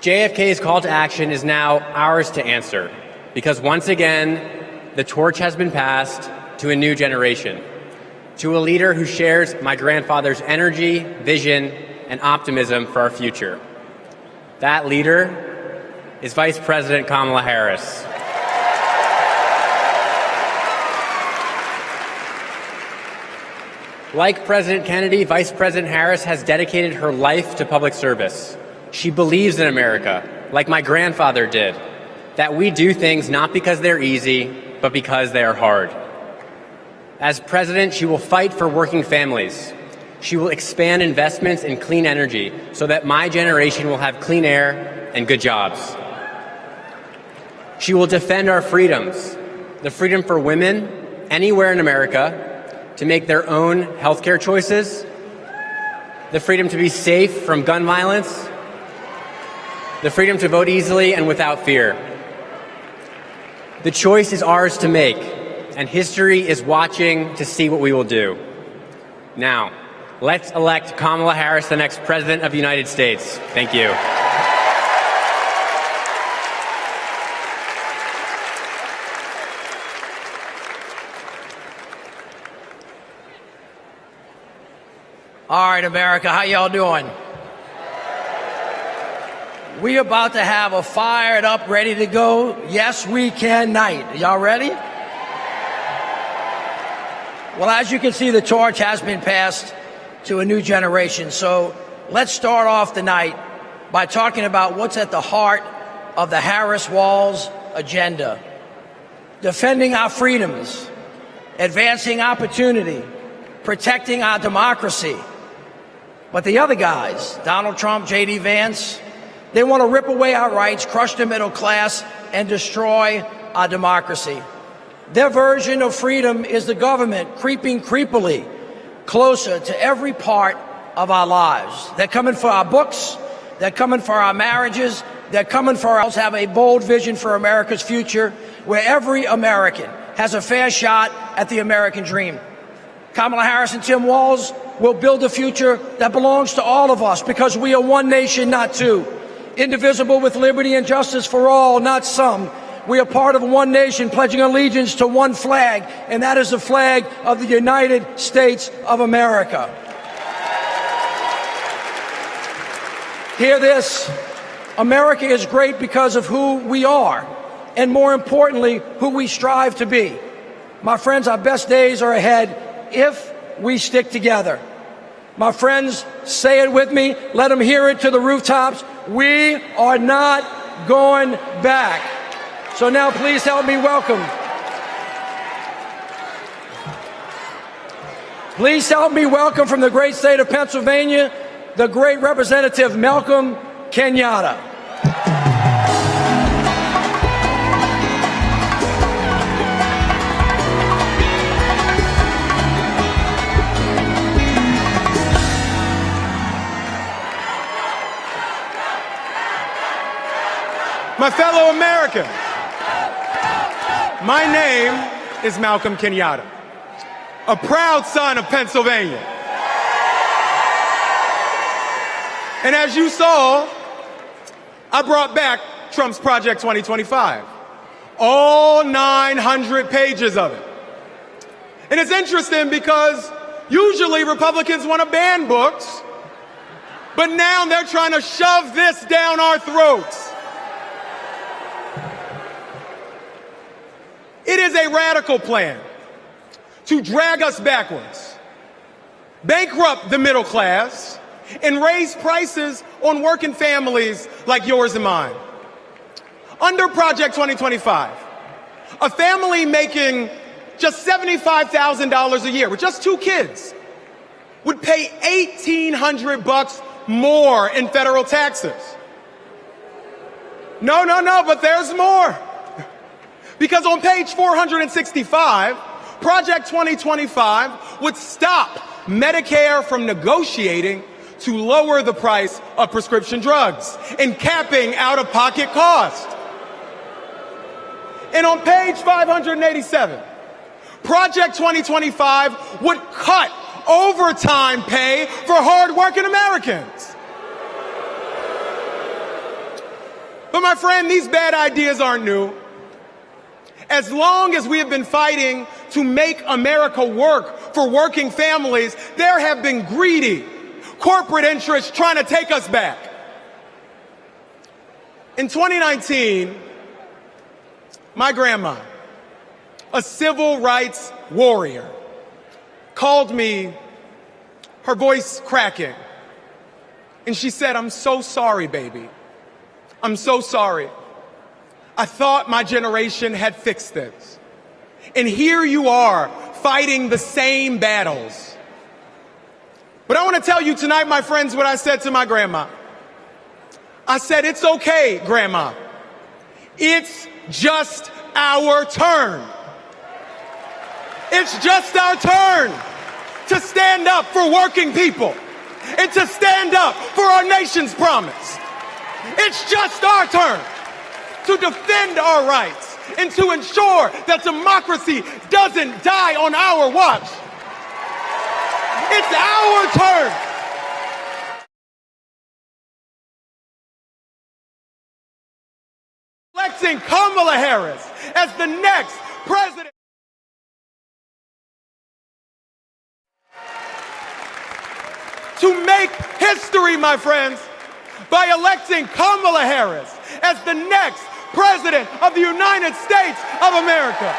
JFK's call to action is now ours to answer, because once again, the torch has been passed to a new generation, to a leader who shares my grandfather's energy, vision, and optimism for our future. That leader is Vice President Kamala Harris. Like President Kennedy, Vice President Harris has dedicated her life to public service. She believes in America, like my grandfather did, that we do things not because they're easy, but because they are hard. As president, she will fight for working families. She will expand investments in clean energy so that my generation will have clean air and good jobs. She will defend our freedoms, the freedom for women anywhere in America to make their own healthcare choices, the freedom to be safe from gun violence, the freedom to vote easily and without fear. The choice is ours to make, and history is watching to see what we will do. Now, let's elect Kamala Harris the next President of the United States. Thank you. All right, America, how y'all doing? We about to have a fired up, ready to go, yes we can night. Y'all ready? Well, as you can see, the torch has been passed to a new generation. So let's start off the night by talking about what's at the heart of the Harris-Walz agenda. Defending our freedoms, advancing opportunity, protecting our democracy. But the other guys, Donald Trump, J.D. Vance, they want to rip away our rights, crush the middle class, and destroy our democracy. Their version of freedom is the government creeping creepily closer to every part of our lives. They're coming for our books. They're coming for our marriages. They're coming for us. Have a bold vision for America's future, where every American has a fair shot at the American dream. Kamala Harris and Tim Walz will build a future that belongs to all of us, because we are one nation, not two. Indivisible, with liberty and justice for all, not some. We are part of one nation, pledging allegiance to one flag, and that is the flag of the United States of America. Hear this. America is great because of who we are, and more importantly, who we strive to be. My friends, our best days are ahead if we stick together. My friends, say it with me. Let them hear it to the rooftops. We are not going back. So now please help me welcome. Please help me welcome from the great state of Pennsylvania, the great Representative Malcolm Kenyatta. My fellow Americans, my name is Malcolm Kenyatta, a proud son of Pennsylvania. And as you saw, I brought back Trump's Project 2025, all 900 pages of it. And it's interesting because usually Republicans want to ban books, but now they're trying to shove this down our throats. It is a radical plan to drag us backwards, bankrupt the middle class, and raise prices on working families like yours and mine. Under Project 2025, a family making just $75,000 a year with just 2 kids would pay $1,800 more in federal taxes. No, but there's more. Because on page 465, Project 2025 would stop Medicare from negotiating to lower the price of prescription drugs and capping out-of-pocket costs. And on page 587, Project 2025 would cut overtime pay for hard-working Americans. But my friend, these bad ideas aren't new. As long as we have been fighting to make America work for working families, there have been greedy corporate interests trying to take us back. In 2019, my grandma, a civil rights warrior, called me, her voice cracking, and she said, "I'm so sorry, baby. I'm so sorry. I thought my generation had fixed this. And here you are fighting the same battles." But I want to tell you tonight, my friends, what I said to my grandma. I said, "It's okay, Grandma. It's just our turn. It's just our turn to stand up for working people and to stand up for our nation's promise. It's just our turn to defend our rights and to ensure that democracy doesn't die on our watch. It's our turn." Electing Kamala Harris as the next president. To make history, my friends, by electing Kamala Harris as the next President of the United States of America.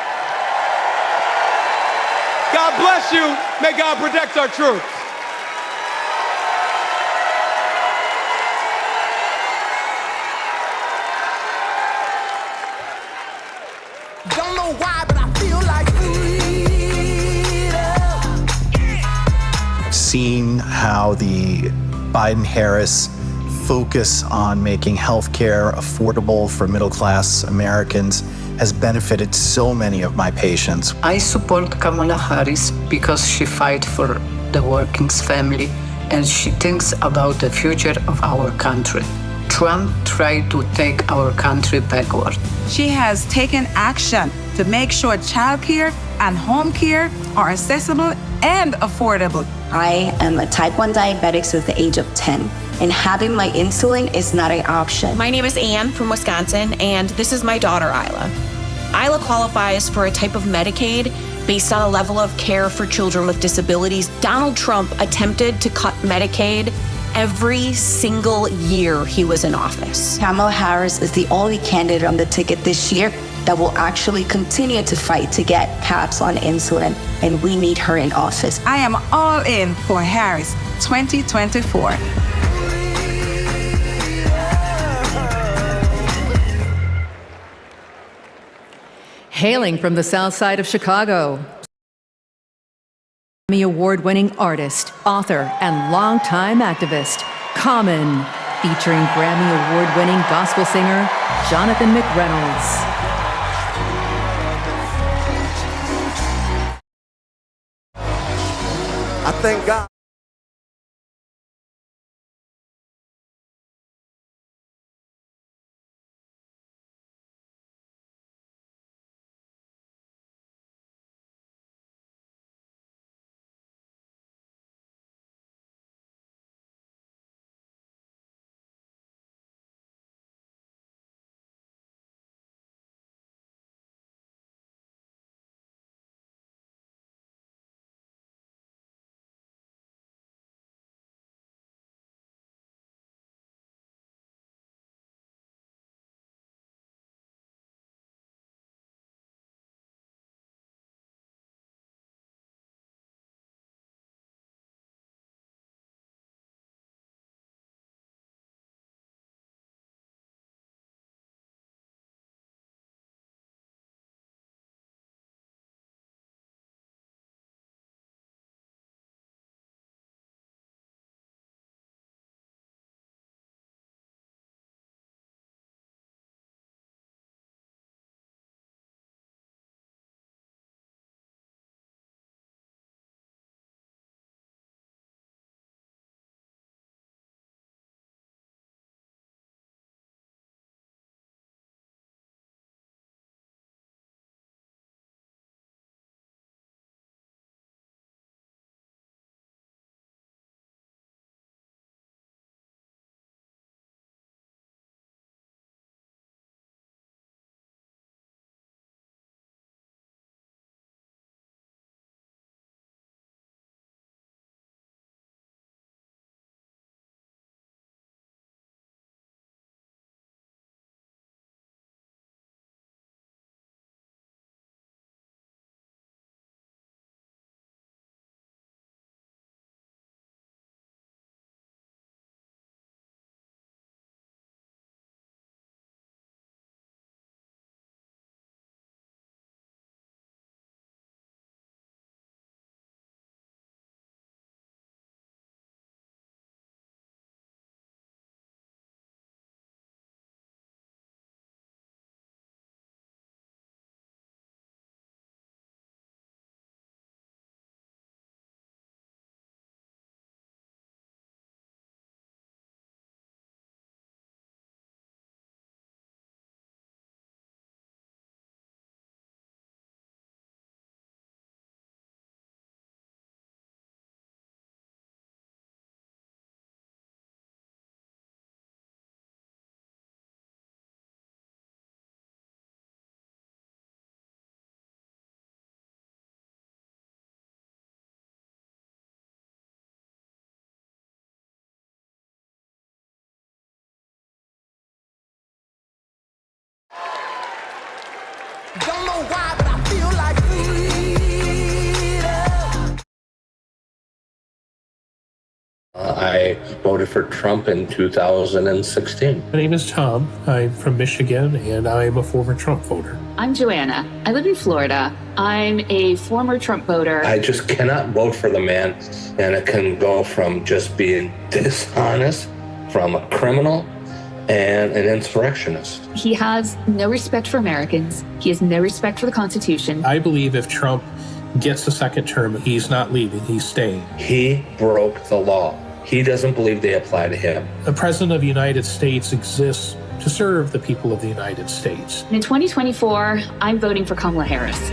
God bless you. May God protect our troops. Don't know why, but I feel like I've seen how the Biden-Harris focus on making healthcare affordable for middle-class Americans has benefited so many of my patients. I support Kamala Harris because she fights for the working family and she thinks about the future of our country. Trump tried to take our country backward. She has taken action to make sure childcare and home care are accessible and affordable. I am a type 1 diabetic since the age of 10, and having my insulin is not an option. My name is Anne from Wisconsin, and this is my daughter, Isla. Isla qualifies for a type of Medicaid based on a level of care for children with disabilities. Donald Trump attempted to cut Medicaid every single year he was in office. Kamala Harris is the only candidate on the ticket this year that will actually continue to fight to get caps on insulin, and we need her in office. I am all in for Harris 2024. Hailing from the South Side of Chicago, Emmy Award-winning artist, author, and longtime activist, Common, featuring Grammy Award-winning gospel singer, Jonathan McReynolds. I thank God. Don't know why, but I feel like freedom. I voted for Trump in 2016. My name is Tom. I'm from Michigan, and I'm a former Trump voter. I'm Joanna. I live in Florida. I'm a former Trump voter. I just cannot vote for the man, and it can go from just being dishonest, from a criminal, and an insurrectionist. He has no respect for Americans. He has no respect for the Constitution. I believe if Trump gets a second term, he's not leaving, he's staying. He broke the law. He doesn't believe they apply to him. The President of the United States exists to serve the people of the United States. In 2024, I'm voting for Kamala Harris.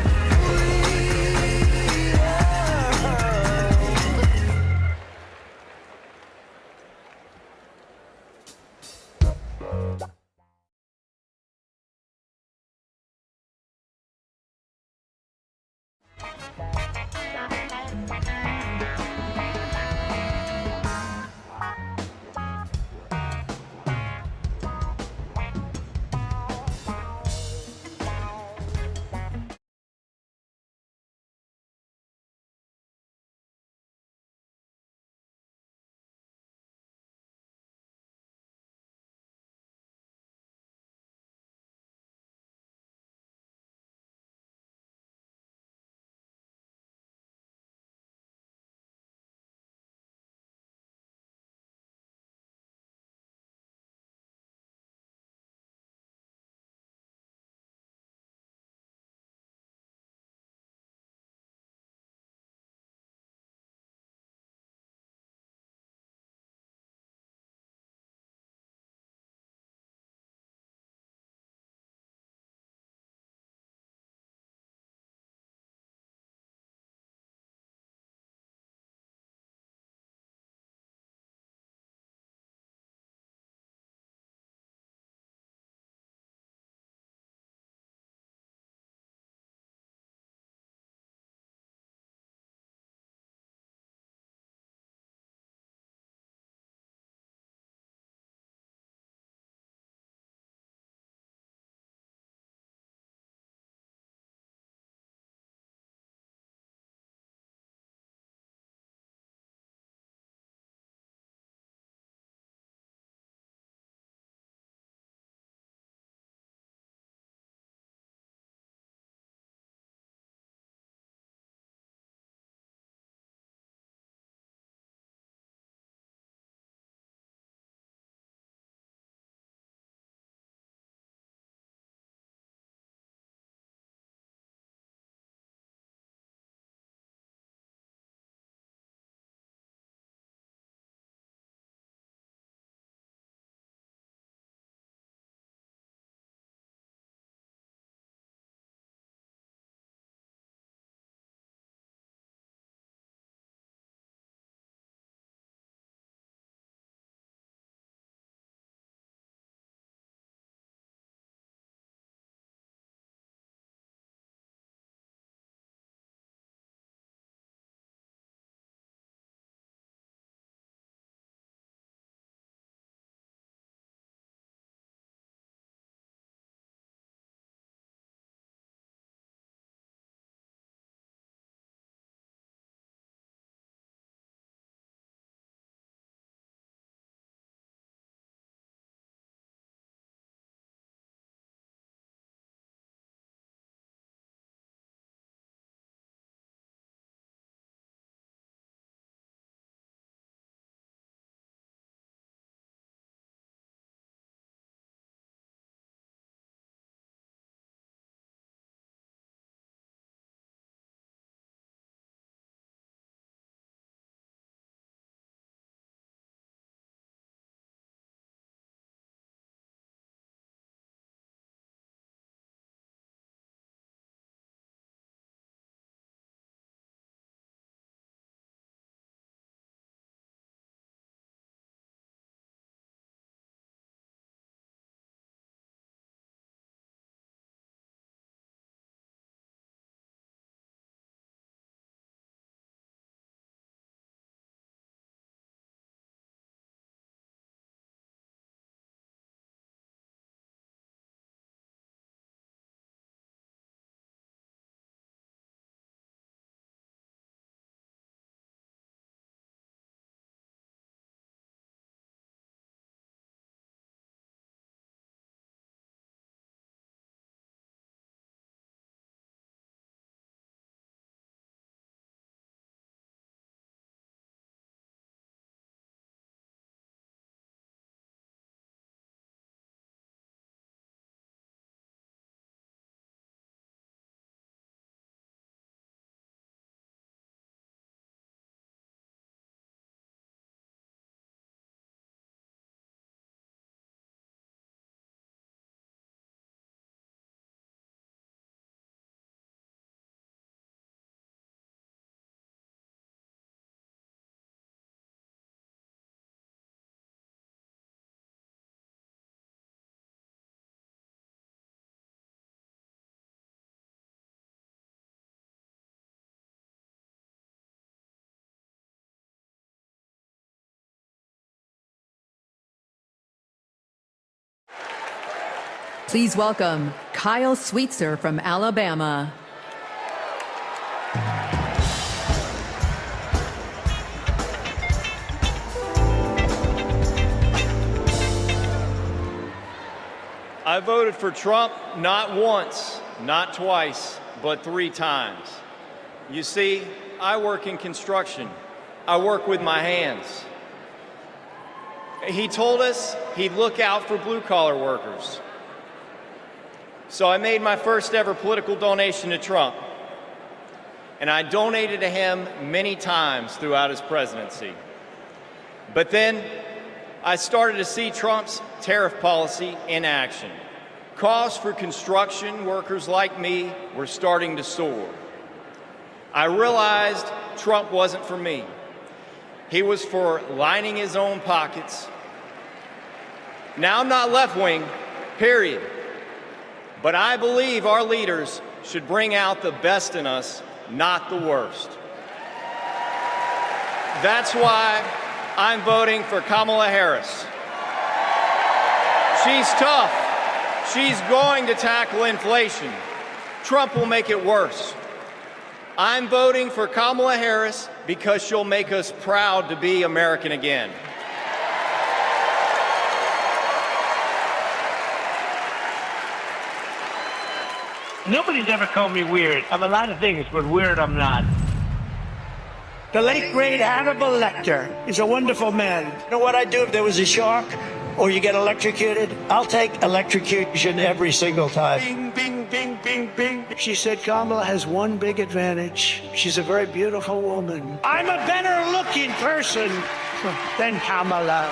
Please welcome Kyle Sweetser from Alabama. I voted for Trump not once, not twice, but 3 times. You see, I work in construction. I work with my hands. He told us he'd look out for blue-collar workers. So I made my first ever political donation to Trump, and I donated to him many times throughout his presidency. But then I started to see Trump's tariff policy in action. Costs for construction workers like me were starting to soar. I realized Trump wasn't for me. He was for lining his own pockets. Now, I'm not left-wing, period. But I believe our leaders should bring out the best in us, not the worst. That's why I'm voting for Kamala Harris. She's tough. She's going to tackle inflation. Trump will make it worse. I'm voting for Kamala Harris because she'll make us proud to be American again. Nobody's ever called me weird. I'm a lot of things, but weird I'm not. The late, great Hannibal Lecter is a wonderful man. You know what I'd do if there was a shark or you get electrocuted? I'll take electrocution every single time. Bing, bing, bing, bing, bing. She said Kamala has one big advantage. She's a very beautiful woman. I'm a better looking person than Kamala.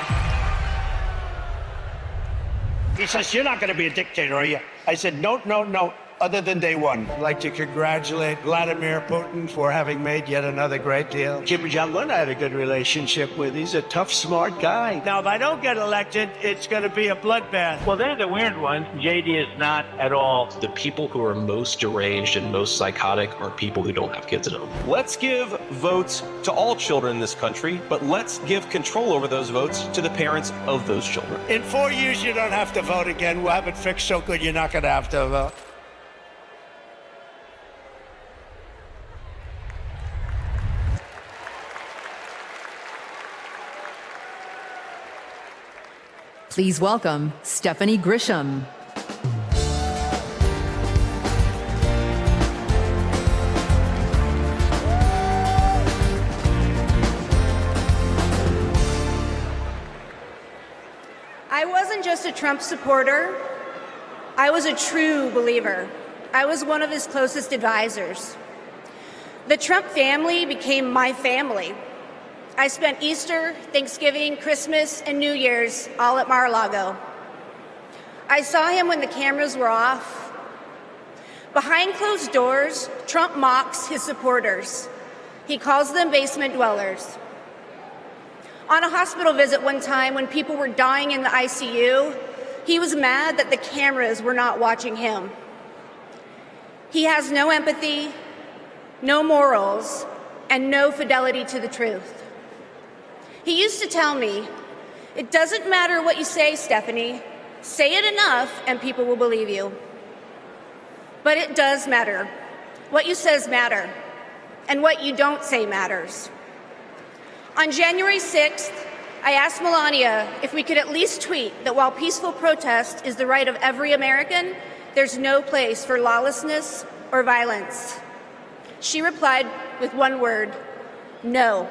He says, you're not going to be a dictator, are you? I said, no, no, no. Other than day one. I'd like to congratulate Vladimir Putin for having made yet another great deal. Kim Jong-un I had a good relationship with. He's a tough, smart guy. Now, if I don't get elected, it's going to be a bloodbath. Well, they're the weird ones. JD is not at all. The people who are most deranged and most psychotic are people who don't have kids at home. Let's give votes to all children in this country, but let's give control over those votes to the parents of those children. In 4 years, you don't have to vote again. We'll have it fixed so good you're not going to have to vote. Please welcome Stephanie Grisham. I wasn't just a Trump supporter. I was a true believer. I was one of his closest advisors. The Trump family became my family. I spent Easter, Thanksgiving, Christmas, and New Year's all at Mar-a-Lago. I saw him when the cameras were off. Behind closed doors, Trump mocks his supporters. He calls them basement dwellers. On a hospital visit one time when people were dying in the ICU, he was mad that the cameras were not watching him. He has no empathy, no morals, and no fidelity to the truth. He used to tell me, it doesn't matter what you say, Stephanie. Say it enough and people will believe you. But it does matter. What you say matters, and what you don't say matters. On January 6th, I asked Melania if we could at least tweet that while peaceful protest is the right of every American, there's no place for lawlessness or violence. She replied with one word, no.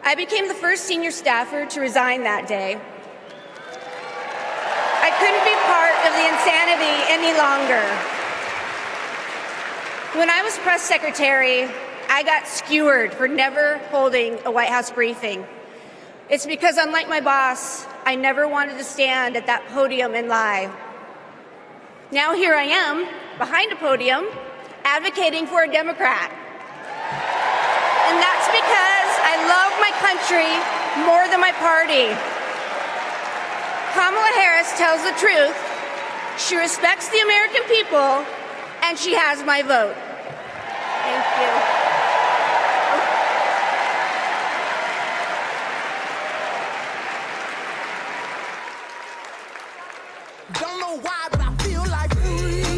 I became the first senior staffer to resign that day. I couldn't be part of the insanity any longer. When I was press secretary, I got skewered for never holding a White House briefing. It's because, unlike my boss, I never wanted to stand at that podium and lie. Now here I am, behind a podium, advocating for a Democrat. And that's because I love my country more than my party. Kamala Harris tells the truth. She respects the American people, and she has my vote. Thank you. Don't know why, but I feel like freedom.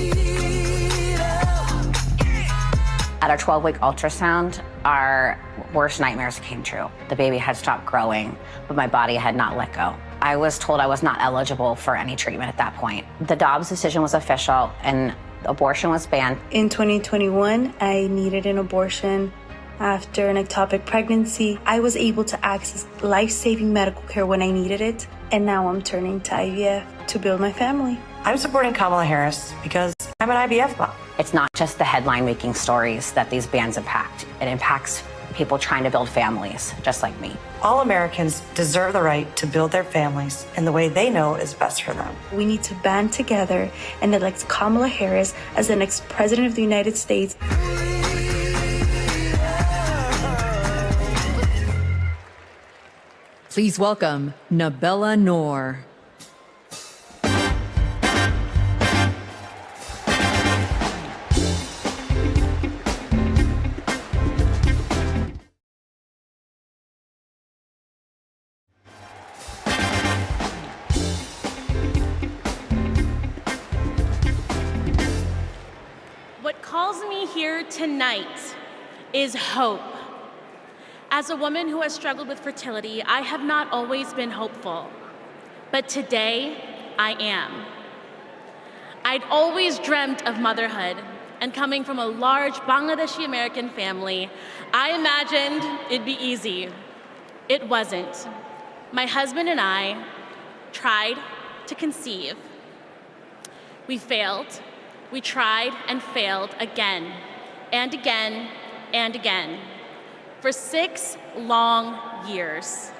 At our 12-week ultrasound, our worst nightmares came true. The baby had stopped growing, but my body had not let go. I was told I was not eligible for any treatment at that point. The Dobbs decision was official and abortion was banned. In 2021, I needed an abortion. After an ectopic pregnancy, I was able to access life-saving medical care when I needed it, and now I'm turning to IVF to build my family. I'm supporting Kamala Harris because I'm an IVF mom. It's not just the headline-making stories that these bans impact. It impacts people trying to build families, just like me. All Americans deserve the right to build their families in the way they know is best for them. We need to band together and elect Kamala Harris as the next president of the United States. Please welcome Nabella Noor. What calls me here tonight is hope. As a woman who has struggled with fertility, I have not always been hopeful, but today I am. I'd always dreamt of motherhood, and coming from a large Bangladeshi American family, I imagined it'd be easy. It wasn't. My husband and I tried to conceive. We failed. We tried and failed again and again and again. For 6 long years.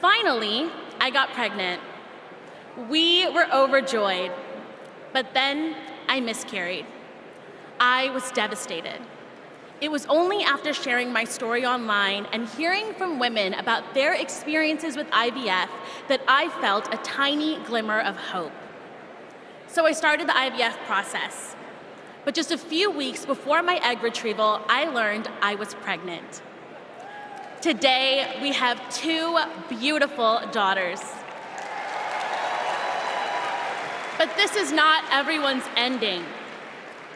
Finally, I got pregnant. We were overjoyed, but then I miscarried. I was devastated. It was only after sharing my story online and hearing from women about their experiences with IVF that I felt a tiny glimmer of hope. So I started the IVF process. But just a few weeks before my egg retrieval, I learned I was pregnant. Today, we have 2 beautiful daughters. But this is not everyone's ending.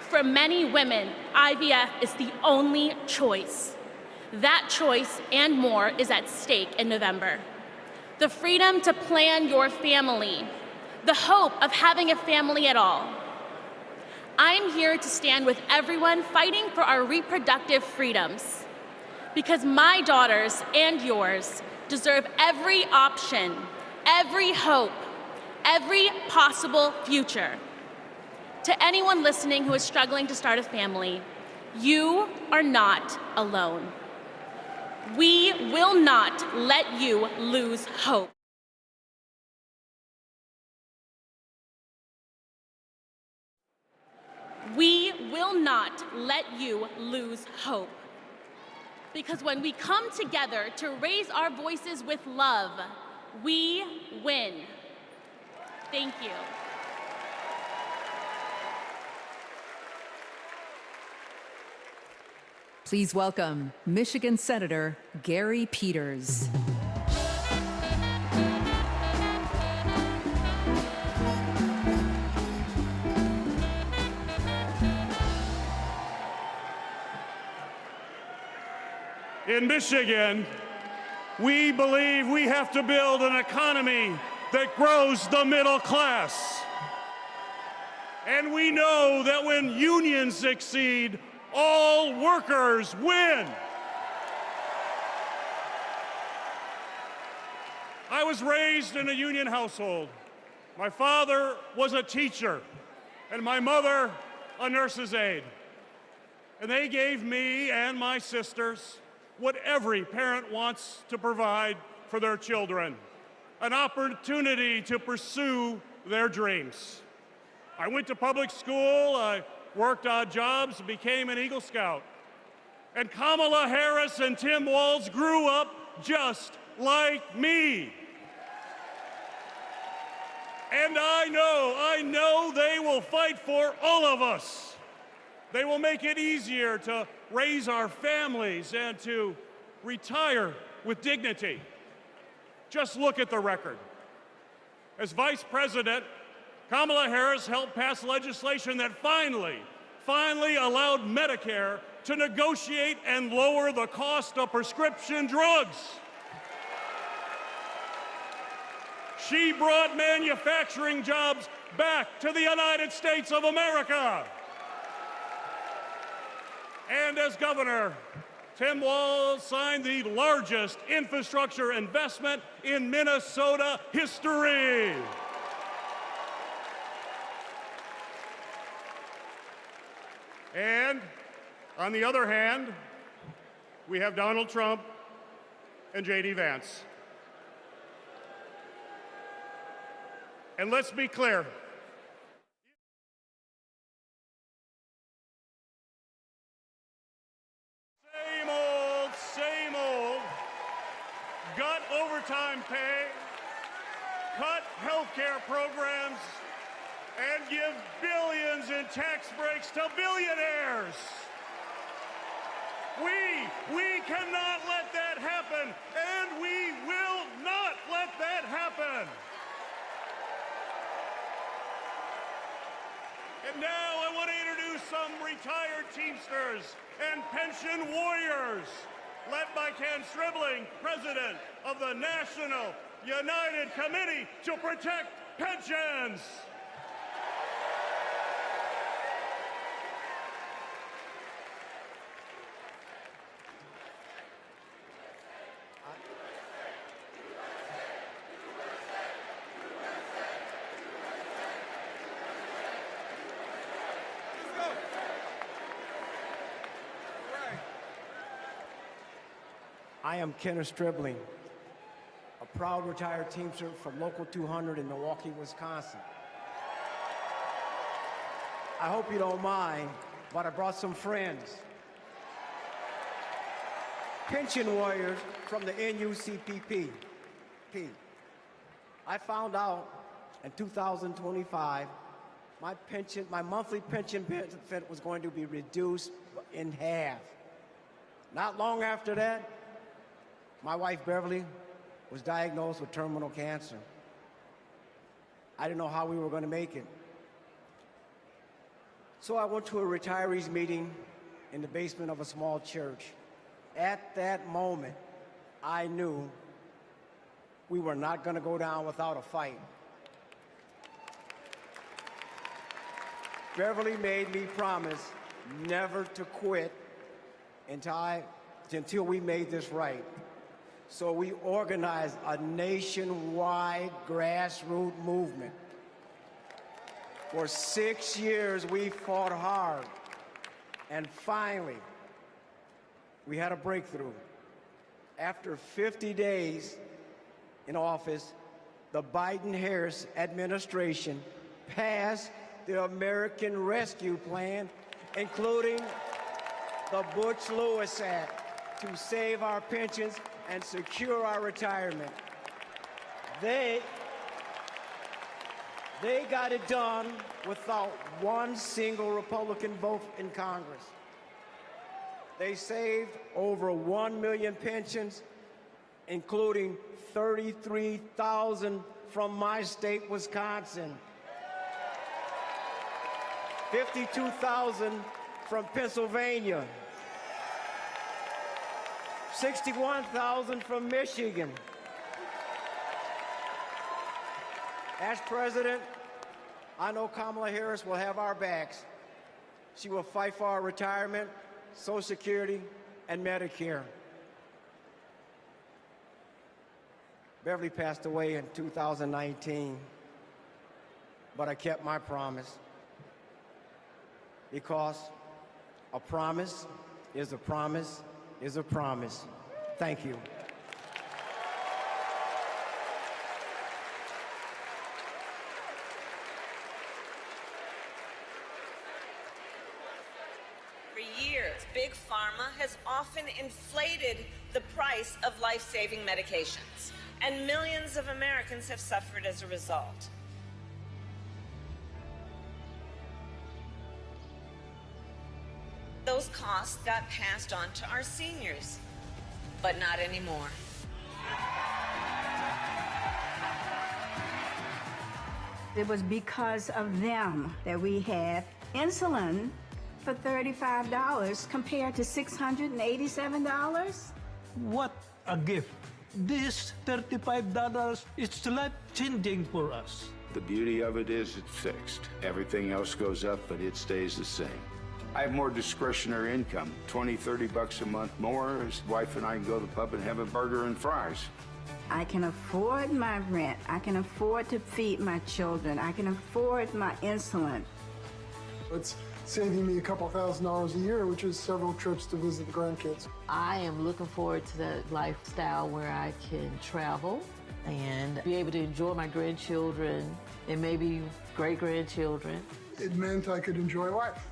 For many women, IVF is the only choice. That choice and more is at stake in November. The freedom to plan your family, the hope of having a family at all. I'm here to stand with everyone fighting for our reproductive freedoms, because my daughters and yours deserve every option, every hope, every possible future. To anyone listening who is struggling to start a family, you are not alone. We will not let you lose hope. We will not let you lose hope. Because when we come together to raise our voices with love, we win. Thank you. Please welcome Michigan Senator Gary Peters. In Michigan, we believe we have to build an economy that grows the middle class. And we know that when unions succeed, all workers win. I was raised in a union household. My father was a teacher, and my mother a nurse's aide. And they gave me and my sisters what every parent wants to provide for their children, an opportunity to pursue their dreams. I went to public school, I worked odd jobs, became an Eagle Scout. And Kamala Harris and Tim Walz grew up just like me. And I know they will fight for all of us. They will make it easier to raise our families and to retire with dignity. Just look at the record. As vice president, Kamala Harris helped pass legislation that finally allowed Medicare to negotiate and lower the cost of prescription drugs. She brought manufacturing jobs back to the United States of America. And as governor, Tim Walz signed the largest infrastructure investment in Minnesota history. And on the other hand, we have Donald Trump and J.D. Vance. And let's be clear. Same old. Gut overtime pay, cut health care programs, and give billions in tax breaks to billionaires. We cannot let that happen, and we will not let that happen. And now I want to introduce some retired Teamsters and pension warriors, led by Ken Stribling, president of the National United Committee to Protect Pensions. I am Kenneth Stribling, a proud retired Teamster from Local 200 in Milwaukee, Wisconsin. I hope you don't mind, but I brought some friends. Pension warriors from the NUCPP. I found out in 2025 my monthly pension benefit was going to be reduced in half. Not long after that, my wife, Beverly, was diagnosed with terminal cancer. I didn't know how we were going to make it. So I went to a retirees meeting in the basement of a small church. At that moment, I knew we were not going to go down without a fight. Beverly made me promise never to quit until we made this right. So we organized a nationwide grassroots movement. For 6 years, we fought hard. And finally, we had a breakthrough. After 50 days in office, the Biden-Harris administration passed the American Rescue Plan, including the Butch-Lewis Act, to save our pensions and secure our retirement. They got it done without one single Republican vote in Congress. They saved over 1 million pensions, including 33,000 from my state, Wisconsin, 52,000 from Pennsylvania, 61,000 from Michigan. As president, I know Kamala Harris will have our backs. She will fight for our retirement, Social Security, and Medicare. Beverly passed away in 2019, but I kept my promise, because a promise is a promise is a promise. Thank you. For years, Big Pharma has often inflated the price of life-saving medications, and millions of Americans have suffered as a result. Those costs got passed on to our seniors, but not anymore. It was because of them that we have insulin for $35 compared to $687. What a gift. This $35 is life-changing for us. The beauty of it is it's fixed. Everything else goes up, but it stays the same. I have more discretionary income, 20, 30 bucks a month more. His wife and I can go to the pub and have a burger and fries. I can afford my rent. I can afford to feed my children. I can afford my insulin. It's saving me a couple $1,000s a year, which is several trips to visit the grandkids. I am looking forward to that lifestyle where I can travel and be able to enjoy my grandchildren and maybe great-grandchildren. It meant I could enjoy life.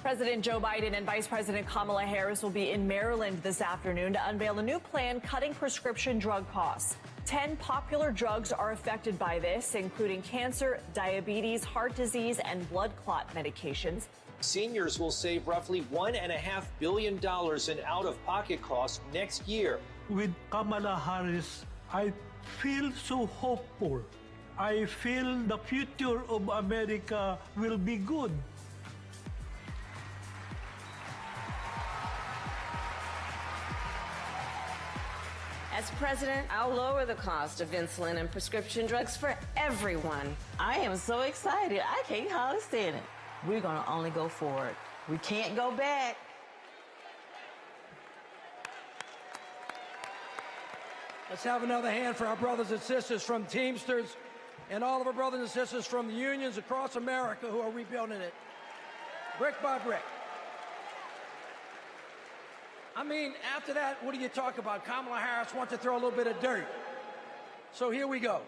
President Joe Biden and Vice President Kamala Harris will be in Maryland this afternoon to unveil a new plan cutting prescription drug costs. 10 popular drugs are affected by this, including cancer, diabetes, heart disease, and blood clot medications. Seniors will save roughly $1.5 billion in out-of-pocket costs next year. With Kamala Harris, I feel so hopeful. I feel the future of America will be good. As president, I'll lower the cost of insulin and prescription drugs for everyone. I am so excited. I can't hardly stand it. We're going to only go forward. We can't go back. Let's have another hand for our brothers and sisters from Teamsters and all of our brothers and sisters from the unions across America who are rebuilding it, brick by brick. I mean, after that, what do you talk about? Kamala Harris wants to throw a little bit of dirt. So here we go.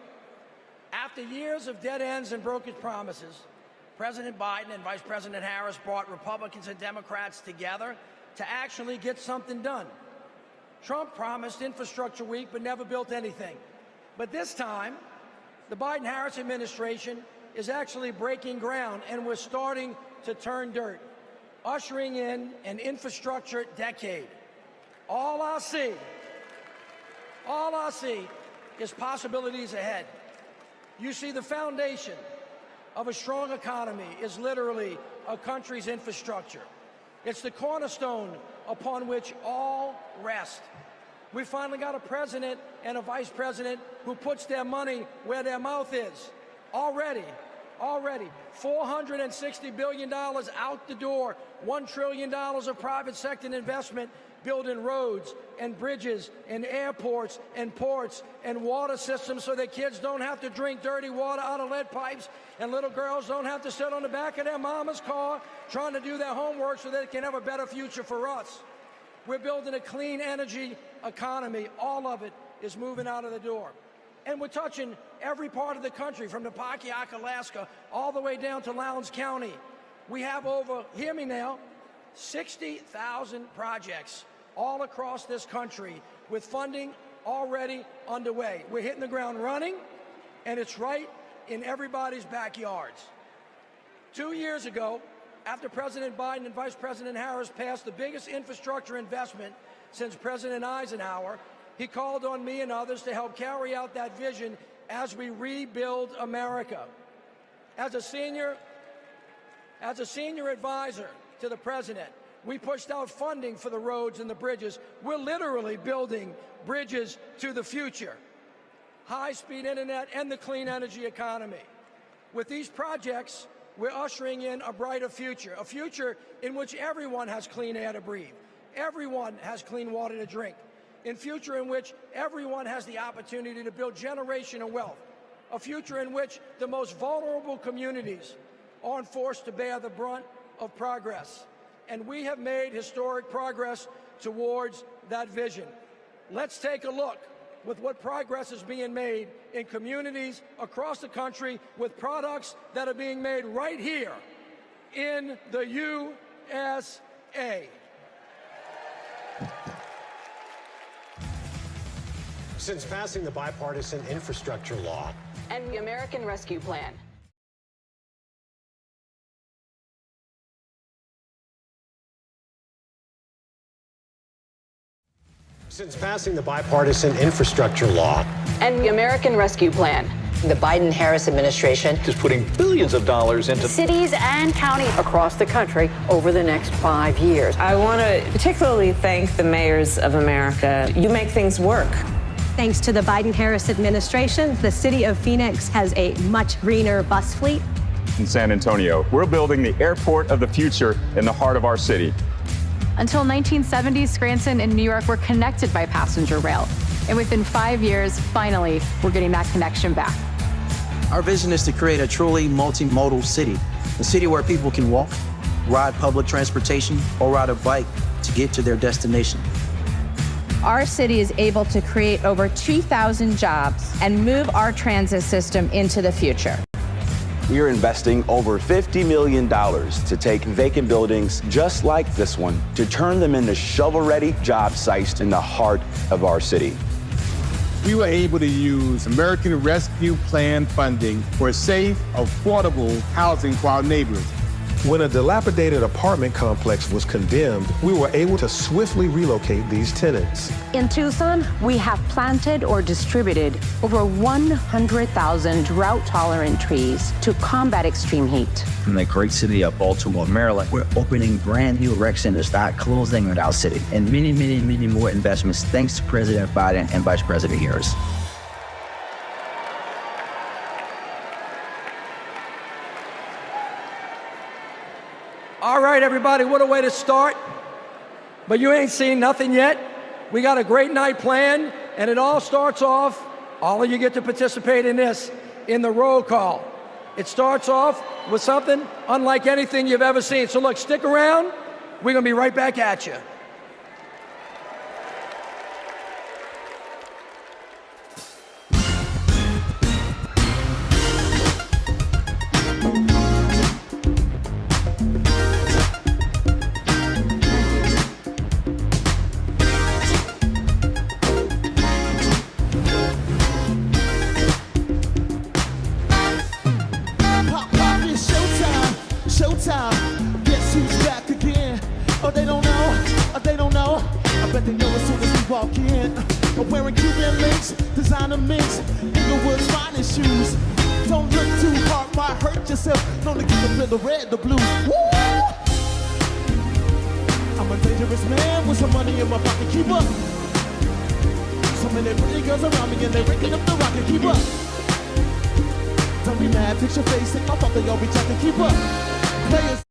After years of dead ends and broken promises, President Biden and Vice President Harris brought Republicans and Democrats together to actually get something done. Trump promised Infrastructure Week but never built anything. But this time, the Biden-Harris administration is actually breaking ground, and we're starting to turn dirt, ushering in an infrastructure decade. All I see is possibilities ahead. You see, the foundation of a strong economy is literally a country's infrastructure. It's the cornerstone upon which all rest. We finally got a president and a vice president who puts their money where their mouth is. Already, $460 billion out the door, $1 trillion of private sector investment building roads and bridges and airports and ports and water systems so that kids don't have to drink dirty water out of lead pipes and little girls don't have to sit on the back of their mama's car trying to do their homework so they can have a better future for us. We're building a clean energy economy. All of it is moving out of the door. And we're touching every part of the country, from the Pontiac, Alaska, all the way down to Lowndes County. We have over, hear me now, 60,000 projects all across this country with funding already underway. We're hitting the ground running, and it's right in everybody's backyards. 2 years ago, after President Biden and Vice President Harris passed the biggest infrastructure investment since President Eisenhower, he called on me and others to help carry out that vision as we rebuild America. As a senior advisor to the president, we pushed out funding for the roads and the bridges. We're literally building bridges to the future, high-speed internet, and the clean energy economy. With these projects, we're ushering in a brighter future, a future in which everyone has clean air to breathe, everyone has clean water to drink, a future in which everyone has the opportunity to build generational wealth, a future in which the most vulnerable communities aren't forced to bear the brunt of progress. And we have made historic progress towards that vision. Let's take a look with what progress is being made in communities across the country with products that are being made right here in the USA. Since passing the bipartisan infrastructure law And the American Rescue Plan. Since passing the bipartisan infrastructure law And the American Rescue Plan. The Biden-Harris administration is putting billions of dollars into cities and counties across the country over the next 5 years. I want to particularly thank the mayors of America. You make things work. Thanks to the Biden-Harris administration, the city of Phoenix has a much greener bus fleet. In San Antonio, we're building the airport of the future in the heart of our city. Until 1970, Scranton and New York were connected by passenger rail. And within 5 years, finally, we're getting that connection back. Our vision is to create a truly multimodal city, a city where people can walk, ride public transportation, or ride a bike to get to their destination. Our city is able to create over 2,000 jobs and move our transit system into the future. We are investing over $50 million to take vacant buildings just like this one to turn them into shovel-ready job sites in the heart of our city. We were able to use American Rescue Plan funding for safe, affordable housing for our neighbors. When a dilapidated apartment complex was condemned, we were able to swiftly relocate these tenants. In Tucson, we have planted or distributed over 100,000 drought-tolerant trees to combat extreme heat. In the great city of Baltimore, Maryland, we're opening brand new rec centers that closing with our city, and many, many, many more investments thanks to President Biden and Vice President Harris. All right, everybody, what a way to start. But you ain't seen nothing yet. We got a great night planned, and it all starts off, all of you get to participate in this, in the roll call. It starts off with something unlike anything you've ever seen. So look, stick around. We're going to be right back at you. Showtime, guess who's back again? Oh, they don't know, I bet they know as soon as we walk in. I'm wearing Cuban links, designer mix, Inglewood's finest shoes. Don't look too hard, might hurt yourself. Known to get the blue, the red, the blue. Woo! I'm a dangerous man with some money in my pocket, keep up. So many pretty girls around me and they're raking up the rocket, keep up. Don't be mad, fix your face, and I thought they all be trying to keep up. Players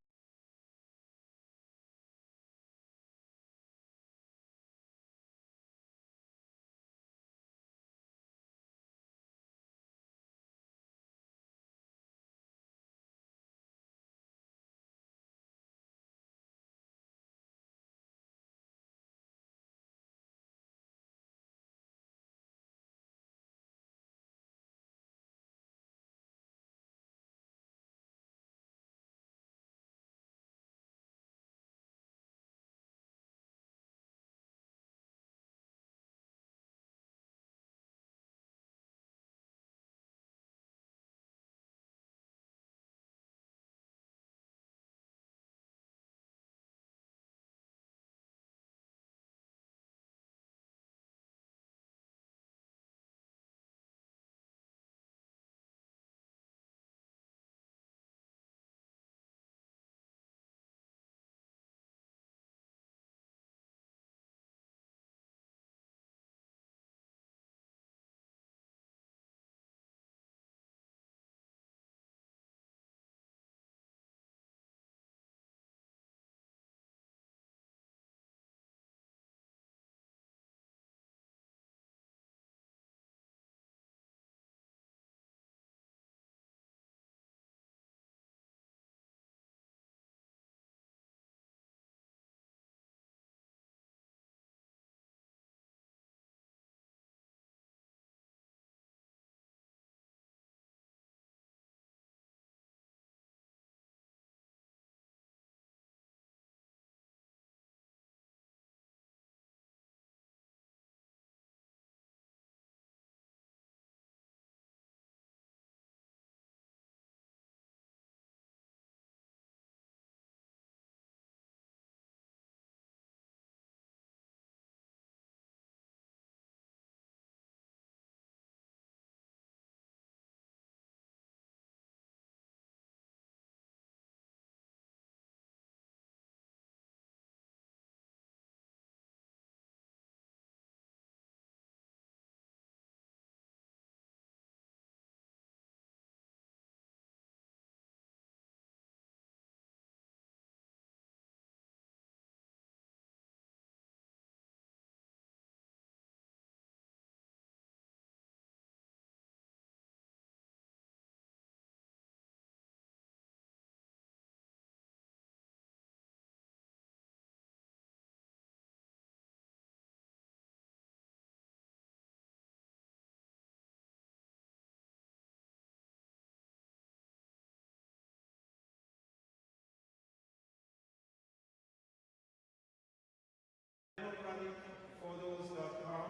photos.com.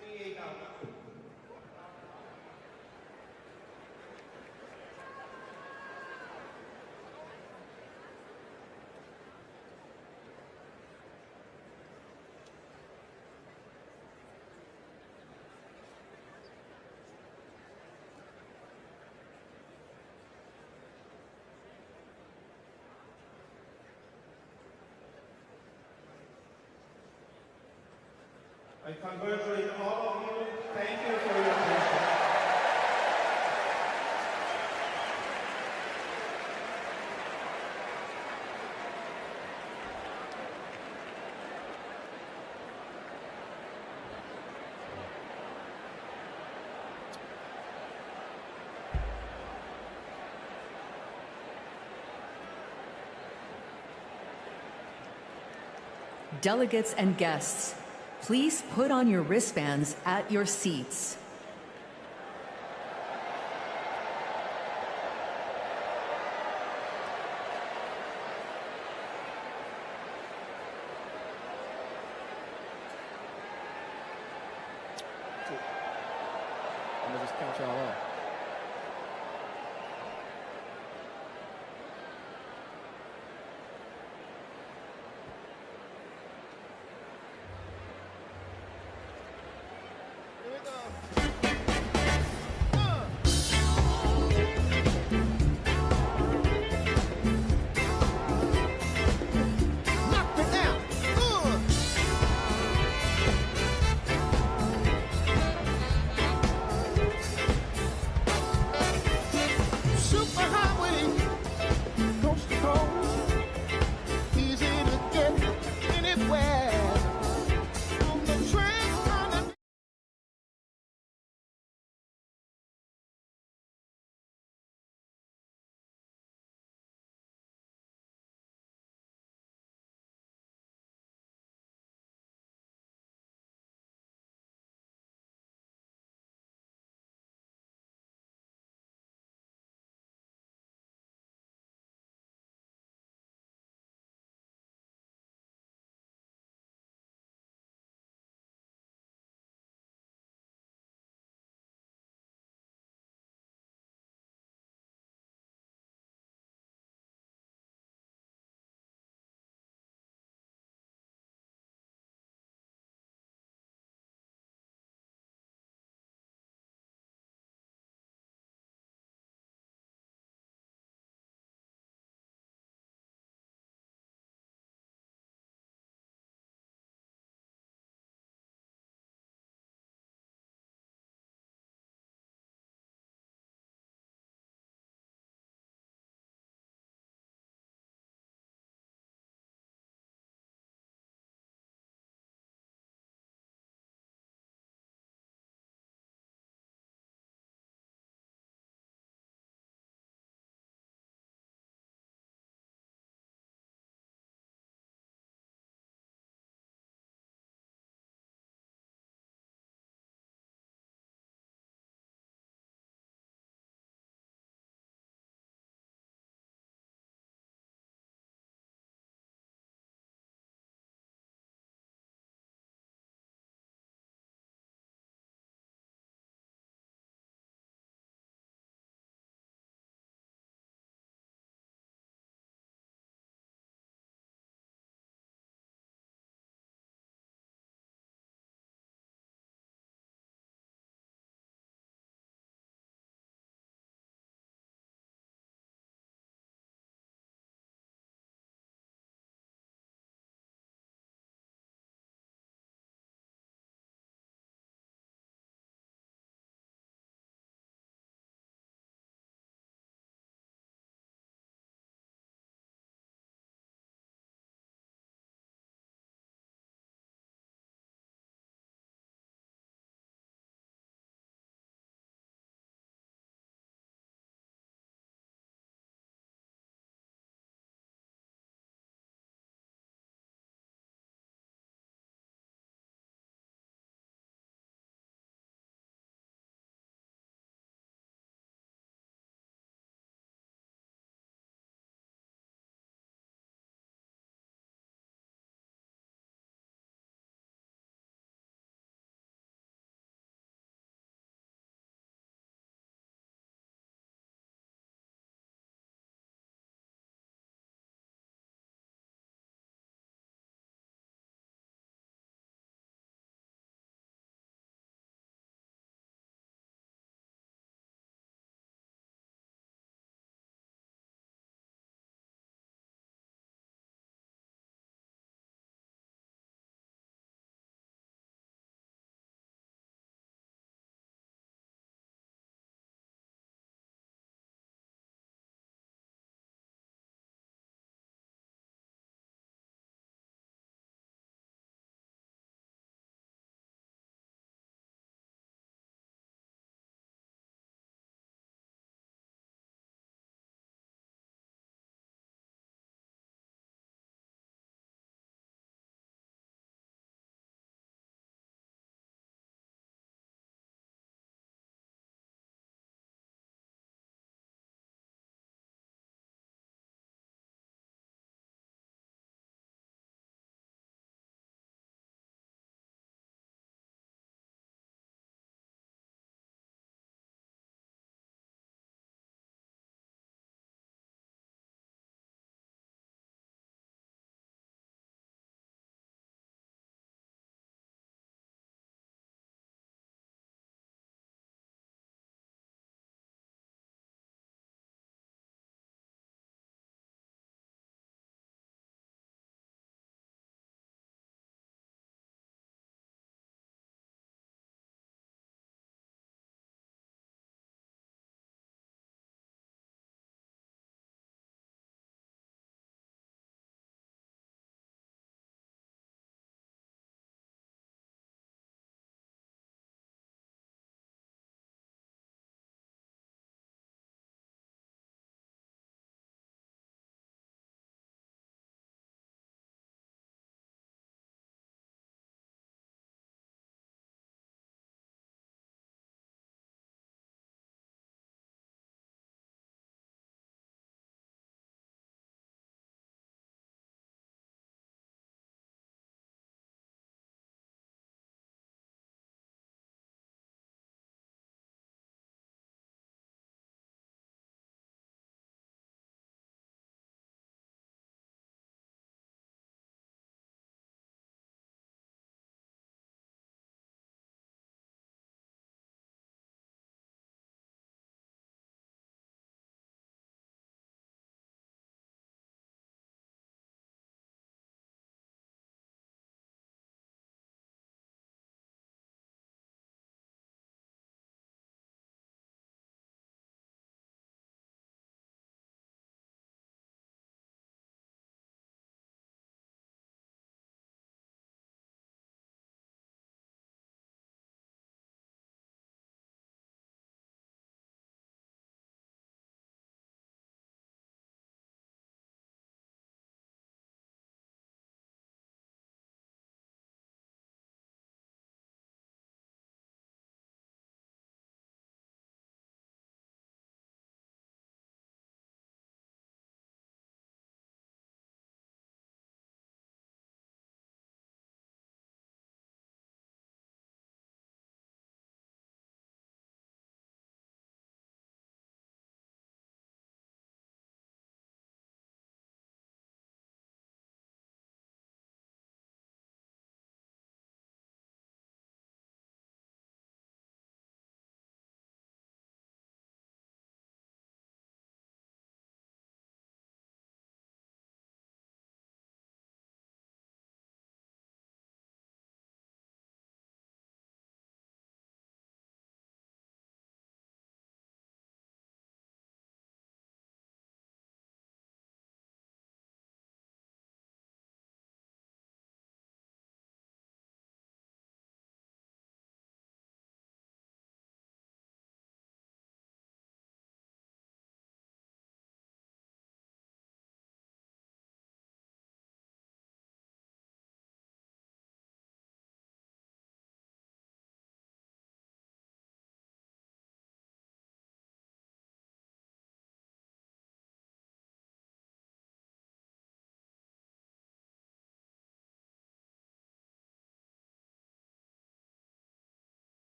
48 out. I congratulate all of you. Thank you for your attention. Delegates and guests, please put on your wristbands at your seats. I'm gonna just count y'all off. Here we go.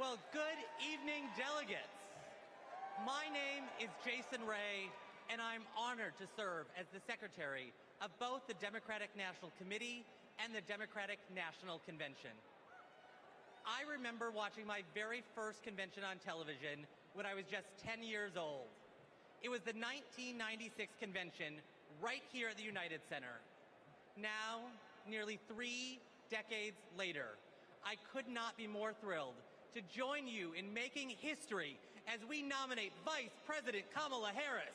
Well, good evening, delegates. My name is Jason Ray, and I'm honored to serve as the secretary of both the Democratic National Committee and the Democratic National Convention. I remember watching my very first convention on television when I was just 10 years old. It was the 1996 convention right here at the United Center. Now, nearly 3 decades later, I could not be more thrilled to join you in making history as we nominate Vice President Kamala Harris.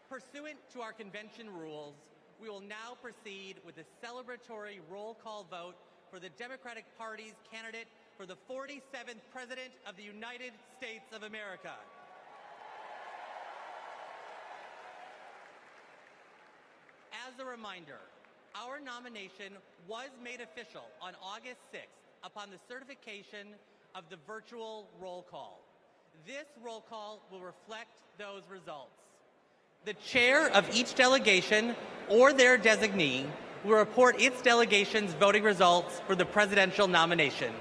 Pursuant to our convention rules, we will now proceed with the celebratory roll call vote for the Democratic Party's candidate for the 47th President of the United States of America. As a reminder, our nomination was made official on August 6th upon the certification of the virtual roll call. This roll call will reflect those results. The chair of each delegation or their designee will report its delegation's voting results for the presidential nomination.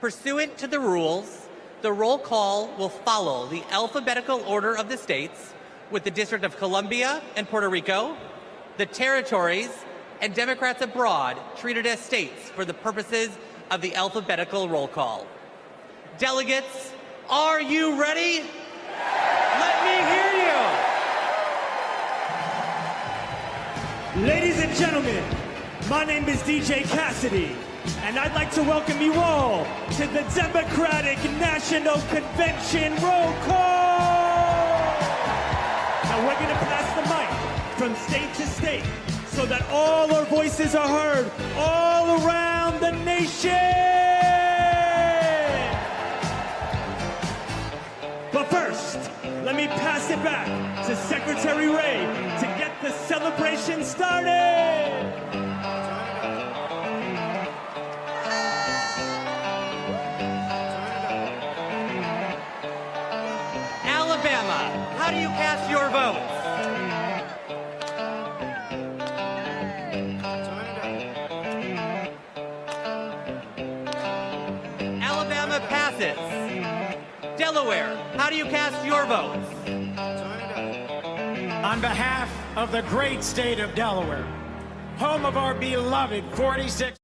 Pursuant to the rules, the roll call will follow the alphabetical order of the states, with the District of Columbia and Puerto Rico, the territories, and Democrats abroad treated as states for the purposes of the alphabetical roll call. Delegates, are you ready? Let me hear you. Ladies and gentlemen, my name is DJ Cassidy, and I'd like to welcome you all to the Democratic National Convention roll call. Now we're going to pass the mic from state to state so that all our voices are heard all around the nation. But first, let me pass it back to Secretary Ray to get the celebration started. Alabama, how do you cast your votes? Alabama passes. Delaware, how do you cast your votes? On behalf of the great state of Delaware, home of our beloved 46.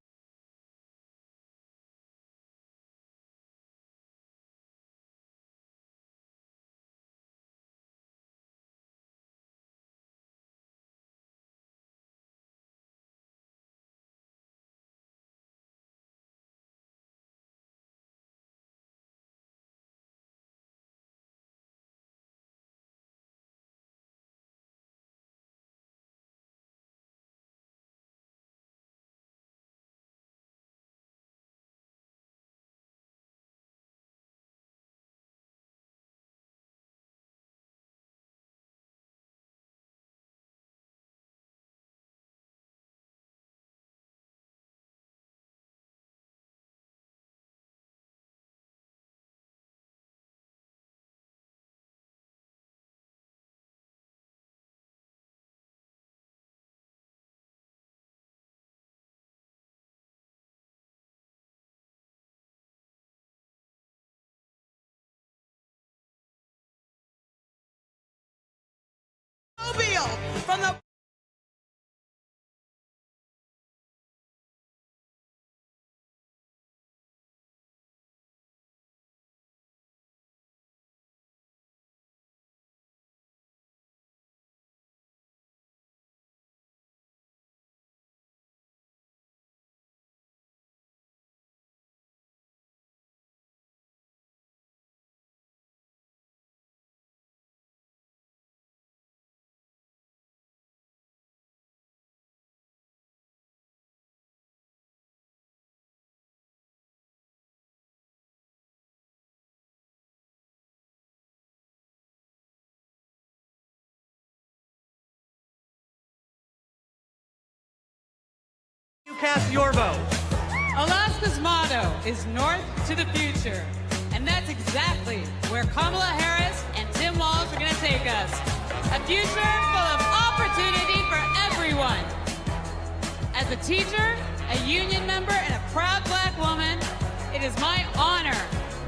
From the you cast your vote. Alaska's motto is North to the Future, and that's exactly where Kamala Harris and Tim Walz are going to take us. A future full of opportunity for everyone. As a teacher, a union member, and a proud black woman, it is my honor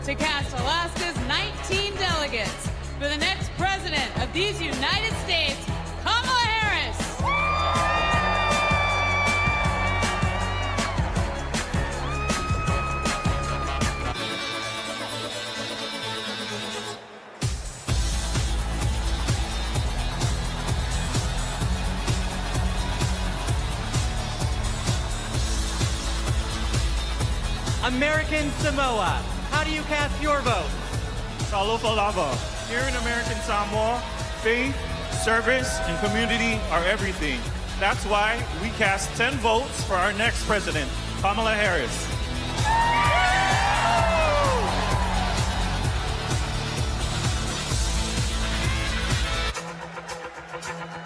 to cast Alaska's 19 delegates for the next president of these United States, Kamala Harris. American Samoa, how do you cast your vote? Salofalava. Here in American Samoa, faith, service, and community are everything. That's why we cast 10 votes for our next president, Kamala Harris.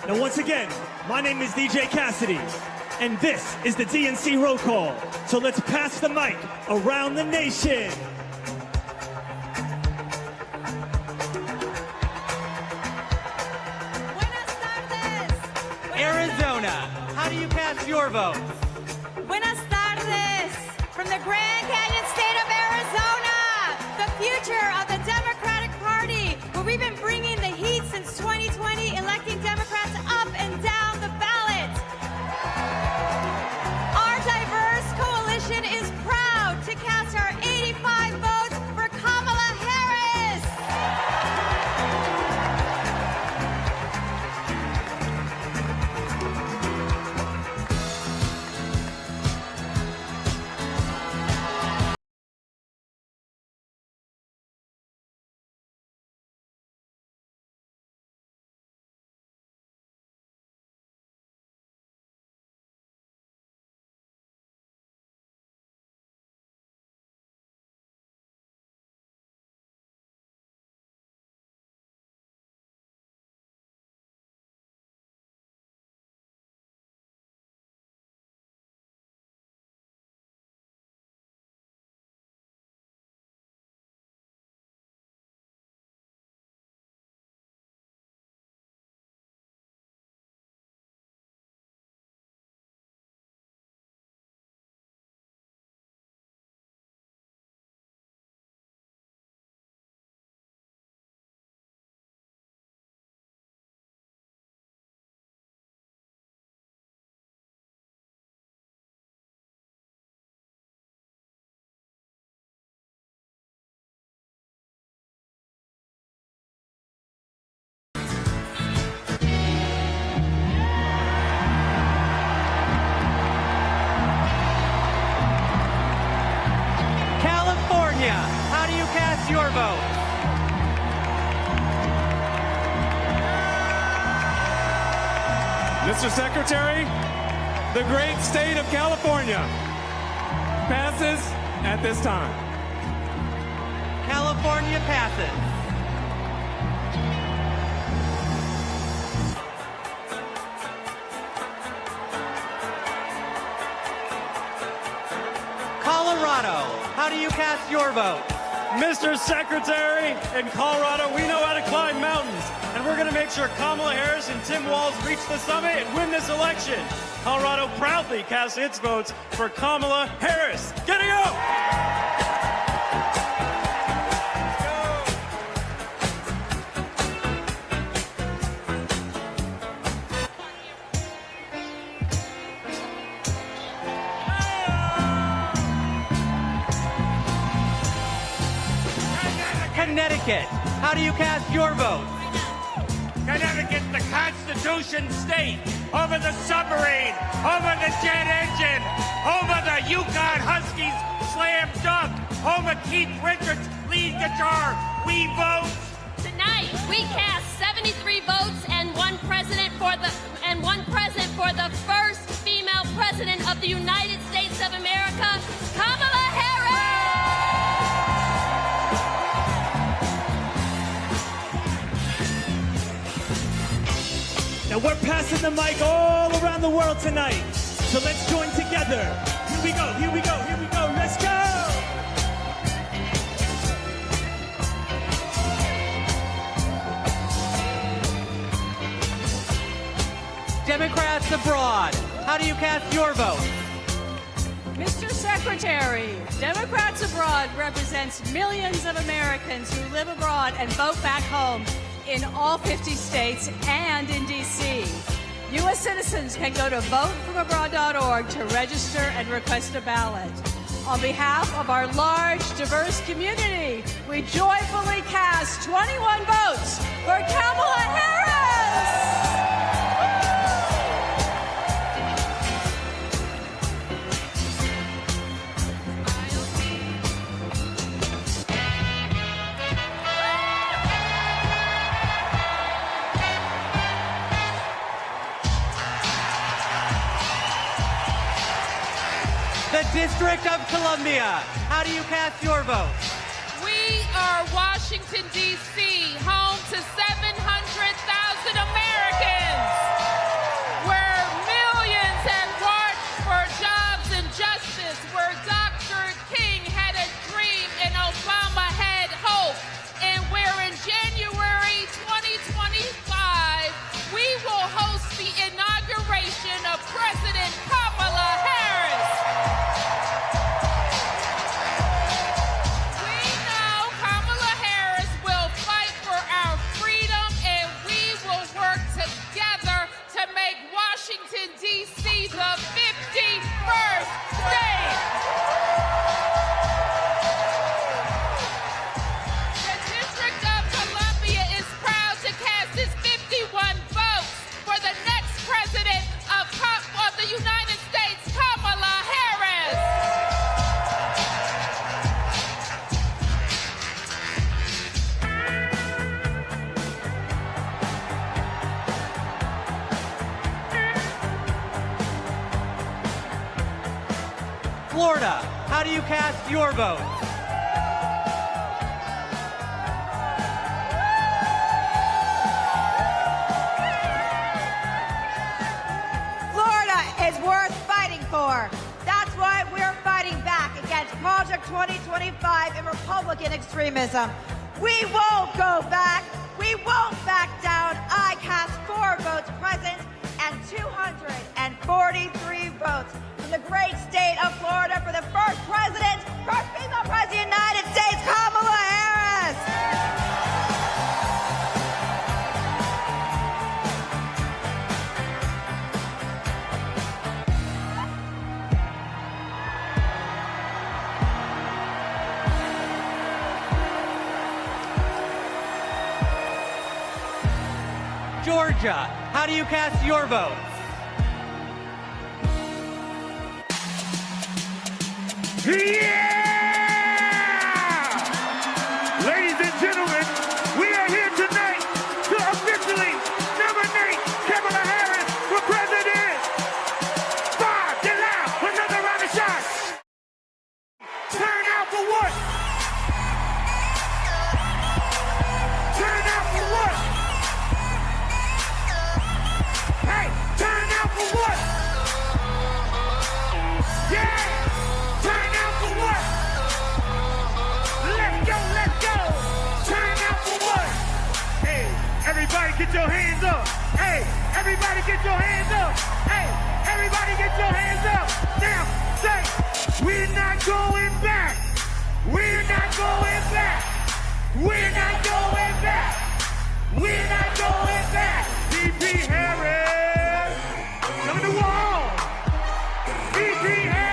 Now, once again, my name is DJ Cassidy, and this is the DNC roll call. So let's pass the mic around the nation. Arizona, how do you cast your vote? Buenas tardes. From the Grand Canyon state of Arizona, the future of the Democratic Party, where we've been bringing the heat since 2020, electing Democrats up and down the ballot. Our diverse coalition is proud to cast our 85 votes for Kamala Harris. How do you cast your vote? Mr. Secretary, the great state of California passes at this time. California passes. Colorado, how do you cast your vote? Mr. Secretary, in Colorado, we know how to climb mountains, and we're going to make sure Kamala Harris and Tim Walz reach the summit and win this election. Colorado proudly casts its votes for Kamala Harris. Get it go! Connecticut, how do you cast your vote? Connecticut, the Constitution state, over the submarine, over the jet engine, over the Yukon Huskies slam dunk, over Keith Richards lead guitar. We vote. Tonight, we cast 73 votes and one president for the first female president of the United States of America, Kamala Harris. Now we're passing the mic all around the world tonight. So let's join together. Here we go, here we go, here we go. Let's go! Democrats abroad, how do you cast your vote? Mr. Secretary, Democrats Abroad represents millions of Americans who live abroad and vote back home in all 50 states and in D.C. U.S. citizens can go to votefromabroad.org to register and request a ballot. On behalf of our large, diverse community, we joyfully cast 21 votes for Kamala Harris! The District of Columbia, how do you cast your vote? We are Washington, D.C., home to 700,000 Americans, where millions have marched for jobs and justice, where Dr. King had a dream and Obama had hope, and where in January 2025, we will host the inauguration of President Kamala Harris. Washington, D.C., the 51st state. The District of Columbia is proud to cast its 51 votes for the next president of the United States, Kamala Harris. Florida, how do you cast your vote? Florida is worth fighting for. That's why we're fighting back against Project 2025 and Republican extremism. We won't go back. We won't back down. I cast 4 votes present and 243 votes from the great state of Florida for the first president, first female president of the United States, Kamala Harris. Georgia, how do you cast your vote? Yeah! Ladies and gentlemen, we are here tonight to officially nominate Kamala Harris for president. Five, get loud, another round of shots. Turn out for what? Turn out for what? Hey, turn out for what? Yeah! Turn out for what? Let's go, let's go! Turn out for what? Hey, everybody get your hands up! Hey, everybody get your hands up! Hey, everybody get your hands up! Now, say, we're not going back! We're not going back! We're not going back! We're not going back! D.P. Harris! Come to the wall! D.P. Harris!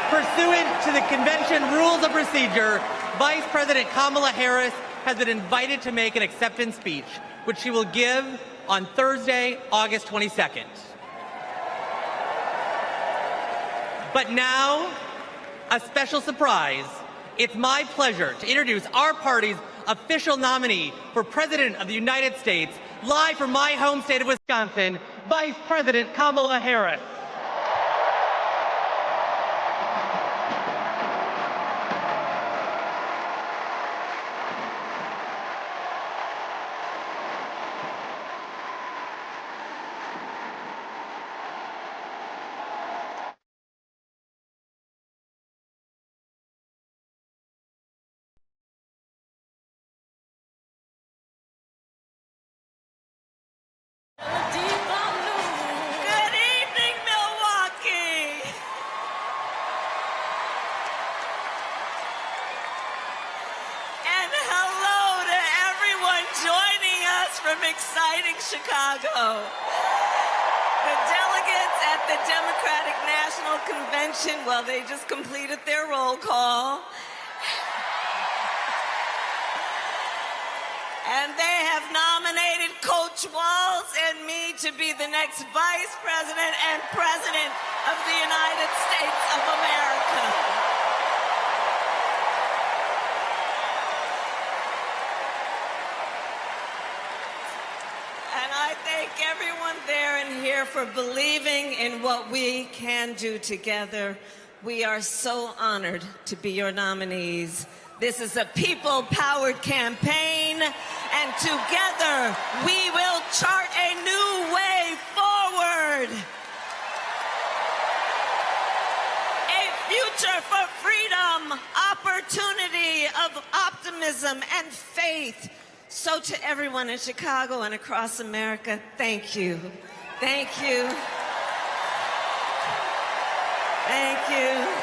Pursuant to the convention rules of procedure, Vice President Kamala Harris has been invited to make an acceptance speech, which she will give on Thursday, August 22nd. But now, a special surprise. It's my pleasure to introduce our party's official nominee for President of the United States, live from my home state of Wisconsin, Vice President Kamala Harris. Good evening, Milwaukee. And hello to everyone joining us from exciting Chicago. The delegates at the Democratic National Convention, well, they just completed their roll call. And they have nominated Coach Walz and me to be the next Vice President and President of the United States of America. And I thank everyone there and here for believing in what we can do together. We are so honored to be your nominees. This is a people-powered campaign, and together we will chart a new way forward. A future for freedom, opportunity, of optimism and faith. So to everyone in Chicago and across America, thank you. Thank you. Thank you.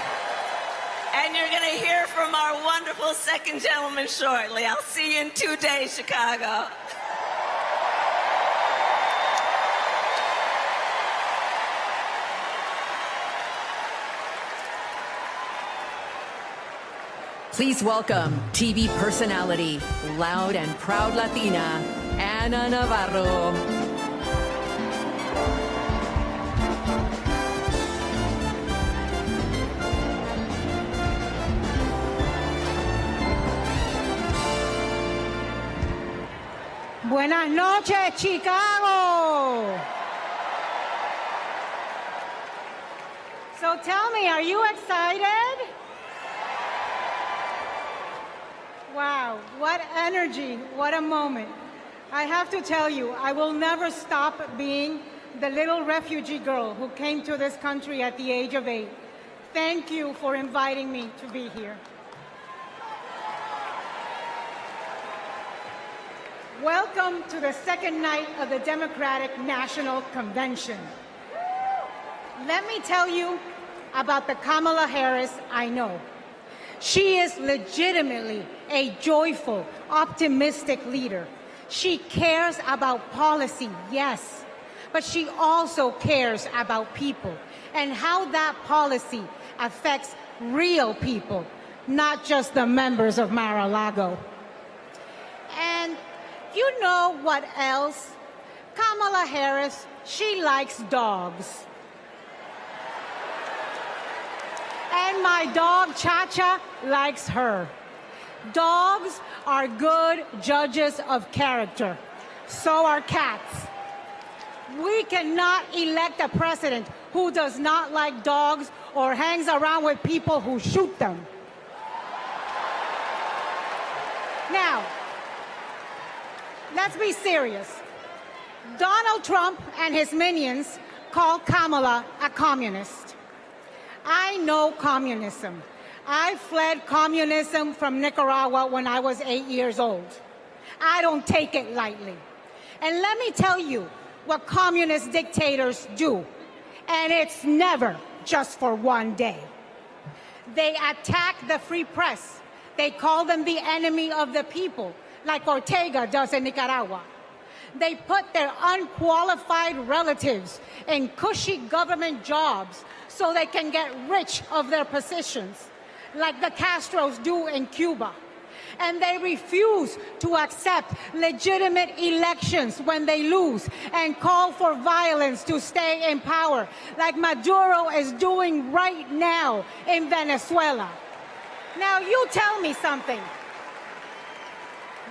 And you're going to hear from our wonderful second gentleman shortly. I'll see you in 2 days, Chicago. Please welcome TV personality, loud and proud Latina, Ana Navarro. Buenas noches, Chicago. So tell me, are you excited? Wow, what energy, what a moment. I have to tell you, I will never stop being the little refugee girl who came to this country at the age of 8. Thank you for inviting me to be here. Welcome to the second night of the Democratic National Convention. Let me tell you about the Kamala Harris I know. She is legitimately a joyful, optimistic leader. She cares about policy, yes, but she also cares about people and how that policy affects real people, not just the members of Mar-a-Lago. And you know what else? Kamala Harris, she likes dogs. And my dog, Cha-Cha, likes her. Dogs are good judges of character. So are cats. We cannot elect a president who does not like dogs or hangs around with people who shoot them. Now, let's be serious. Donald Trump and his minions call Kamala a communist. I know communism. I fled communism from Nicaragua when I was 8 years old. I don't take it lightly. And let me tell you what communist dictators do. And it's never just for one day. They attack the free press. They call them the enemy of the people, like Ortega does in Nicaragua. They put their unqualified relatives in cushy government jobs so they can get rich of their positions, like the Castros do in Cuba. And they refuse to accept legitimate elections when they lose and call for violence to stay in power, like Maduro is doing right now in Venezuela. Now, you tell me something.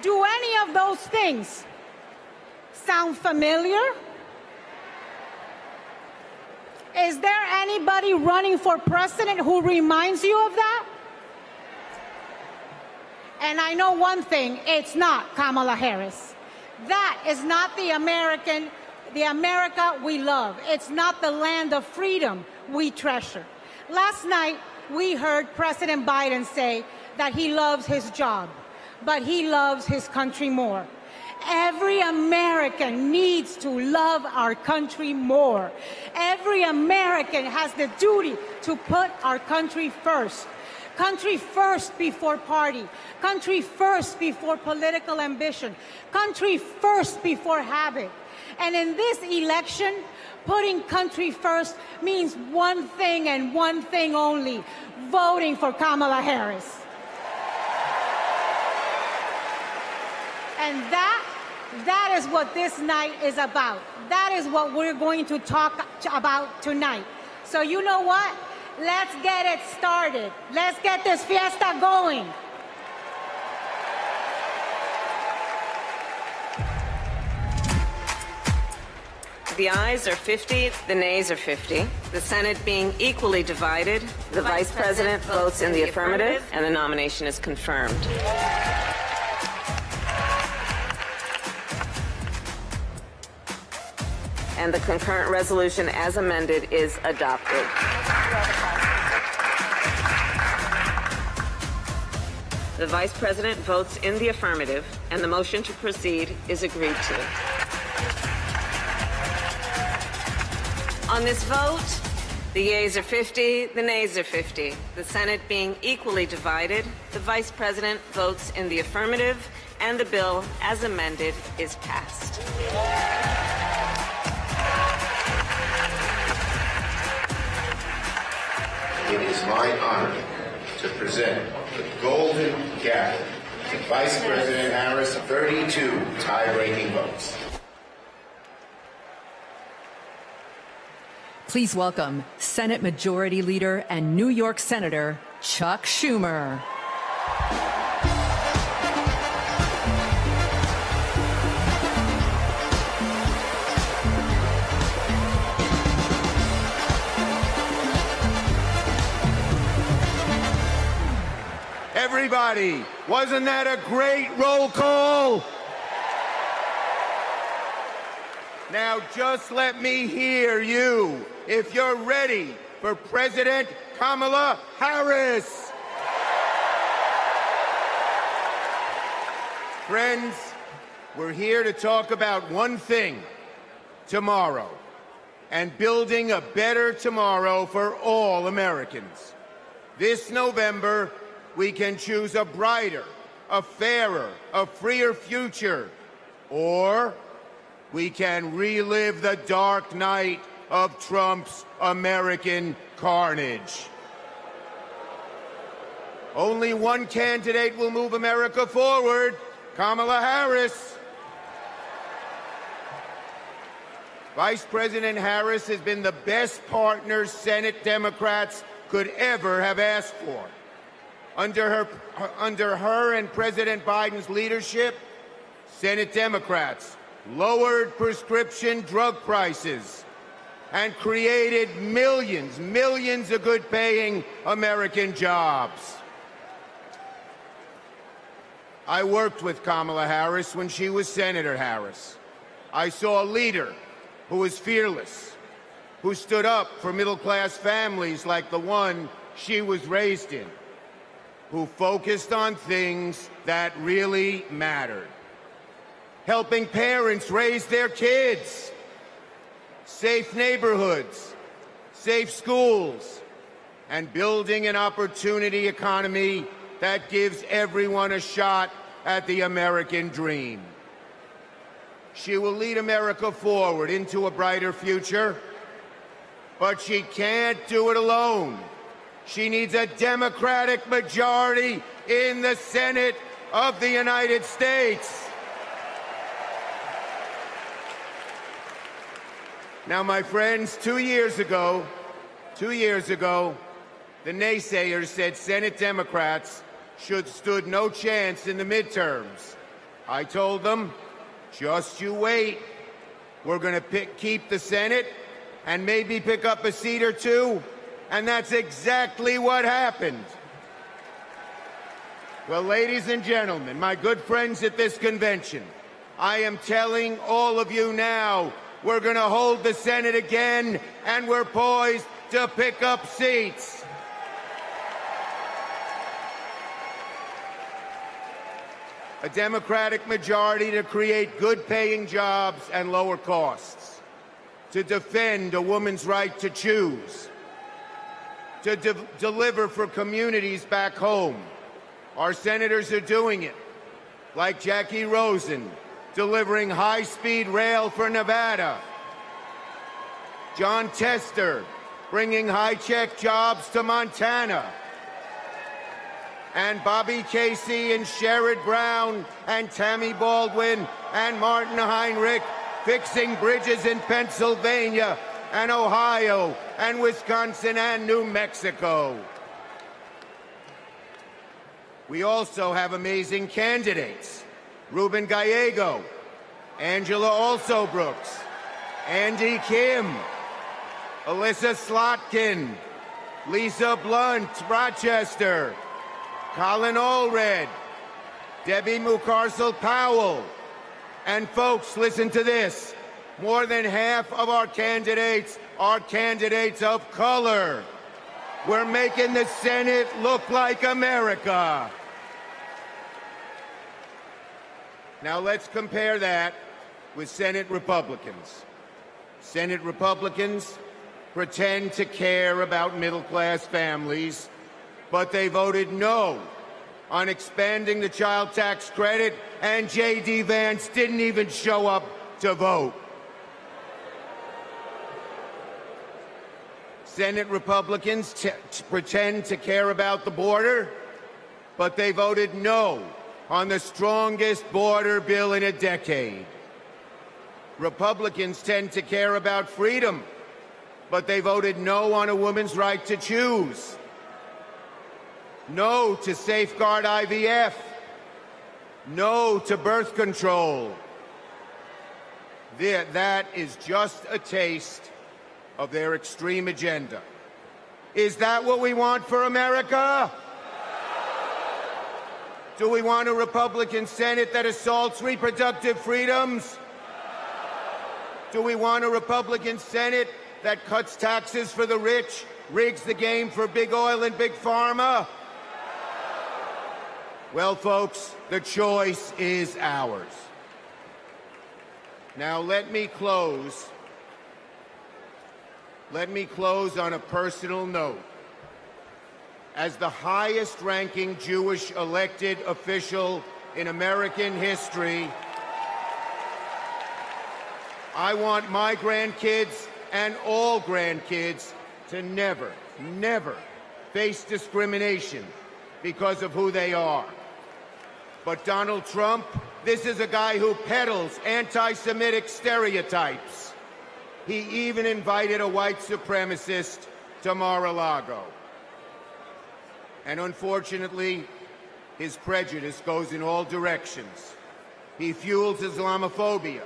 Do any of those things sound familiar? Is there anybody running for president who reminds you of that? And I know one thing, it's not Kamala Harris. That is not the America we love. It's not the land of freedom we treasure. Last night, we heard President Biden say that he loves his job, but he loves his country more. Every American needs to love our country more. Every American has the duty to put our country first. Country first before party. Country first before political ambition. Country first before habit. And in this election, putting country first means one thing and one thing only: voting for Kamala Harris. And that is what this night is about. That is what we're going to talk about tonight. So you know what? Let's get it started. Let's get this fiesta going. The ayes are 50, the nays are 50. The Senate being equally divided, the Vice President votes in the affirmative, and the nomination is confirmed. And the concurrent resolution as amended is adopted. The Vice President votes in the affirmative, and the motion to proceed is agreed to. On this vote, the yeas are 50, the nays are 50. The Senate being equally divided, the Vice President votes in the affirmative, and the bill as amended is passed. It is my honor to present the Golden Gavel to Vice President Harris, 32 tie-breaking votes. Please welcome Senate Majority Leader and New York Senator Chuck Schumer. Everybody, wasn't that a great roll call? Now just let me hear you if you're ready for President Kamala Harris. Friends, we're here to talk about one thing: tomorrow, and building a better tomorrow for all Americans. This November, we can choose a brighter, a fairer, a freer future, or we can relive the dark night of Trump's American carnage. Only one candidate will move America forward: Kamala Harris. Vice President Harris has been the best partner Senate Democrats could ever have asked for. Under her and President Biden's leadership, Senate Democrats lowered prescription drug prices and created millions of good-paying American jobs. I worked with Kamala Harris when she was Senator Harris. I saw a leader who was fearless, who stood up for middle-class families like the one she was raised in, who focused on things that really mattered: helping parents raise their kids, safe neighborhoods, safe schools, and building an opportunity economy that gives everyone a shot at the American dream. She will lead America forward into a brighter future, But she can't do it alone. She needs a Democratic majority in the Senate of the United States. Now, my friends, 2 years ago, the naysayers said Senate Democrats stood no chance in the midterms. I told them, just you wait. We're going to keep the Senate and maybe pick up a seat or two, and that's exactly what happened. Well, ladies and gentlemen, my good friends at this convention, I am telling all of you now, we're going to hold the Senate again, and we're poised to pick up seats. A Democratic majority to create good-paying jobs and lower costs, to defend a woman's right to choose, to deliver for communities back home. Our senators are doing it, like Jackie Rosen, delivering high-speed rail for Nevada, John Tester, bringing high-tech jobs to Montana, and Bobby Casey and Sherrod Brown and Tammy Baldwin and Martin Heinrich fixing bridges in Pennsylvania and Ohio and Wisconsin and New Mexico. We also have amazing candidates. Ruben Gallego, Angela Alsobrooks, Andy Kim, Alyssa Slotkin, Lisa Blunt, Rochester, Colin Allred, Debbie Mucarsel-Powell. And folks, listen to this. More than half of our candidates are candidates of color. We're making the Senate look like America. Now let's compare that with Senate Republicans. Senate Republicans pretend to care about middle-class families, but they voted no on expanding the child tax credit, and J.D. Vance didn't even show up to vote. Senate Republicans pretend to care about the border, but they voted no on the strongest border bill in a decade. Republicans tend to care about freedom, but they voted no on a woman's right to choose. No to safeguard IVF. No to birth control. That is just a taste of their extreme agenda. Is that what we want for America? Do we want a Republican Senate that assaults reproductive freedoms? Do we want a Republican Senate that cuts taxes for the rich, rigs the game for big oil and big pharma? Well, folks, the choice is ours. Now, let me close on a personal note. As the highest-ranking Jewish elected official in American history, I want my grandkids and all grandkids to never, never face discrimination because of who they are. But Donald Trump, this is a guy who peddles anti-Semitic stereotypes. He even invited a white supremacist to Mar-a-Lago. And unfortunately, his prejudice goes in all directions. He fuels Islamophobia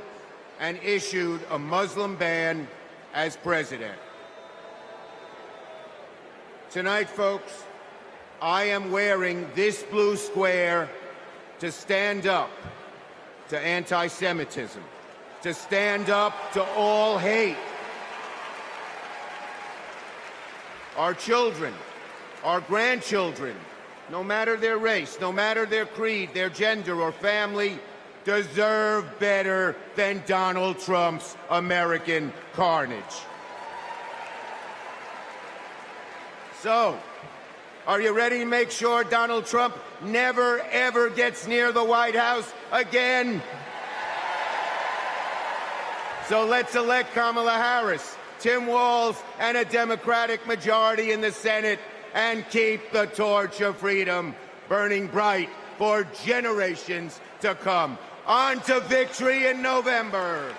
and issued a Muslim ban as president. Tonight, folks, I am wearing this blue square to stand up to anti-Semitism, to stand up to all hate. Our children, our grandchildren, no matter their race, no matter their creed, their gender or family, deserve better than Donald Trump's American carnage. So, are you ready to make sure Donald Trump never, ever gets near the White House again? So let's elect Kamala Harris Tim Walz, and a Democratic majority in the Senate and keep the torch of freedom burning bright for generations to come. On to victory in November.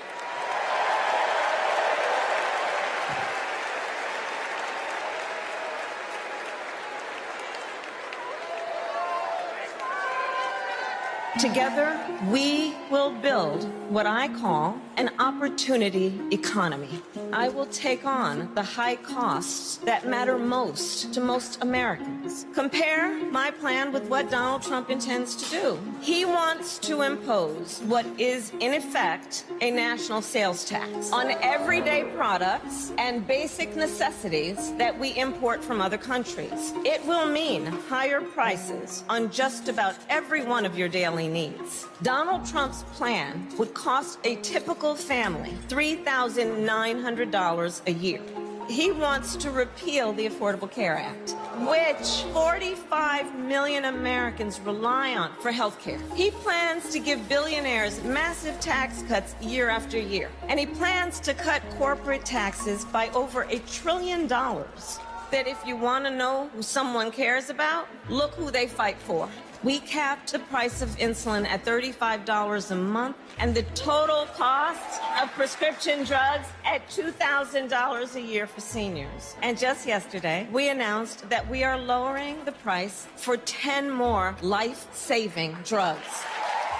Together, we will build what I call an opportunity economy. I will take on the high costs that matter most to most Americans. Compare my plan with what Donald Trump intends to do. He wants to impose what is, in effect, a national sales tax on everyday products and basic necessities that we import from other countries. It will mean higher prices on just about every one of your daily needs. Donald Trump's plan would cost a typical family $3,900 a year. He wants to repeal the Affordable Care Act, which 45 million Americans rely on for health care. He plans to give billionaires massive tax cuts year after year, and he plans to cut corporate taxes by over $1 trillion. That if you want to know who someone cares about, look who they fight for. We capped the price of insulin at $35 a month and the total cost of prescription drugs at $2,000 a year for seniors. And just yesterday, we announced that we are lowering the price for 10 more life-saving drugs.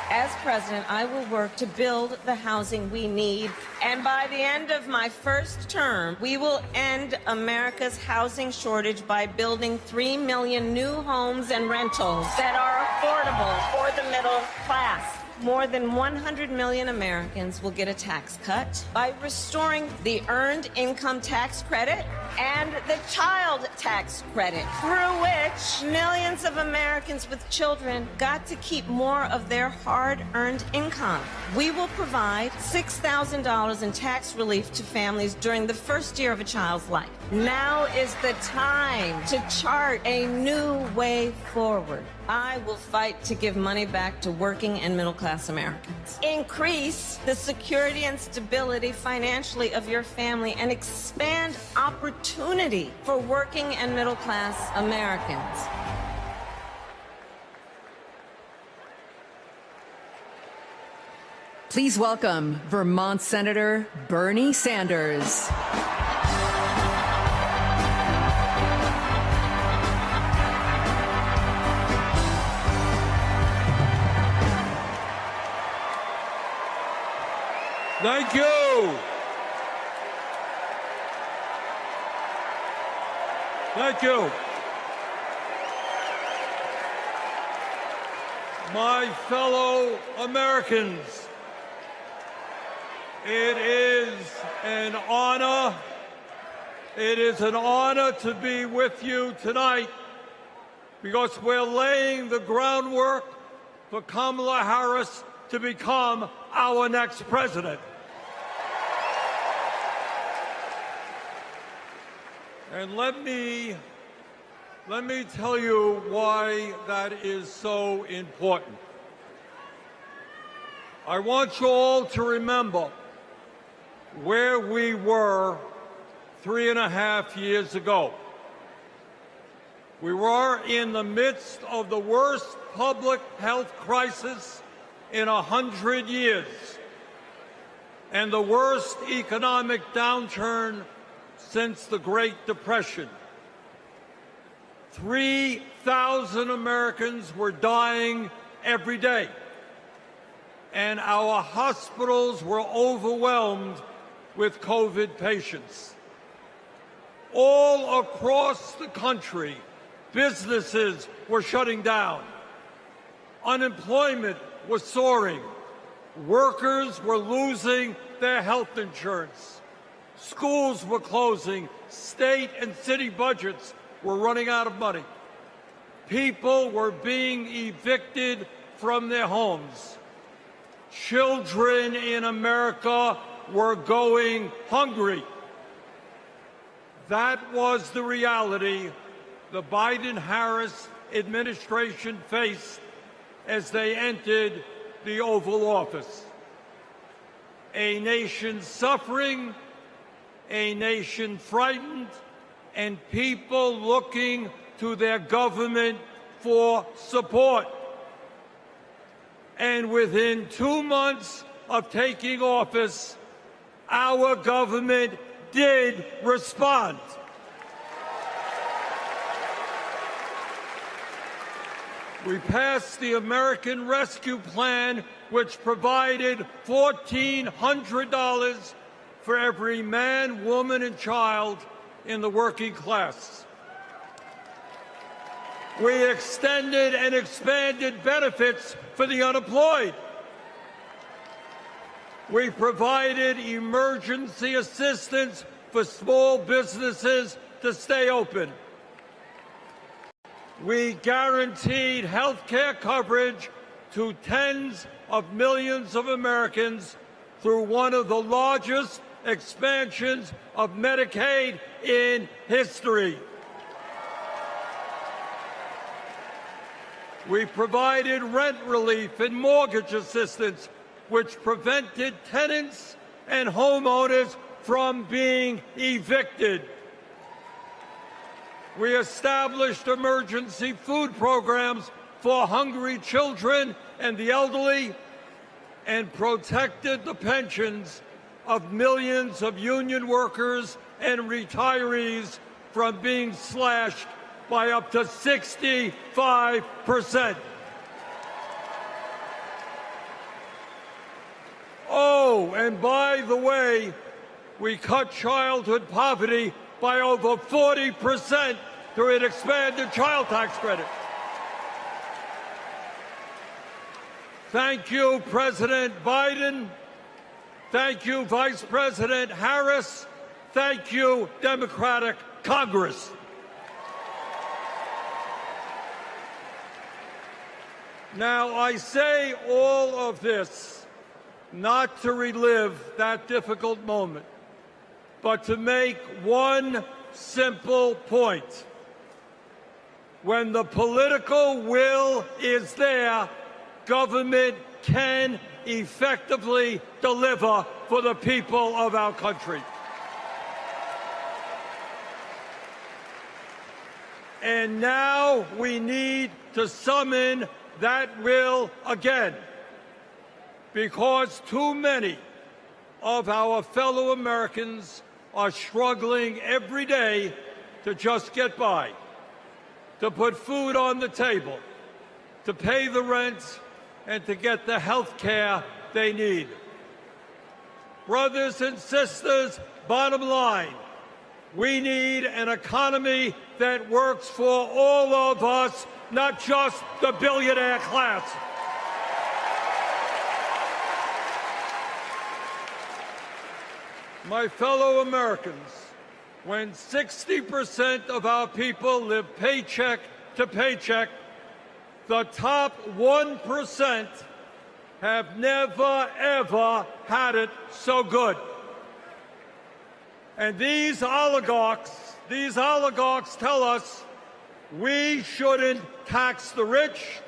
As president, I will work to build the housing we need, and by the end of my first term, we will end America's housing shortage by building 3 million new homes and rentals that are affordable for the middle class. More than 100 million Americans will get a tax cut by restoring the Earned Income Tax Credit and the Child Tax Credit, through which millions of Americans with children got to keep more of their hard-earned income. We will provide $6,000 in tax relief to families during the first year of a child's life. Now is the time to chart a new way forward. I will fight to give money back to working and middle-class Americans. Increase the security and stability financially of your family and expand opportunity for working and middle-class Americans. Please welcome Vermont Senator Bernie Sanders. Thank you. Thank you. My fellow Americans, it is an honor. It is an honor to be with you tonight because we're laying the groundwork for Kamala Harris to become our next president. And let me tell you why that is so important. I want you all to remember where we were 3.5 years ago. We were in the midst of the worst public health crisis in 100 years and the worst economic downturn since the Great Depression. 3,000 Americans were dying every day, and our hospitals were overwhelmed with COVID patients. All across the country, businesses were shutting down. Unemployment was soaring. Workers were losing their health insurance. Schools were closing. State and city budgets were running out of money. People were being evicted from their homes. Children in America were going hungry. That was the reality the Biden-Harris administration faced as they entered the Oval Office. A nation suffering a nation frightened and people looking to their government for support. And within 2 months of taking office, our government did respond. We passed the American Rescue Plan, which provided $1,400 for every man, woman, and child in the working class. We extended and expanded benefits for the unemployed. We provided emergency assistance for small businesses to stay open. We guaranteed health care coverage to tens of millions of Americans through one of the largest expansions of Medicaid in history. We provided rent relief and mortgage assistance, which prevented tenants and homeowners from being evicted. We established emergency food programs for hungry children and the elderly, and protected the pensions of millions of union workers and retirees from being slashed by up to 65%. Oh, and by the way, we cut childhood poverty by over 40% through an expanded child tax credit. Thank you, President Biden. Thank you, Vice President Harris. Thank you, Democratic Congress. Now, I say all of this not to relive that difficult moment, but to make one simple point. When the political will is there, government can effectively deliver for the people of our country. And now we need to summon that will again, because too many of our fellow Americans are struggling every day to just get by, to put food on the table, to pay the rent, and to get the health care they need. Brothers and sisters, bottom line, we need an economy that works for all of us, not just the billionaire class. My fellow Americans, when 60% of our people live paycheck to paycheck, the top 1% have never, ever had it so good. And these oligarchs tell us we shouldn't tax the rich.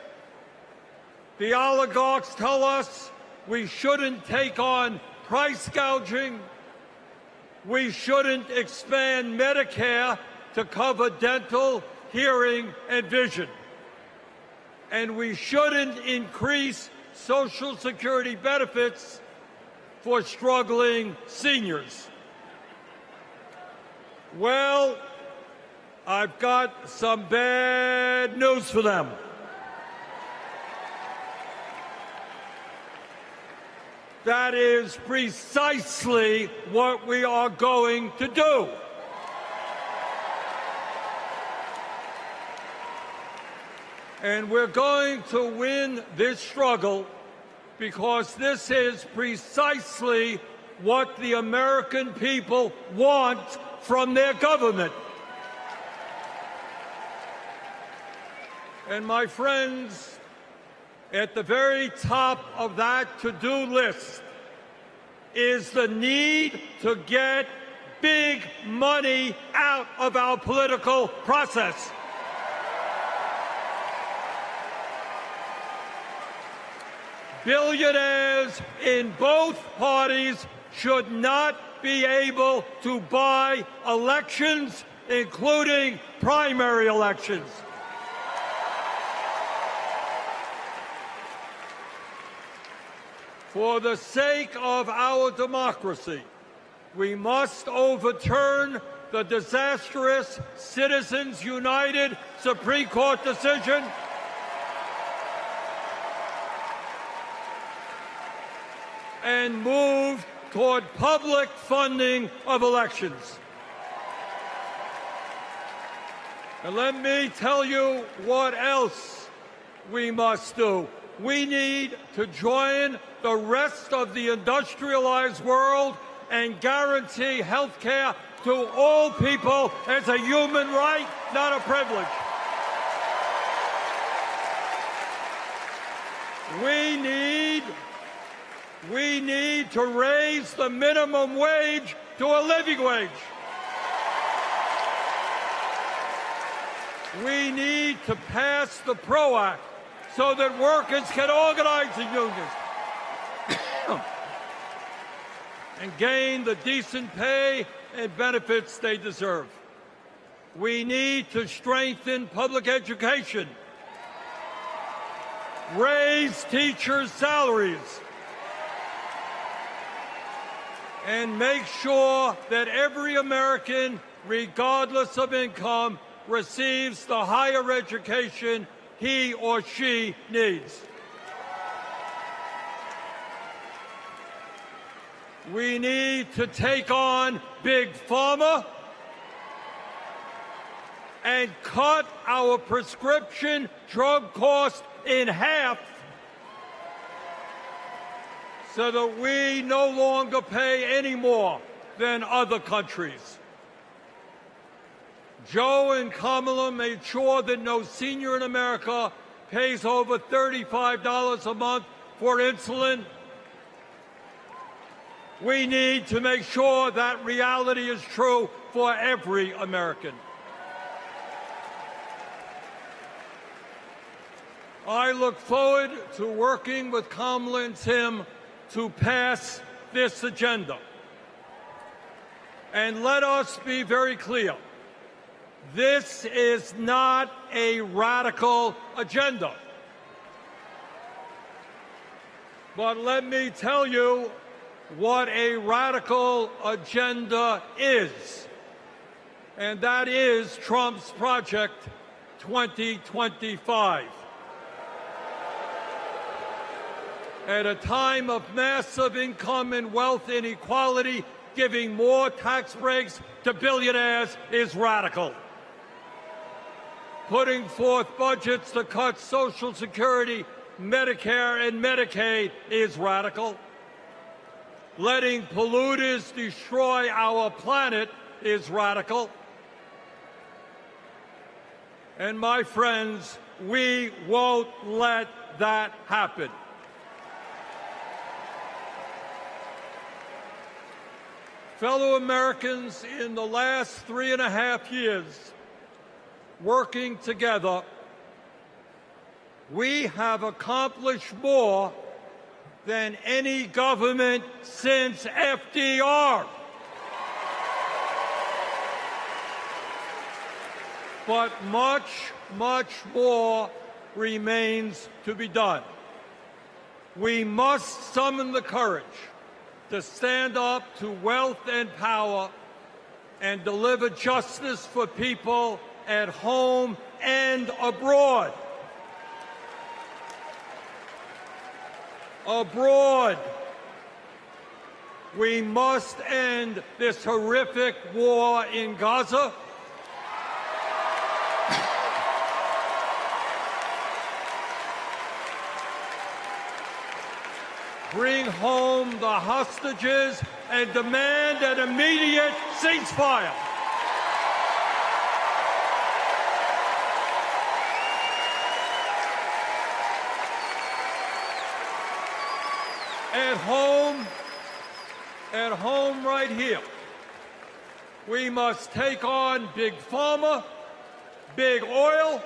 The oligarchs tell us we shouldn't take on price gouging. We shouldn't expand Medicare to cover dental, hearing, and vision. And we shouldn't increase Social Security benefits for struggling seniors. Well, I've got some bad news for them. That is precisely what we are going to do. And we're going to win this struggle because this is precisely what the American people want from their government. And my friends, at the very top of that to-do list is the need to get big money out of our political process. Billionaires in both parties should not be able to buy elections, including primary elections. For the sake of our democracy, we must overturn the disastrous Citizens United Supreme Court decision and move toward public funding of elections. And let me tell you what else we must do. We need to join the rest of the industrialized world and guarantee health care to all people as a human right, not a privilege. We need to raise the minimum wage to a living wage. We need to pass the PRO Act so that workers can organize in unions and gain the decent pay and benefits they deserve. We need to strengthen public education, raise teachers' salaries, and make sure that every American, regardless of income, receives the higher education he or she needs. We need to take on Big Pharma and cut our prescription drug cost in half so that we no longer pay any more than other countries. Joe and Kamala made sure that no senior in America pays over $35 a month for insulin. We need to make sure that reality is true for every American. I look forward to working with Kamala and Tim to pass this agenda. And let us be very clear. This is not a radical agenda. But let me tell you what a radical agenda is. And that is Trump's Project 2025. At a time of massive income and wealth inequality, giving more tax breaks to billionaires is radical. Putting forth budgets to cut Social Security, Medicare, and Medicaid is radical. Letting polluters destroy our planet is radical. And my friends, we won't let that happen. Fellow Americans, in the last 3.5 years, working together, we have accomplished more than any government since FDR. But much, much more remains to be done. We must summon the courage to stand up to wealth and power and deliver justice for people at home and abroad. Abroad, we must end this horrific war in Gaza. Bring home the hostages and demand an immediate ceasefire. At home right here, we must take on Big Pharma, Big Oil,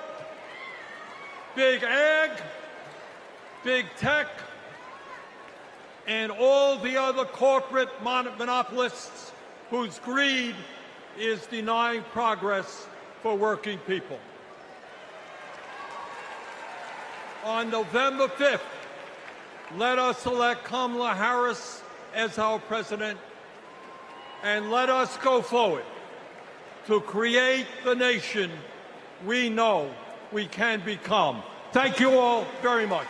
Big Ag, Big Tech, and all the other corporate monopolists whose greed is denying progress for working people. On November 5th, let us elect Kamala Harris as our president, and let us go forward to create the nation we know we can become. Thank you all very much.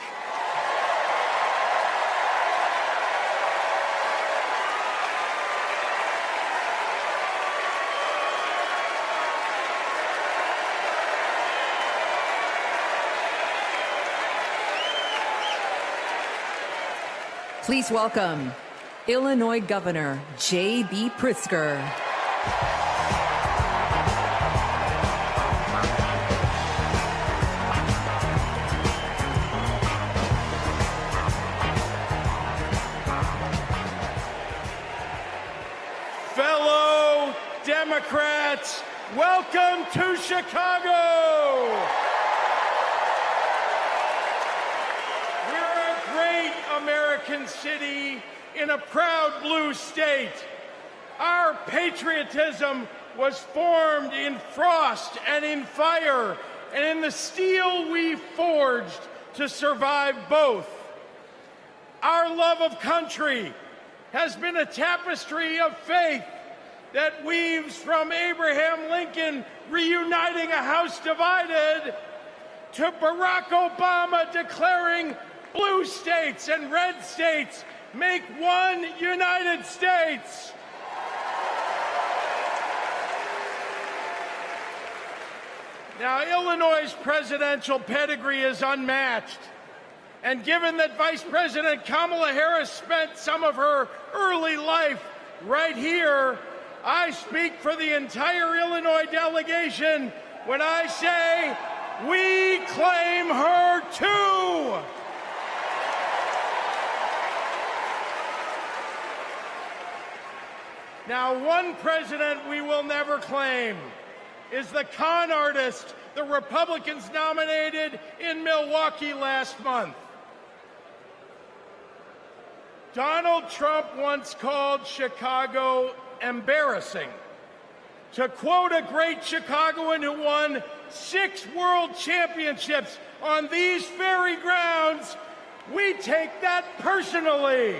Please welcome Illinois Governor J.B. Pritzker. Fellow Democrats, welcome to Chicago. American city in a proud blue state. Our patriotism was formed in frost and in fire, and in the steel we forged to survive both. Our love of country has been a tapestry of faith that weaves from Abraham Lincoln reuniting a house divided to Barack Obama declaring blue states and red states make one United States. Now, Illinois' presidential pedigree is unmatched. And given that Vice President Kamala Harris spent some of her early life right here, I speak for the entire Illinois delegation when I say we claim her too. Now, one president we will never claim is the con artist the Republicans nominated in Milwaukee last month. Donald Trump once called Chicago embarrassing. To quote a great Chicagoan who won 6 world championships on these very grounds, we take that personally.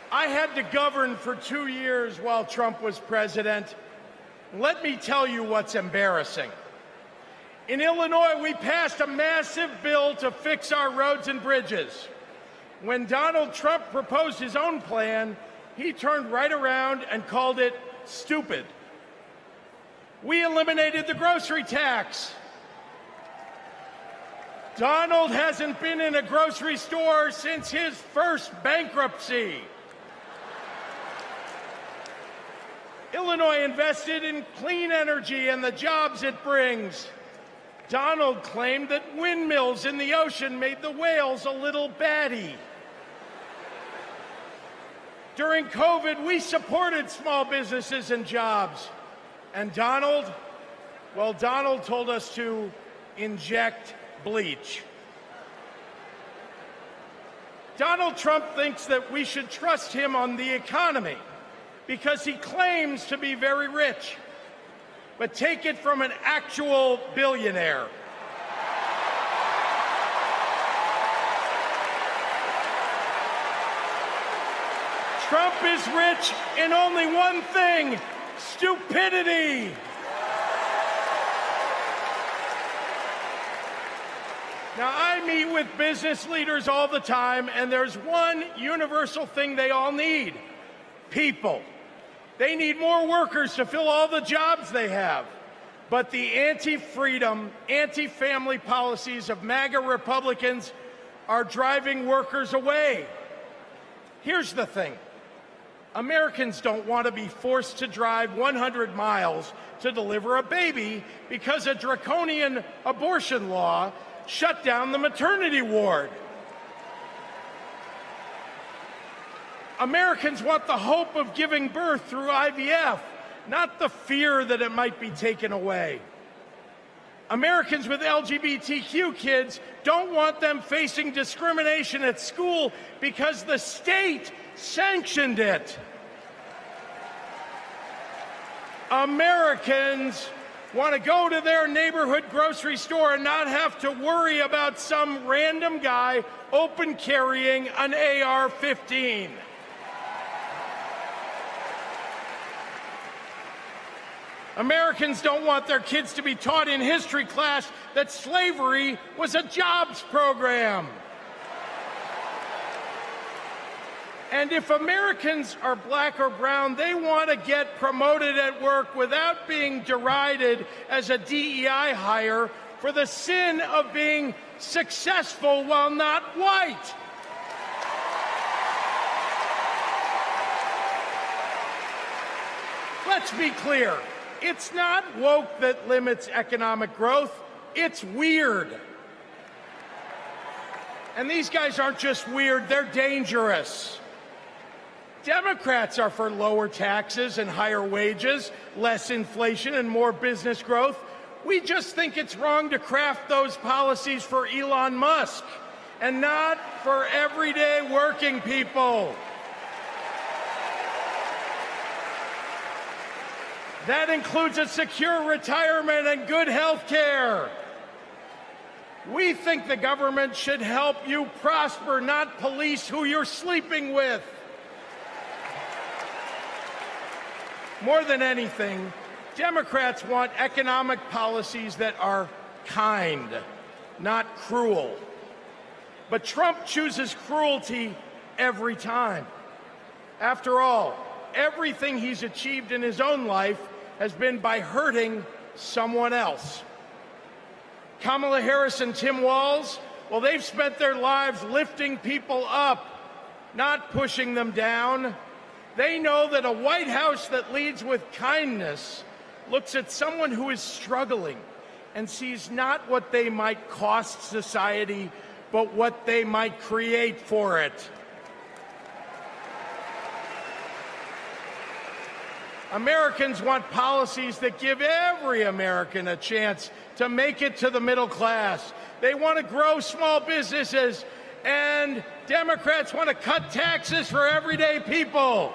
I had to govern for 2 years while Trump was president. Let me tell you what's embarrassing. In Illinois, we passed a massive bill to fix our roads and bridges. When Donald Trump proposed his own plan, he turned right around and called it stupid. We eliminated the grocery tax. Donald hasn't been in a grocery store since his first bankruptcy. Illinois invested in clean energy and the jobs it brings. Donald claimed that windmills in the ocean made the whales a little batty. During COVID, we supported small businesses and jobs. And Donald told us to inject bleach. Donald Trump thinks that we should trust him on the economy because he claims to be very rich. But take it from an actual billionaire. Trump is rich in only one thing: stupidity. Now, I meet with business leaders all the time, and there's one universal thing they all need: people. They need more workers to fill all the jobs they have. But the anti-freedom, anti-family policies of MAGA Republicans are driving workers away. Here's the thing. Americans don't want to be forced to drive 100 miles to deliver a baby because a draconian abortion law shut down the maternity ward. Americans want the hope of giving birth through IVF, not the fear that it might be taken away. Americans with LGBTQ kids don't want them facing discrimination at school because the state sanctioned it. Americans want to go to their neighborhood grocery store and not have to worry about some random guy open carrying an AR-15. Americans don't want their kids to be taught in history class that slavery was a jobs program. And if Americans are black or brown, they want to get promoted at work without being derided as a DEI hire for the sin of being successful while not white. Let's be clear. It's not woke that limits economic growth. It's weird. And these guys aren't just weird, they're dangerous. Democrats are for lower taxes and higher wages, less inflation and more business growth. We just think it's wrong to craft those policies for Elon Musk and not for everyday working people. That includes a secure retirement and good health care. We think the government should help you prosper, not police who you're sleeping with. More than anything, Democrats want economic policies that are kind, not cruel. But Trump chooses cruelty every time. After all, everything he's achieved in his own life has been by hurting someone else. Kamala Harris and Tim Walz, well, they've spent their lives lifting people up, not pushing them down. They know that a White House that leads with kindness looks at someone who is struggling and sees not what they might cost society, but what they might create for it. Americans want policies that give every American a chance to make it to the middle class. They want to grow small businesses, and Democrats want to cut taxes for everyday people.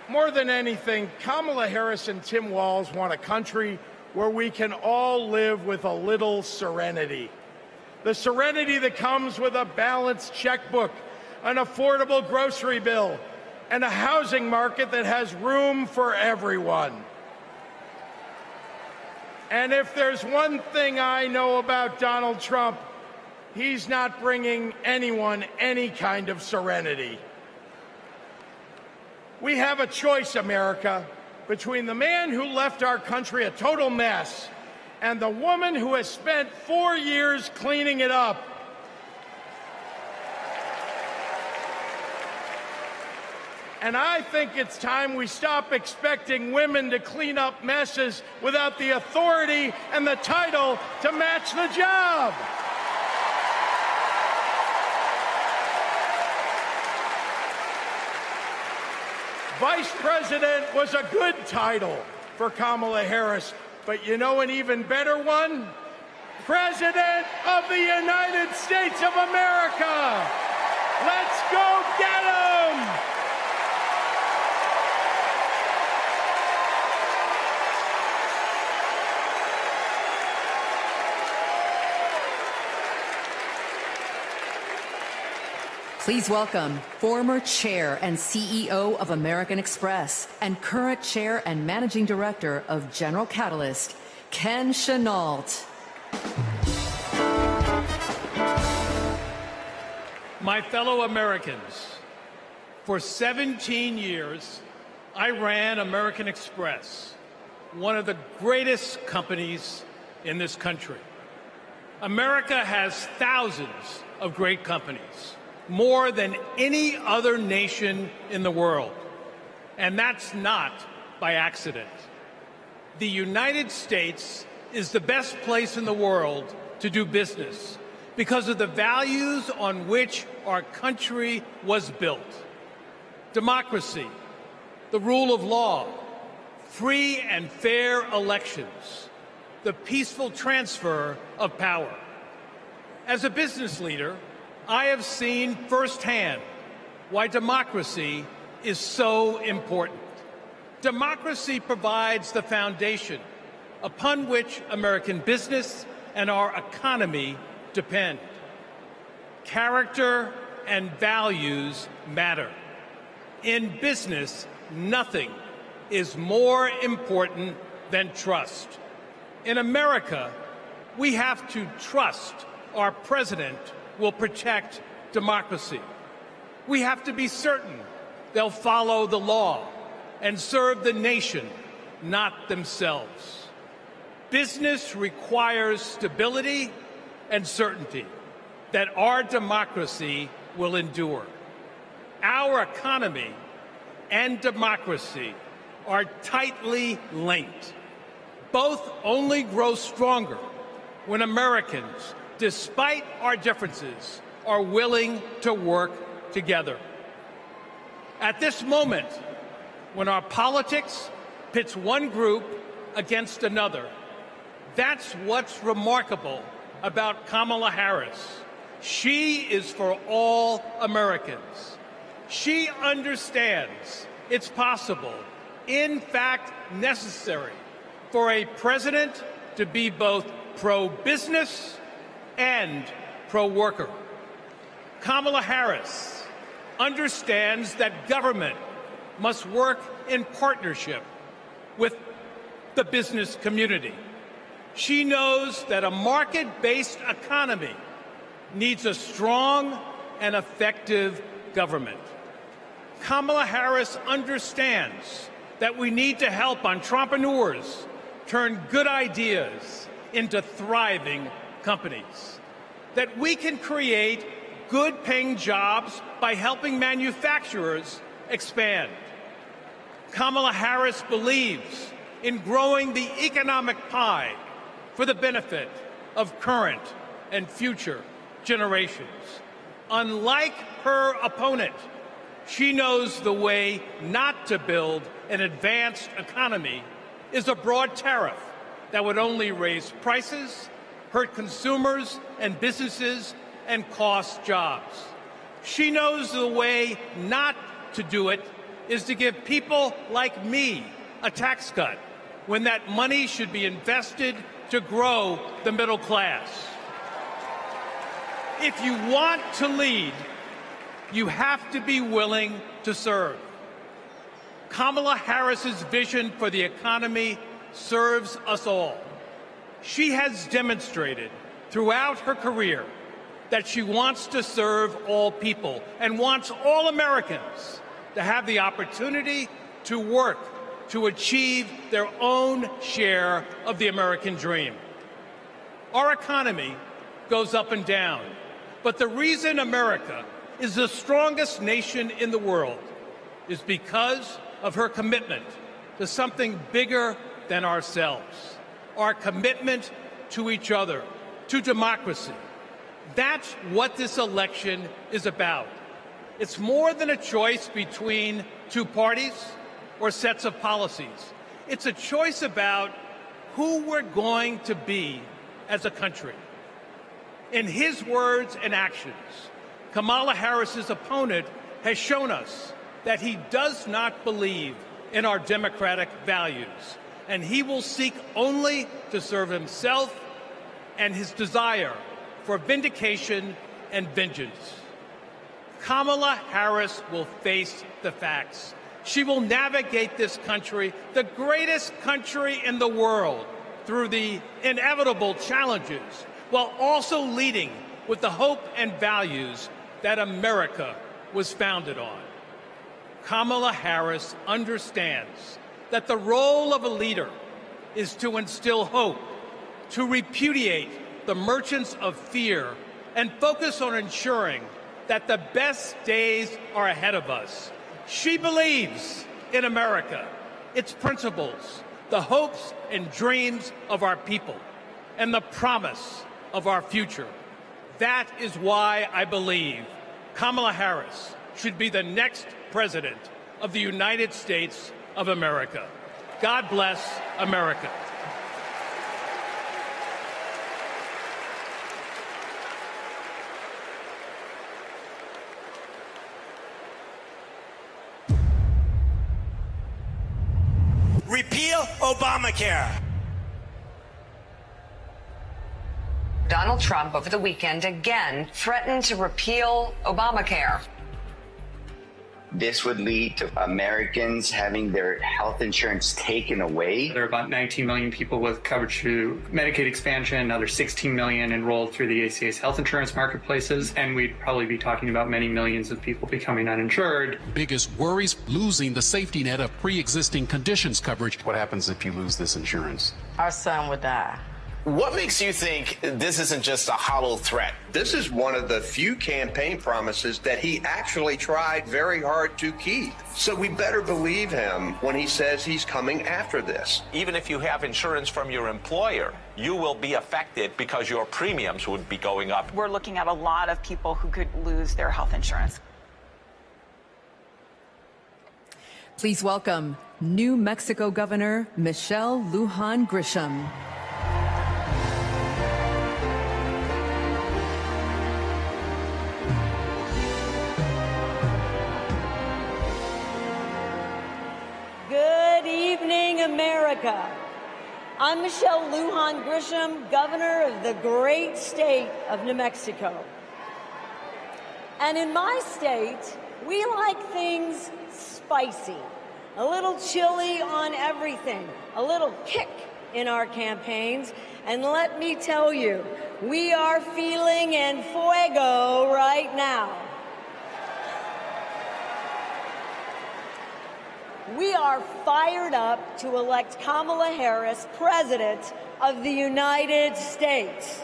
More than anything, Kamala Harris and Tim Walz want a country where we can all live with a little serenity. The serenity that comes with a balanced checkbook, an affordable grocery bill, and a housing market that has room for everyone. And if there's one thing I know about Donald Trump, he's not bringing anyone any kind of serenity. We have a choice, America, between the man who left our country a total mess and the woman who has spent 4 years cleaning it up. And I think it's time we stop expecting women to clean up messes without the authority and the title to match the job. Vice President was a good title for Kamala Harris, but you know an even better one? President of the United States of America. Let's go get 'em! Please welcome former chair and CEO of American Express and current chair and managing director of General Catalyst, Ken Chenault. My fellow Americans, for 17 years, I ran American Express, one of the greatest companies in this country. America has thousands of great companies, more than any other nation in the world. And that's not by accident. The United States is the best place in the world to do business because of the values on which our country was built. Democracy, the rule of law, free and fair elections, the peaceful transfer of power. As a business leader, I have seen firsthand why democracy is so important. Democracy provides the foundation upon which American business and our economy depend. Character and values matter. In business, nothing is more important than trust. In America, we have to trust our president will protect democracy. We have to be certain they'll follow the law and serve the nation, not themselves. Business requires stability and certainty that our democracy will endure. Our economy and democracy are tightly linked. Both only grow stronger when Americans, despite our differences, are willing to work together. At this moment, when our politics pits one group against another, that's what's remarkable about Kamala Harris. She is for all Americans. She understands it's possible, in fact necessary, for a president to be both pro-business and pro-worker. Kamala Harris understands that government must work in partnership with the business community. She knows that a market-based economy needs a strong and effective government. Kamala Harris understands that we need to help entrepreneurs turn good ideas into thriving companies, that we can create good-paying jobs by helping manufacturers expand. Kamala Harris believes in growing the economic pie for the benefit of current and future generations. Unlike her opponent, she knows the way not to build an advanced economy is a broad tariff that would only raise prices, hurt consumers and businesses, and cost jobs. She knows the way not to do it is to give people like me a tax cut when that money should be invested to grow the middle class. If you want to lead, you have to be willing to serve. Kamala Harris's vision for the economy serves us all. She has demonstrated throughout her career that she wants to serve all people and wants all Americans to have the opportunity to work to achieve their own share of the American dream. Our economy goes up and down, but the reason America is the strongest nation in the world is because of her commitment to something bigger than ourselves, our commitment to each other, to democracy. That's what this election is about. It's more than a choice between two parties or sets of policies. It's a choice about who we're going to be as a country. In his words and actions, Kamala Harris's opponent has shown us that he does not believe in our democratic values, and he will seek only to serve himself and his desire for vindication and vengeance. Kamala Harris will face the facts. She will navigate this country, the greatest country in the world, through the inevitable challenges, while also leading with the hope and values that America was founded on. Kamala Harris understands that the role of a leader is to instill hope, to repudiate the merchants of fear, and focus on ensuring that the best days are ahead of us. She believes in America, its principles, the hopes and dreams of our people, and the promise of our future. That is why I believe Kamala Harris should be the next president of the United States of America. God bless America. Repeal Obamacare. Donald Trump over the weekend again threatened to repeal Obamacare. This would lead to Americans having their health insurance taken away. There are about 19 million people with coverage through Medicaid expansion, another 16 million enrolled through the ACA's health insurance marketplaces, and we'd probably be talking about many millions of people becoming uninsured. Biggest worries, losing the safety net of pre-existing conditions coverage. What happens if you lose this insurance? Our son would die. What makes you think this isn't just a hollow threat? This is one of the few campaign promises that he actually tried very hard to keep. So we better believe him when he says he's coming after this. Even if you have insurance from your employer, you will be affected because your premiums would be going up. We're looking at a lot of people who could lose their health insurance. Please welcome New Mexico Governor Michelle Lujan Grisham. Good evening, America. I'm Michelle Lujan Grisham, governor of the great state of New Mexico. And in my state, we like things spicy, a little chili on everything, a little kick in our campaigns. And let me tell you, we are feeling en fuego right now. We are fired up to elect Kamala Harris President of the United States.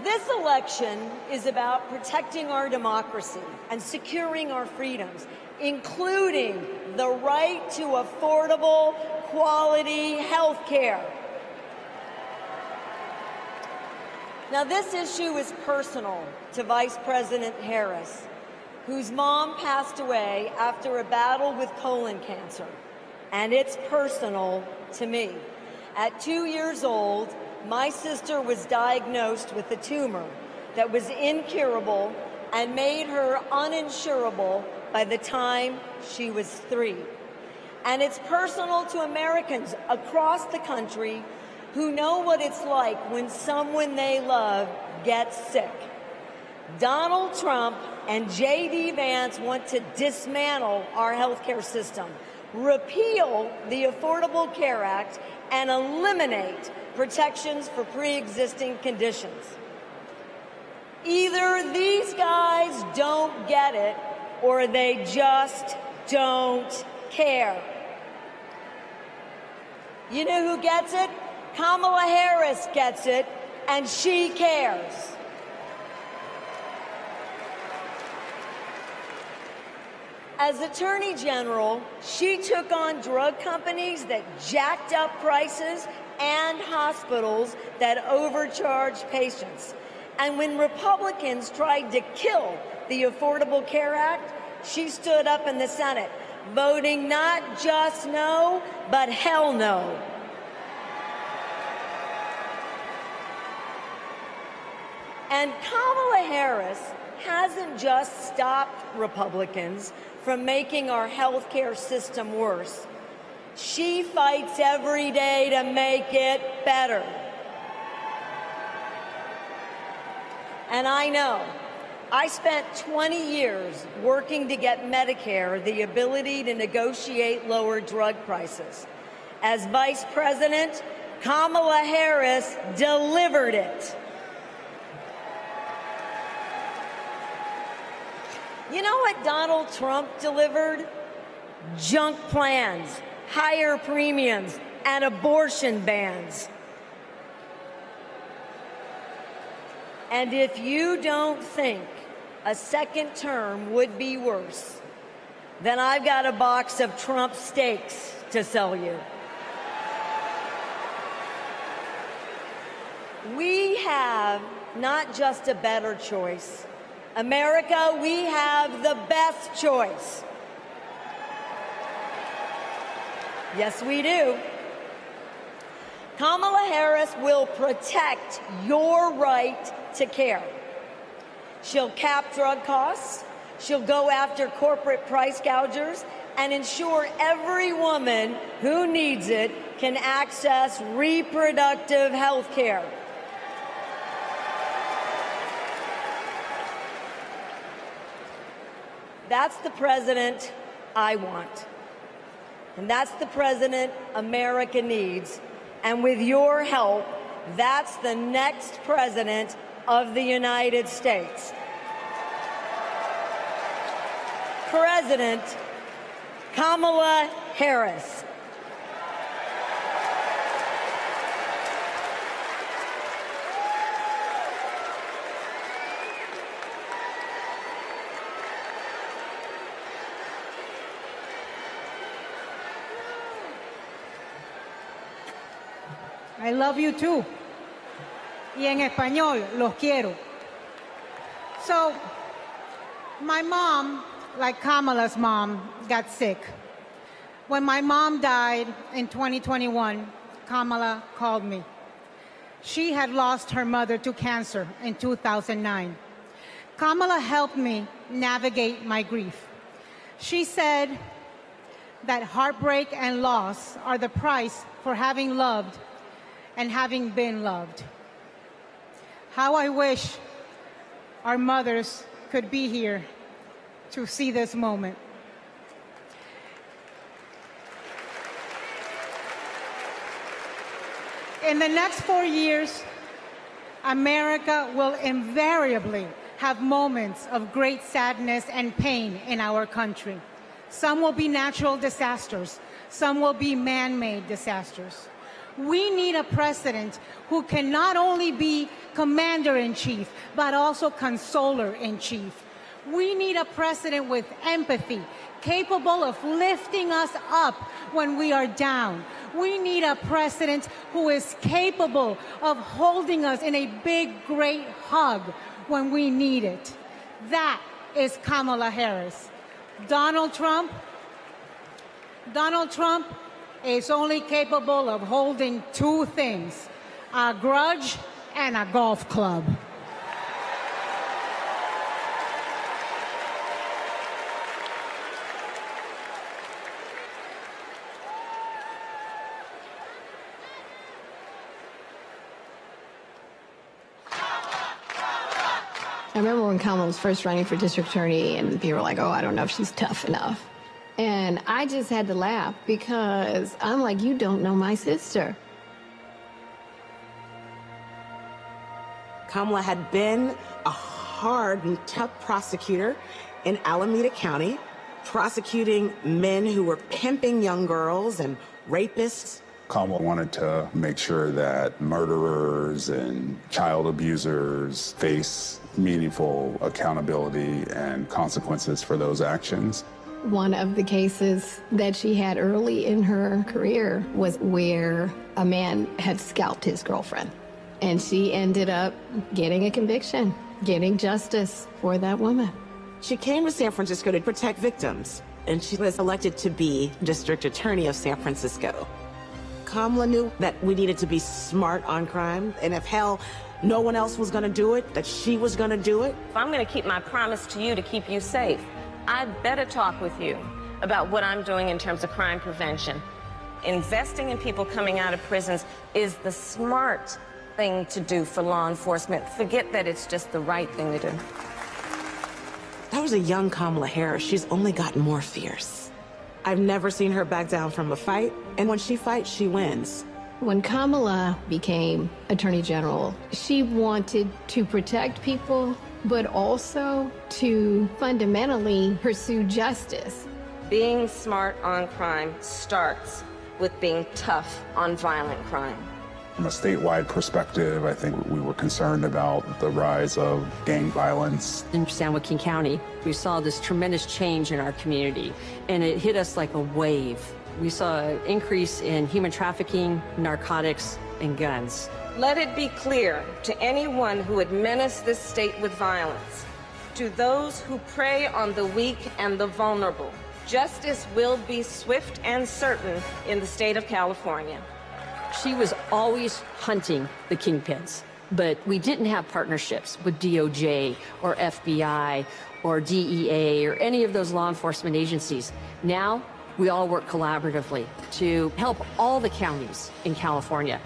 This election is about protecting our democracy and securing our freedoms, including the right to affordable, quality health care. Now, this issue is personal to Vice President Harris, whose mom passed away after a battle with colon cancer. And it's personal to me. At 2 years old, my sister was diagnosed with a tumor that was incurable and made her uninsurable by the time she was 3. And it's personal to Americans across the country who know what it's like when someone they love gets sick. Donald Trump and J.D. Vance want to dismantle our healthcare system, repeal the Affordable Care Act, and eliminate protections for pre-existing conditions. Either these guys don't get it, or they just don't care. You know who gets it? Kamala Harris gets it, and she cares. As Attorney General, she took on drug companies that jacked up prices and hospitals that overcharged patients. And when Republicans tried to kill the Affordable Care Act, she stood up in the Senate, voting not just no, but hell no. And Kamala Harris hasn't just stopped Republicans from making our healthcare system worse. She fights every day to make it better. And I know, I spent 20 years working to get Medicare the ability to negotiate lower drug prices. As Vice President, Kamala Harris delivered it. You know what Donald Trump delivered? Junk plans, higher premiums, and abortion bans. And if you don't think a second term would be worse, then I've got a box of Trump steaks to sell you. We have not just a better choice. America, we have the best choice. Yes, we do. Kamala Harris will protect your right to care. She'll cap drug costs, she'll go after corporate price gougers, and ensure every woman who needs it can access reproductive health care. That's the president I want. And that's the president America needs. And with your help, that's the next president of the United States. President Kamala Harris. I love you too. Y en español, los quiero. So, my mom, like Kamala's mom, got sick. When my mom died in 2021, Kamala called me. She had lost her mother to cancer in 2009. Kamala helped me navigate my grief. She said that heartbreak and loss are the price for having loved and having been loved. How I wish our mothers could be here to see this moment. In the next 4 years, America will invariably have moments of great sadness and pain in our country. Some will be natural disasters. Some will be man-made disasters. We need a president who can not only be commander-in-chief, but also consoler-in-chief. We need a president with empathy, capable of lifting us up when we are down. We need a president who is capable of holding us in a big, great hug when we need it. That is Kamala Harris. Donald Trump is only capable of holding two things: a grudge and a golf club. I remember when Kamala was first running for district attorney and people were like, oh, I don't know if she's tough enough. And I just had to laugh because I'm like, you don't know my sister. Kamala had been a hard and tough prosecutor in Alameda County, prosecuting men who were pimping young girls and rapists. Kamala wanted to make sure that murderers and child abusers face meaningful accountability and consequences for those actions. One of the cases that she had early in her career was where a man had scalped his girlfriend. And she ended up getting a conviction, getting justice for that woman. She came to San Francisco to protect victims, and she was elected to be district attorney of San Francisco. Kamala knew that we needed to be smart on crime, and if hell, no one else was gonna do it, that she was gonna do it. If I'm gonna keep my promise to you to keep you safe, I'd better talk with you about what I'm doing in terms of crime prevention. Investing in people coming out of prisons is the smart thing to do for law enforcement. Forget that it's just the right thing to do. That was a young Kamala Harris. She's only gotten more fierce. I've never seen her back down from a fight, and when she fights, she wins. When Kamala became Attorney General, she wanted to protect people, but also to fundamentally pursue justice. Being smart on crime starts with being tough on violent crime. From a statewide perspective, I think we were concerned about the rise of gang violence. In San Joaquin County, we saw this tremendous change in our community, and it hit us like a wave. We saw an increase in human trafficking, narcotics, and guns. Let it be clear to anyone who would menace this state with violence, to those who prey on the weak and the vulnerable, Justice will be swift and certain in the state of California. She was always hunting the kingpins, but we didn't have partnerships with DOJ or FBI or DEA or any of those law enforcement agencies. Now, we all work collaboratively to help all the counties in California.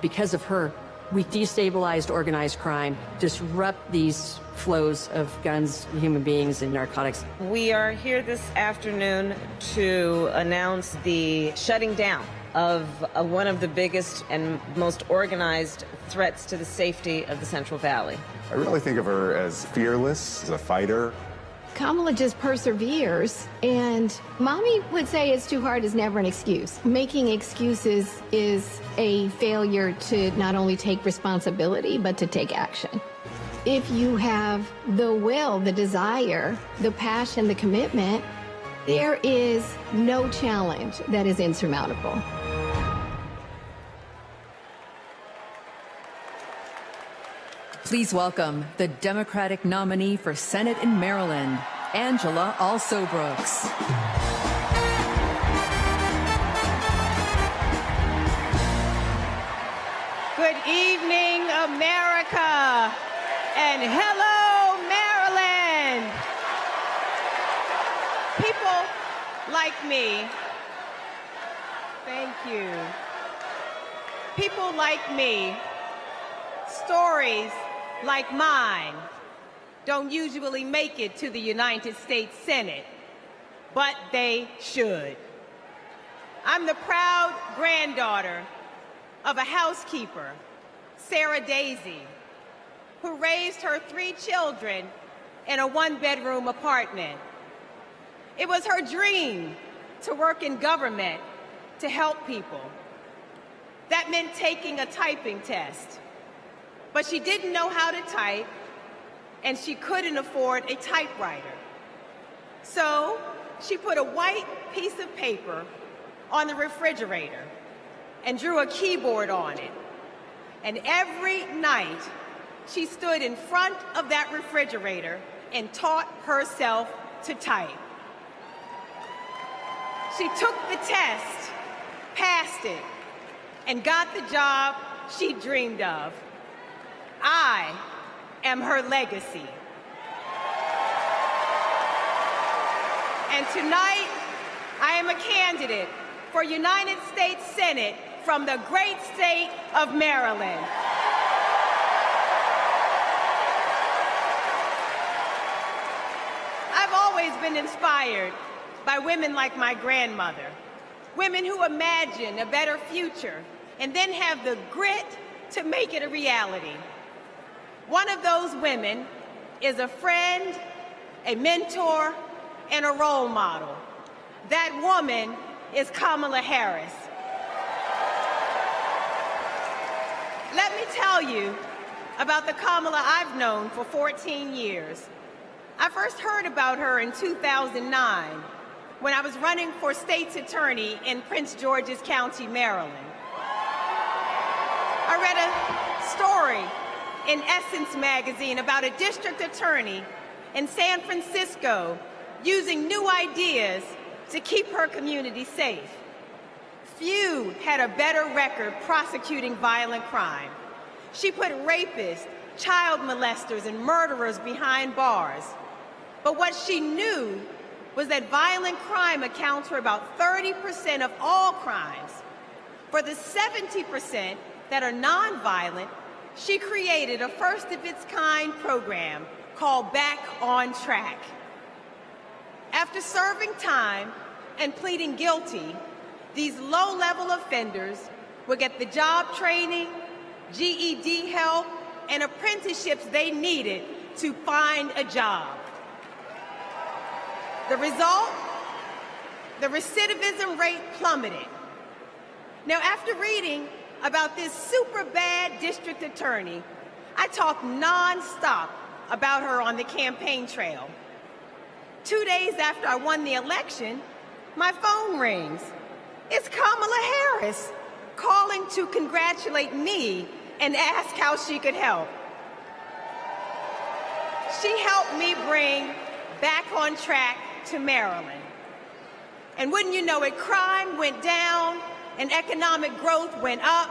Because of her, we destabilized organized crime, disrupt these flows of guns, human beings, and narcotics. We are here this afternoon to announce the shutting down of one of the biggest and most organized threats to the safety of the Central Valley. I really think of her as fearless, as a fighter. Kamala just perseveres, and mommy would say it's too hard is never an excuse. Making excuses is a failure to not only take responsibility, but to take action. If you have the will, the desire, the passion, the commitment, there is no challenge that is insurmountable. Please welcome the Democratic nominee for Senate in Maryland, Angela Alsobrooks. Good evening, America, and hello, Maryland. People like me, thank you. People like me, stories like mine don't usually make it to the United States Senate, but they should. I'm the proud granddaughter of a housekeeper, Sarah Daisy, who raised her 3 children in a 1-bedroom apartment. It was her dream to work in government to help people. That meant taking a typing test. But she didn't know how to type, and she couldn't afford a typewriter. So she put a white piece of paper on the refrigerator and drew a keyboard on it. And every night, she stood in front of that refrigerator and taught herself to type. She took the test, passed it, and got the job she dreamed of. I am her legacy. And tonight, I am a candidate for United States Senate from the great state of Maryland. I've always been inspired by women like my grandmother, women who imagine a better future and then have the grit to make it a reality. One of those women is a friend, a mentor, and a role model. That woman is Kamala Harris. Let me tell you about the Kamala I've known for 14 years. I first heard about her in 2009 when I was running for state's attorney in Prince George's County, Maryland. I read a story in Essence magazine about a district attorney in San Francisco using new ideas to keep her community safe. Few had a better record prosecuting violent crime. She put rapists, child molesters, and murderers behind bars. But what she knew was that violent crime accounts for about 30% of all crimes. For the 70% that are nonviolent, she created a first-of-its-kind program called Back on Track. After serving time and pleading guilty, these low-level offenders would get the job training, GED help, and apprenticeships they needed to find a job. The result? The recidivism rate plummeted. Now, after reading about this super bad district attorney, I talked nonstop about her on the campaign trail. 2 days after I won the election, my phone rings. It's Kamala Harris calling to congratulate me and ask how she could help. She helped me bring Back on Track to Maryland. And wouldn't you know it, crime went down and economic growth went up.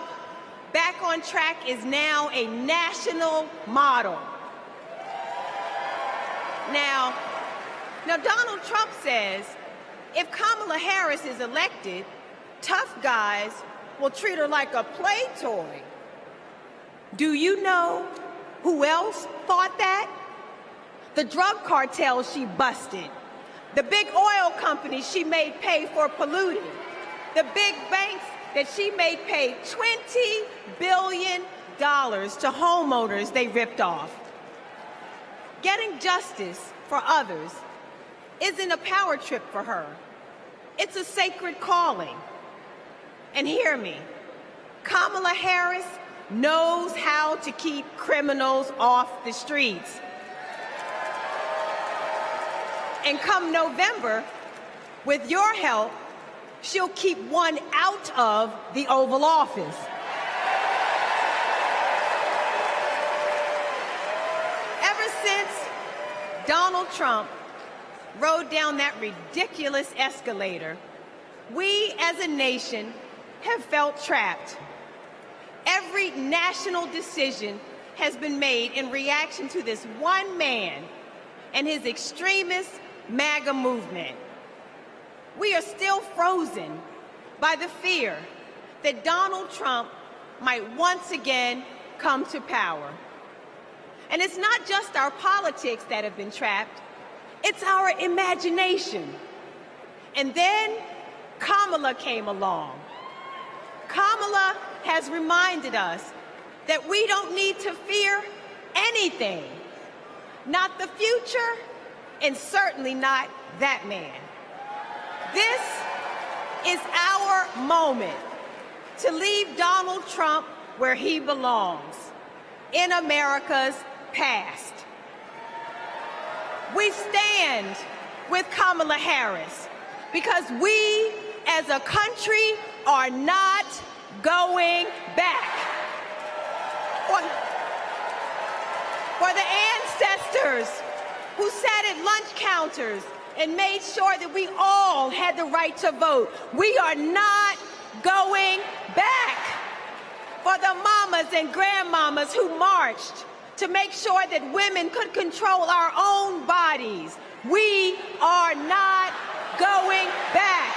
Back on Track is now a national model. Now Donald Trump says if Kamala Harris is elected, tough guys will treat her like a play toy. Do you know who else thought that? The drug cartels she busted, the big oil companies she made pay for polluting, the big banks that she made pay $20 billion to homeowners they ripped off. Getting justice for others isn't a power trip for her. It's a sacred calling. And hear me, Kamala Harris knows how to keep criminals off the streets. And come November, with your help, she'll keep one out of the Oval Office. Ever since Donald Trump rode down that ridiculous escalator, we as a nation have felt trapped. Every national decision has been made in reaction to this one man and his extremist MAGA movement. We are still frozen by the fear that Donald Trump might once again come to power. And it's not just our politics that have been trapped, it's our imagination. And then Kamala came along. Kamala has reminded us that we don't need to fear anything, not the future, and certainly not that man. This is our moment to leave Donald Trump where he belongs, in America's past. We stand with Kamala Harris because we as a country are not going back. For the ancestors who sat at lunch counters and made sure that we all had the right to vote, we are not going back. For the mamas and grandmamas who marched to make sure that women could control our own bodies, we are not going back.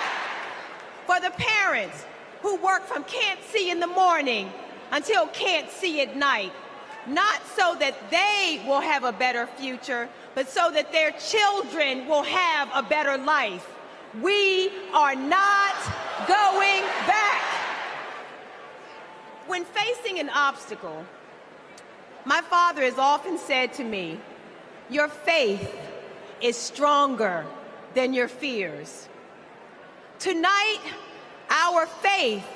For the parents who work from can't see in the morning until can't see at night, not so that they will have a better future, but so that their children will have a better life. We are not going back. When facing an obstacle, my father has often said to me, your faith is stronger than your fears. Tonight, our faith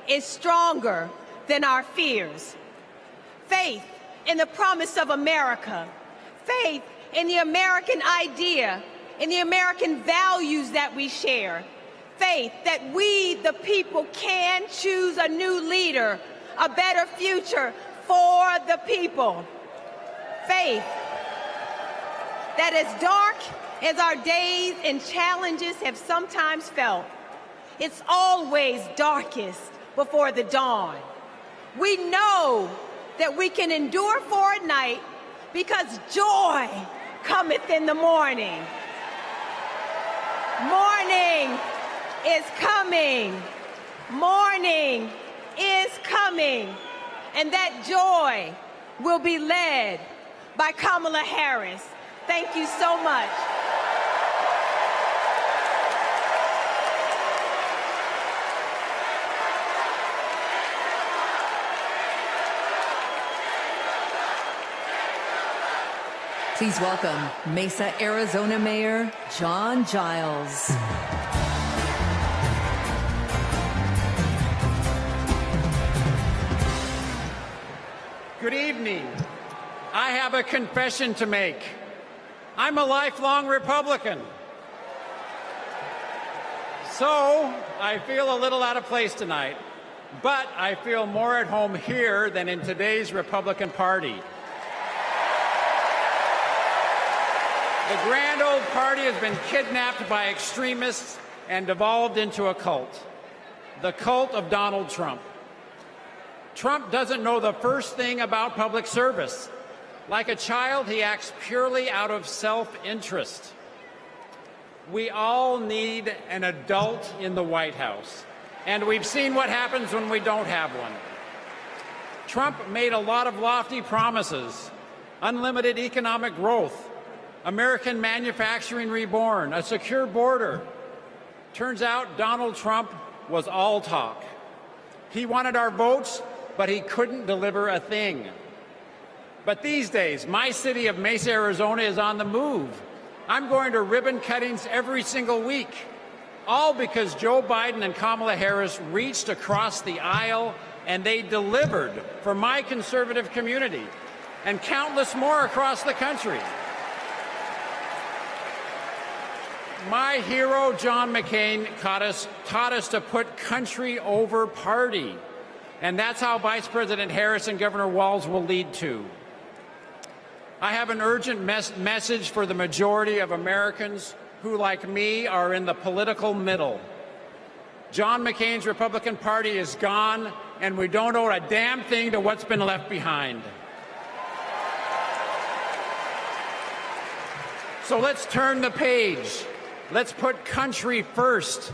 is stronger than our fears. Faith in the promise of America. Faith in the American idea, in the American values that we share. Faith that we, the people, can choose a new leader, a better future for the people. Faith that as dark as our days and challenges have sometimes felt, it's always darkest before the dawn. We know that we can endure for a night because joy cometh in the morning. Morning is coming. Morning is coming. And that joy will be led by Kamala Harris. Thank you so much. Please welcome Mesa, Arizona Mayor John Giles. Good evening. I have a confession to make. I'm a lifelong Republican. So I feel a little out of place tonight, but I feel more at home here than in today's Republican Party. The grand old party has been kidnapped by extremists and devolved into a cult, the cult of Donald Trump. Trump doesn't know the first thing about public service. Like a child, he acts purely out of self-interest. We all need an adult in the White House, and we've seen what happens when we don't have one. Trump made a lot of lofty promises: unlimited economic growth, American manufacturing reborn, a secure border. Turns out Donald Trump was all talk. He wanted our votes, but he couldn't deliver a thing. But these days, my city of Mesa, Arizona is on the move. I'm going to ribbon cuttings every single week, all because Joe Biden and Kamala Harris reached across the aisle and they delivered for my conservative community and countless more across the country. My hero, John McCain, taught us to put country over party. And that's how Vice President Harris and Governor Walz will lead too. I have an urgent message for the majority of Americans who, like me, are in the political middle. John McCain's Republican Party is gone, and we don't owe a damn thing to what's been left behind. So let's turn the page. Let's put country first.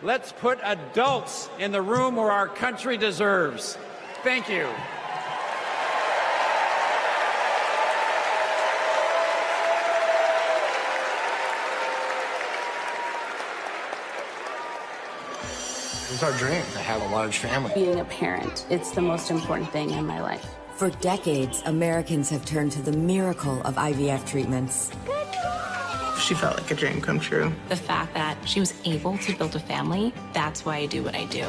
Let's put adults in the room where our country deserves. Thank you. It's our dream to have a large family. Being a parent, it's the most important thing in my life. For decades, Americans have turned to the miracle of IVF treatments. She felt like a dream come true. The fact that she was able to build a family, that's why I do what I do.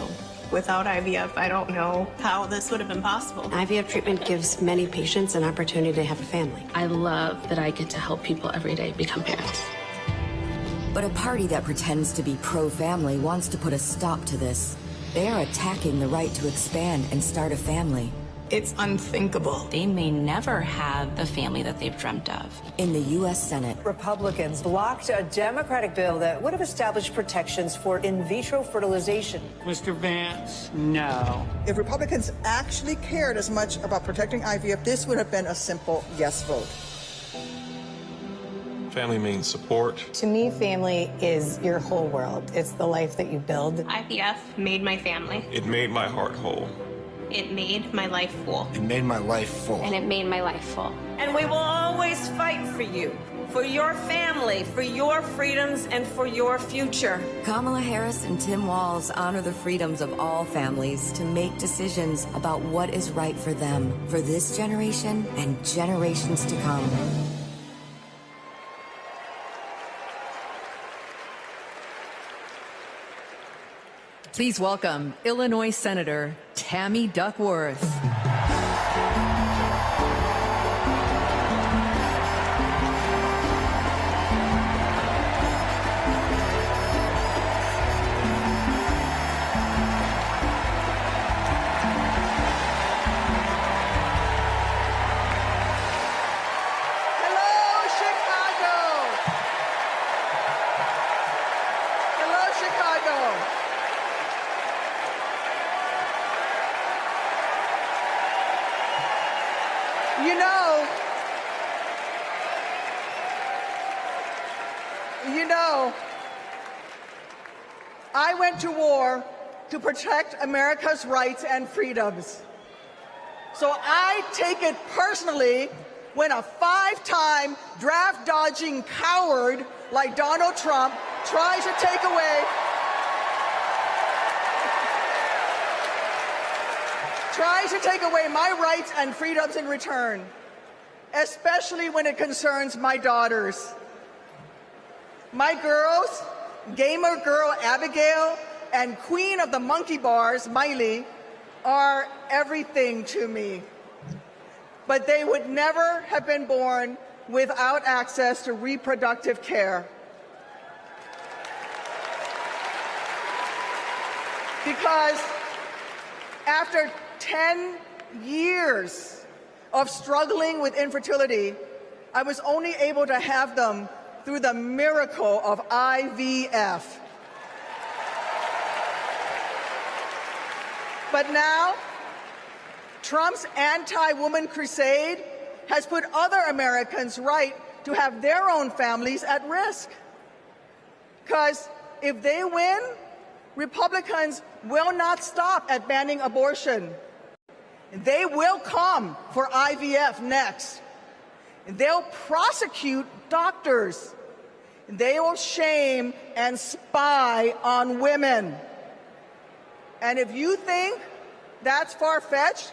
Without IVF, I don't know how this would have been possible. IVF treatment gives many patients an opportunity to have a family. I love that I get to help people every day become parents. But a party that pretends to be pro-family wants to put a stop to this. They are attacking the right to expand and start a family. It's unthinkable. They may never have the family that they've dreamt of. In the U.S. Senate, Republicans blocked a Democratic bill that would have established protections for in vitro fertilization. Mr. Vance, no. If Republicans actually cared as much about protecting IVF, this would have been a simple yes vote. Family means support. To me, family is your whole world. It's the life that you build. IVF made my family. It made my heart whole. It made my life full. It made my life full. And it made my life full. And we will always fight for you, for your family, for your freedoms, and for your future. Kamala Harris and Tim Walz honor the freedoms of all families to make decisions about what is right for them, for this generation and generations to come. Please welcome Illinois Senator Tammy Duckworth. I went to war to protect America's rights and freedoms. So I take it personally when a five-time draft-dodging coward like Donald Trump tries to take away my rights and freedoms in return, especially when it concerns my daughters. My girls, gamer girl Abigail and queen of the monkey bars Miley, are everything to me. But they would never have been born without access to reproductive care. Because after 10 years of struggling with infertility, I was only able to have them through the miracle of IVF. But now, Trump's anti-woman crusade has put other Americans' right to have their own families at risk. Because if they win, Republicans will not stop at banning abortion. They will come for IVF next. They'll prosecute doctors. They will shame and spy on women. And if you think that's far-fetched,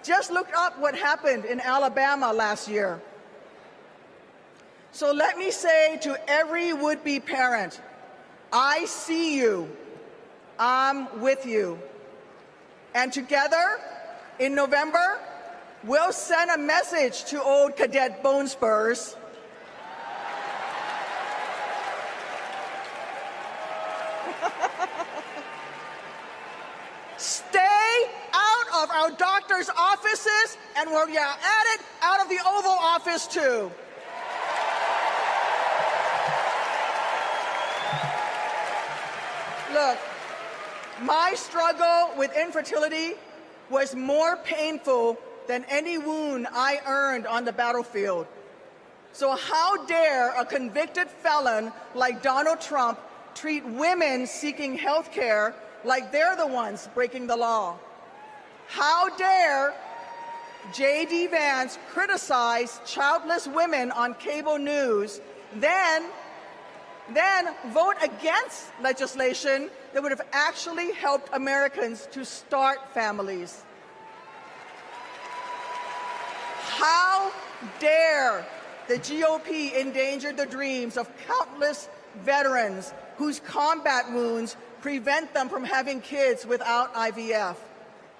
just look up what happened in Alabama last year. So let me say to every would-be parent, I see you, I'm with you. And together, in November, we'll send a message to old Cadet Bone Spurs. Stay out of our doctors' offices, and while you're at it, out of the Oval Office too. Look, my struggle with infertility was more painful than any wound I earned on the battlefield. So how dare a convicted felon like Donald Trump treat women seeking health care like they're the ones breaking the law? How dare J.D. Vance criticize childless women on cable news, then vote against legislation that would have actually helped Americans to start families? How dare the GOP endanger the dreams of countless veterans whose combat wounds prevent them from having kids without IVF,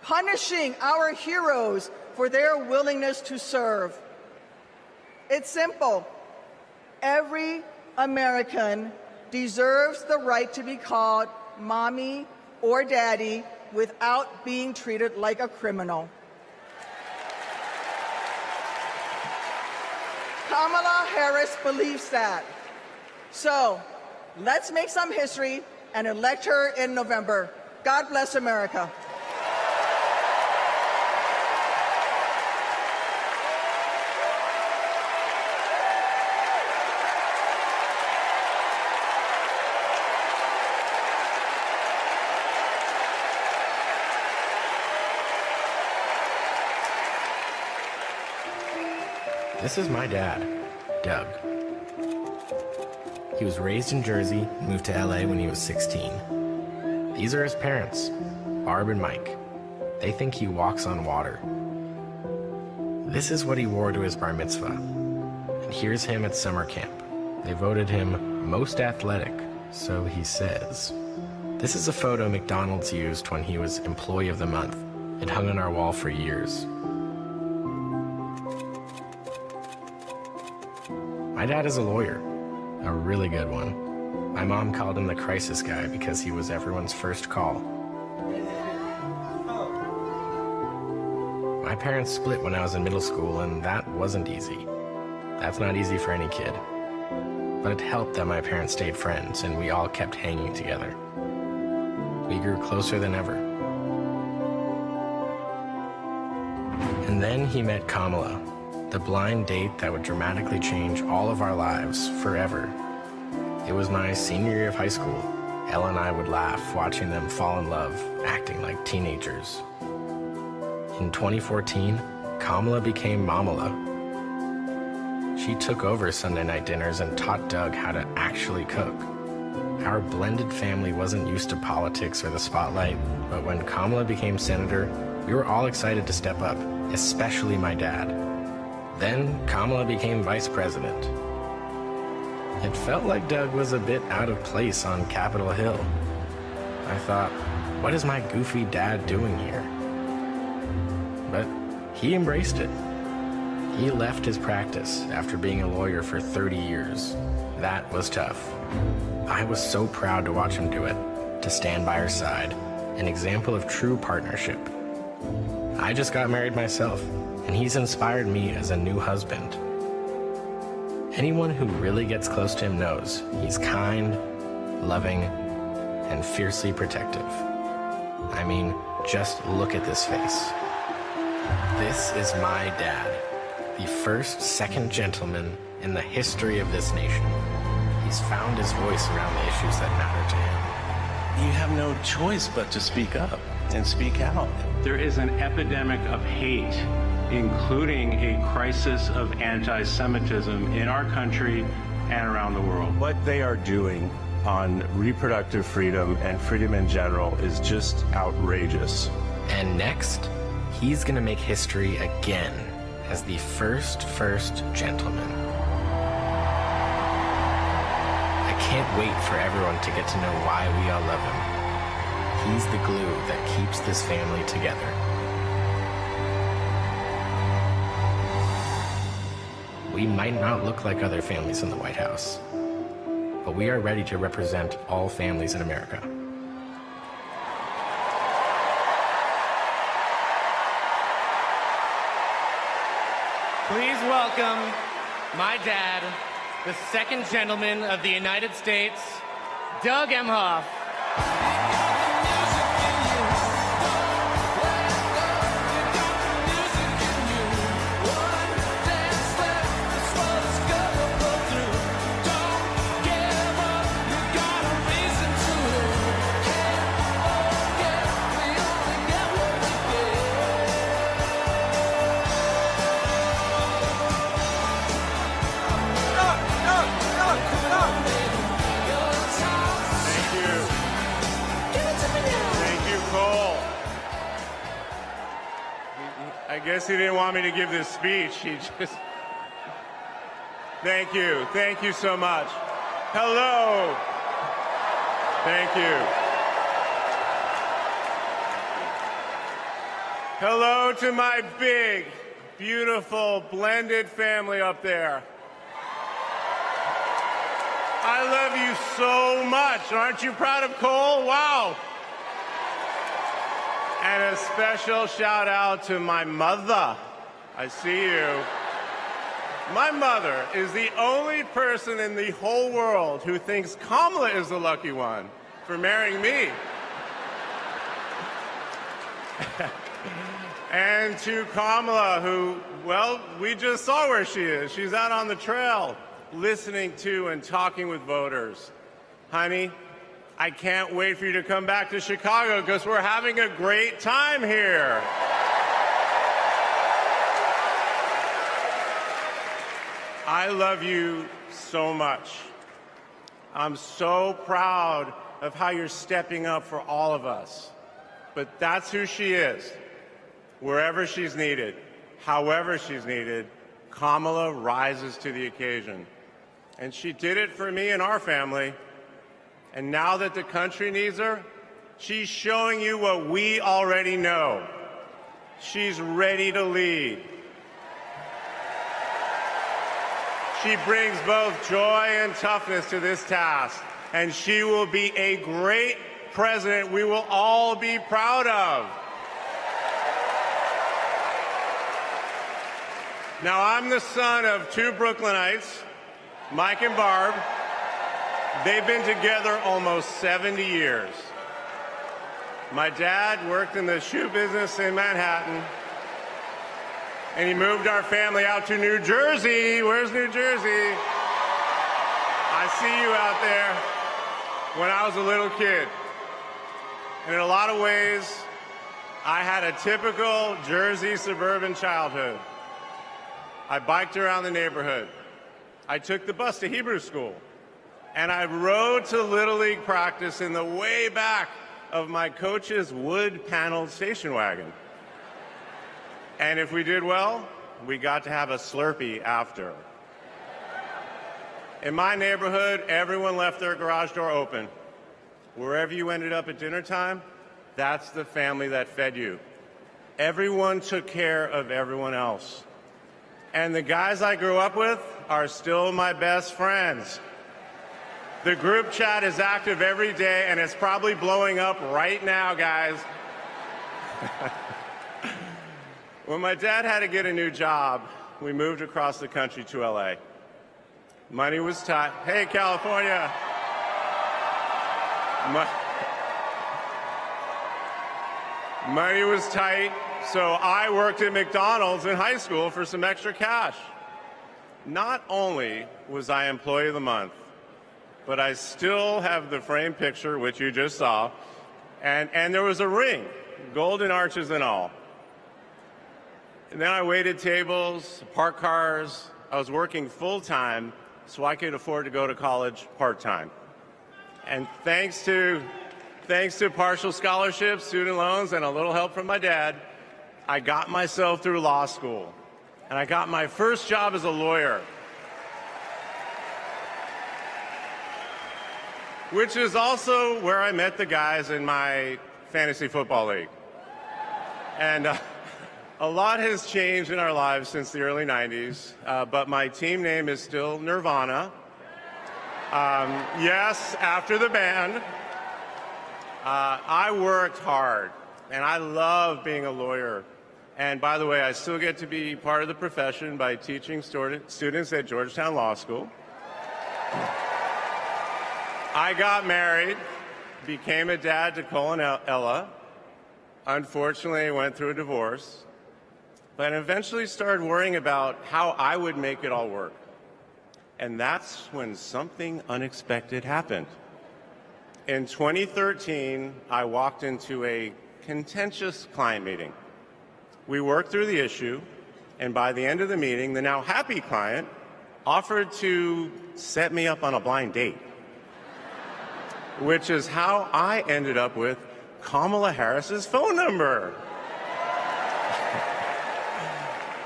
punishing our heroes for their willingness to serve? It's simple. Every American deserves the right to be called mommy or daddy without being treated like a criminal. Kamala Harris believes that. So let's make some history and elect her in November. God bless America. This is my dad, Doug. He was raised in Jersey and moved to LA when he was 16. These are his parents, Barb and Mike. They think he walks on water. This is what he wore to his bar mitzvah. And here's him at summer camp. They voted him most athletic, so he says. This is a photo McDonald's used when he was Employee of the Month. It hung on our wall for years. My dad is a lawyer, a really good one. My mom called him the crisis guy because he was everyone's first call. My parents split when I was in middle school, and that wasn't easy. That's not easy for any kid. But it helped that my parents stayed friends, and we all kept hanging together. We grew closer than ever. And then he met Kamala, the blind date that would dramatically change all of our lives forever. It was my senior year of high school. Elle and I would laugh watching them fall in love, acting like teenagers. In 2014, Kamala became Mamala. She took over Sunday night dinners and taught Doug how to actually cook. Our blended family wasn't used to politics or the spotlight, but when Kamala became senator, we were all excited to step up, especially my dad. Then Kamala became vice president. It felt like Doug was a bit out of place on Capitol Hill. I thought, what is my goofy dad doing here? But he embraced it. He left his practice after being a lawyer for 30 years. That was tough. I was so proud to watch him do it, to stand by her side, an example of true partnership. I just got married myself, and he's inspired me as a new husband. Anyone who really gets close to him knows he's kind, loving, and fiercely protective. I mean, just look at this face. This is my dad, the first second gentleman in the history of this nation. He's found his voice around the issues that matter to him. You have no choice but to speak up and speak out. There is an epidemic of hate, including a crisis of anti-Semitism in our country and around the world. What they are doing on reproductive freedom and freedom in general is just outrageous. And next, he's gonna make history again as the first gentleman. I can't wait for everyone to get to know why we all love him. He's the glue that keeps this family together. We might not look like other families in the White House, but we are ready to represent all families in America. Please welcome my dad, the second gentleman of the United States, Doug Emhoff. I guess he didn't want me to give this speech. He just... Thank you so much. Hello. Thank you. Hello to my big, beautiful, blended family up there. I love you so much. Aren't you proud of Cole? Wow. And a special shout out to my mother. I see you. My mother is the only person in the whole world who thinks Kamala is the lucky one for marrying me. And to Kamala, who, well, we just saw where she is. She's out on the trail listening to and talking with voters. Honey, I can't wait for you to come back to Chicago because we're having a great time here. I love you so much. I'm so proud of how you're stepping up for all of us. But that's who she is. Wherever she's needed, however she's needed, Kamala rises to the occasion. And she did it for me and our family. And now that the country needs her, she's showing you what we already know. She's ready to lead. She brings both joy and toughness to this task, and she will be a great president we will all be proud of. Now, I'm the son of two Brooklynites, Mike and Barb. They've been together almost 70 years. My dad worked in the shoe business in Manhattan, and he moved our family out to New Jersey. Where's New Jersey? I see you out there. When I was a little kid. And in a lot of ways, I had a typical Jersey suburban childhood. I biked around the neighborhood. I took the bus to Hebrew school. And I rode to Little League practice in the way back of my coach's wood-paneled station wagon. And if we did well, we got to have a Slurpee after. In my neighborhood, everyone left their garage door open. Wherever you ended up at dinner time, that's the family that fed you. Everyone took care of everyone else. And the guys I grew up with are still my best friends. The group chat is active every day, and it's probably blowing up right now, guys. When my dad had to get a new job, we moved across the country to LA. Money was tight. Hey, California. Money was tight, so I worked at McDonald's in high school for some extra cash. Not only was I Employee of the Month, but I still have the framed picture, which you just saw, and there was a ring, golden arches and all. And then I waited tables, parked cars. I was working full-time so I could afford to go to college part-time. And thanks to partial scholarships, student loans, and a little help from my dad, I got myself through law school. And I got my first job as a lawyer, which is also where I met the guys in my fantasy football league. And a lot has changed in our lives since the early 90s, but my team name is still Nirvana. Yes, after the band. I worked hard, and I love being a lawyer. And by the way, I still get to be part of the profession by teaching students at Georgetown Law School. I got married, became a dad to Cole and Ella. Unfortunately, went through a divorce, but eventually started worrying about how I would make it all work. And that's when something unexpected happened. In 2013, I walked into a contentious client meeting. We worked through the issue, and by the end of the meeting, the now happy client offered to set me up on a blind date, which is how I ended up with Kamala Harris's phone number.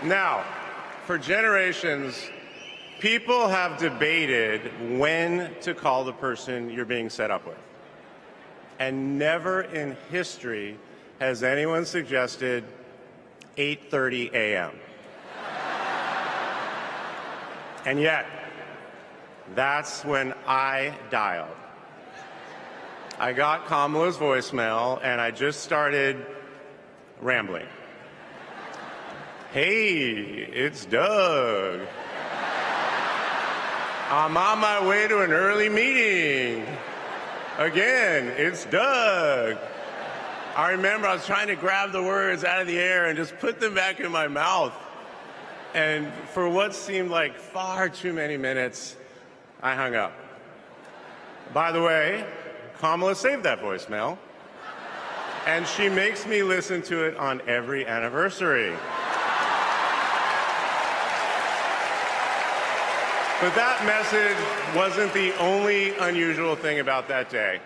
Now, for generations, people have debated when to call the person you're being set up with. And never in history has anyone suggested 8:30 a.m. And yet, that's when I dialed. I got Kamala's voicemail, and I just started rambling. Hey, it's Doug. I'm on my way to an early meeting. Again, it's Doug. I remember I was trying to grab the words out of the air and just put them back in my mouth. And for what seemed like far too many minutes, I hung up. By the way, Kamala saved that voicemail, and she makes me listen to it on every anniversary. But that message wasn't the only unusual thing about that day.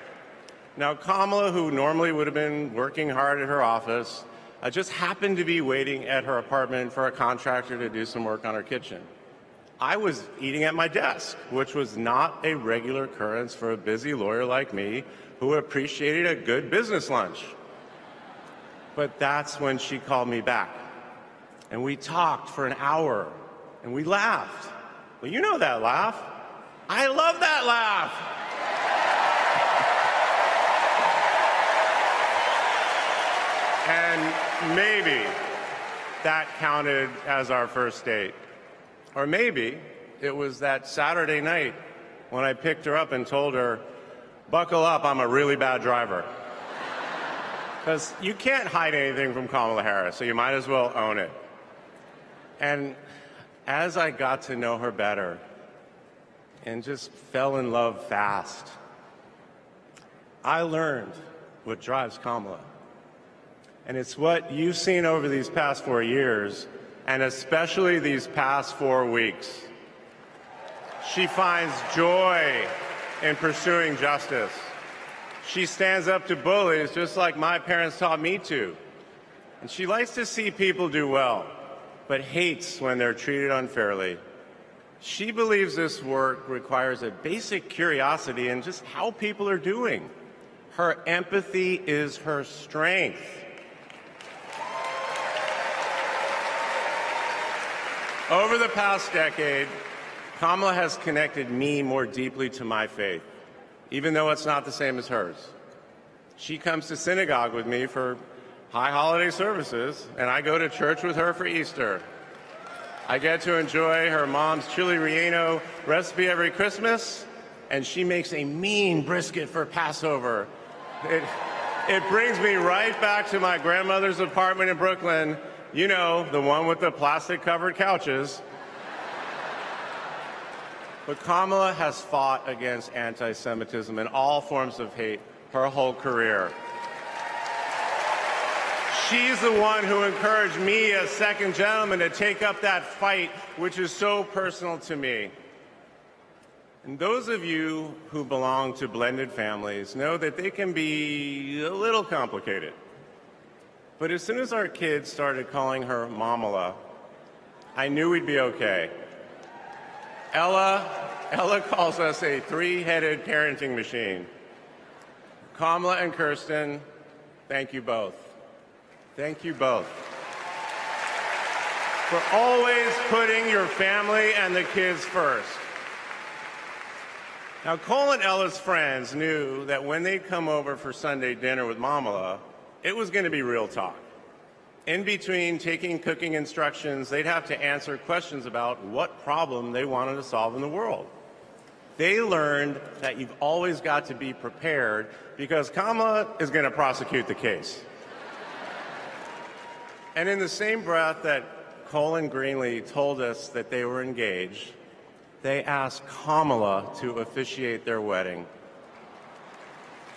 Now, Kamala, who normally would have been working hard at her office, just happened to be waiting at her apartment for a contractor to do some work on her kitchen. I was eating at my desk, which was not a regular occurrence for a busy lawyer like me who appreciated a good business lunch. But that's when she called me back. And we talked for an hour, and we laughed. Well, you know that laugh. I love that laugh. And maybe that counted as our first date. Or maybe it was that Saturday night when I picked her up and told her, buckle up, I'm a really bad driver. Because you can't hide anything from Kamala Harris, so you might as well own it. And as I got to know her better and just fell in love fast, I learned what drives Kamala. And it's what you've seen over these past 4 years, and especially these past 4 weeks. She finds joy in pursuing justice. She stands up to bullies just like my parents taught me to. And she likes to see people do well, but hates when they're treated unfairly. She believes this work requires a basic curiosity in just how people are doing. Her empathy is her strength. Over the past decade, Kamala has connected me more deeply to my faith, even though it's not the same as hers. She comes to synagogue with me for high holiday services, and I go to church with her for Easter. I get to enjoy her mom's chili relleno recipe every Christmas, and she makes a mean brisket for Passover. It brings me right back to my grandmother's apartment in Brooklyn. You know, the one with the plastic-covered couches. But Kamala has fought against anti-Semitism and all forms of hate her whole career. She's the one who encouraged me as second gentleman to take up that fight, which is so personal to me. And those of you who belong to blended families know that they can be a little complicated. But as soon as our kids started calling her Mamala, I knew we'd be okay. Ella calls us a three-headed parenting machine. Kamala and Kirsten, thank you both. Thank you both for always putting your family and the kids first. Now, Cole and Ella's friends knew that when they'd come over for Sunday dinner with Mamala, it was going to be real talk. In between taking cooking instructions, they'd have to answer questions about what problem they wanted to solve in the world. They learned that you've always got to be prepared because Kamala is going to prosecute the case. And in the same breath that Cole and Greenlee told us that they were engaged, they asked Kamala to officiate their wedding.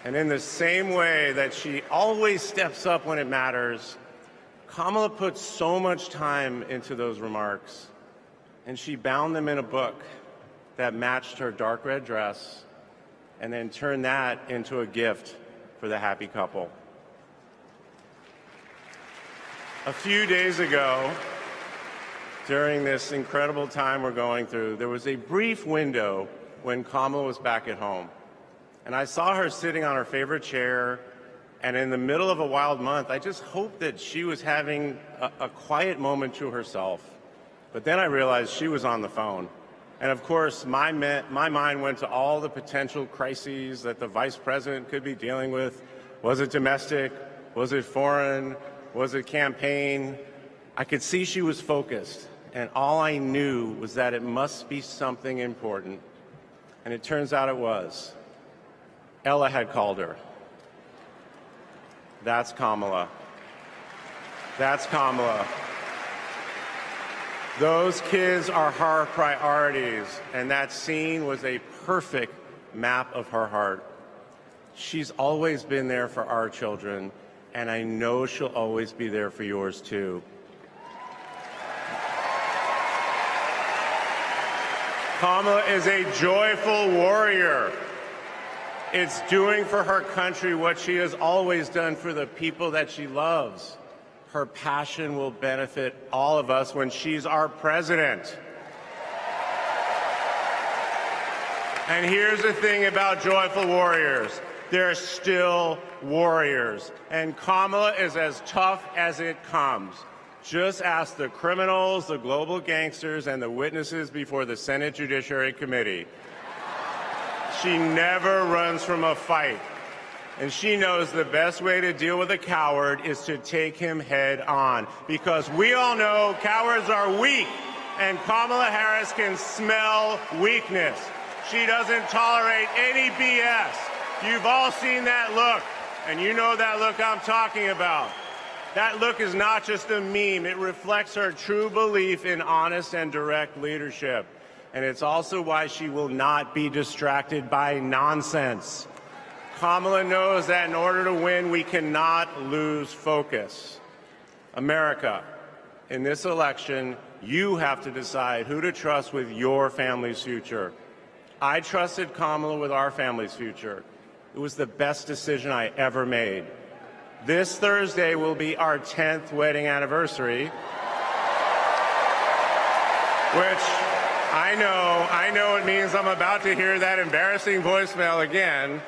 And in the same way that she always steps up when it matters, Kamala put so much time into those remarks, and she bound them in a book that matched her dark red dress and then turned that into a gift for the happy couple. A few days ago, during this incredible time we're going through, there was a brief window when Kamala was back at home. And I saw her sitting on her favorite chair, and in the middle of a wild month, I just hoped that she was having a quiet moment to herself. But then I realized she was on the phone. And of course, my mind went to all the potential crises that the vice president could be dealing with. Was it domestic? Was it foreign? Was it campaign? I could see she was focused, and all I knew was that it must be something important. And it turns out it was. Ella had called her. That's Kamala. That's Kamala. Those kids are her priorities, and that scene was a perfect map of her heart. She's always been there for our children, and I know she'll always be there for yours too. Kamala is a joyful warrior. It's doing for her country what she has always done for the people that she loves. Her passion will benefit all of us when she's our president. And here's the thing about joyful warriors. They're still warriors. And Kamala is as tough as it comes. Just ask the criminals, the global gangsters, and the witnesses before the Senate Judiciary Committee. She never runs from a fight. And she knows the best way to deal with a coward is to take him head on. Because we all know cowards are weak, and Kamala Harris can smell weakness. She doesn't tolerate any BS. You've all seen that look, and you know that look I'm talking about. That look is not just a meme. It reflects her true belief in honest and direct leadership. And it's also why she will not be distracted by nonsense. Kamala knows that in order to win, we cannot lose focus. America, in this election, you have to decide who to trust with your family's future. I trusted Kamala with our family's future. It was the best decision I ever made. This Thursday will be our 10th wedding anniversary, which I know it means I'm about to hear that embarrassing voicemail again.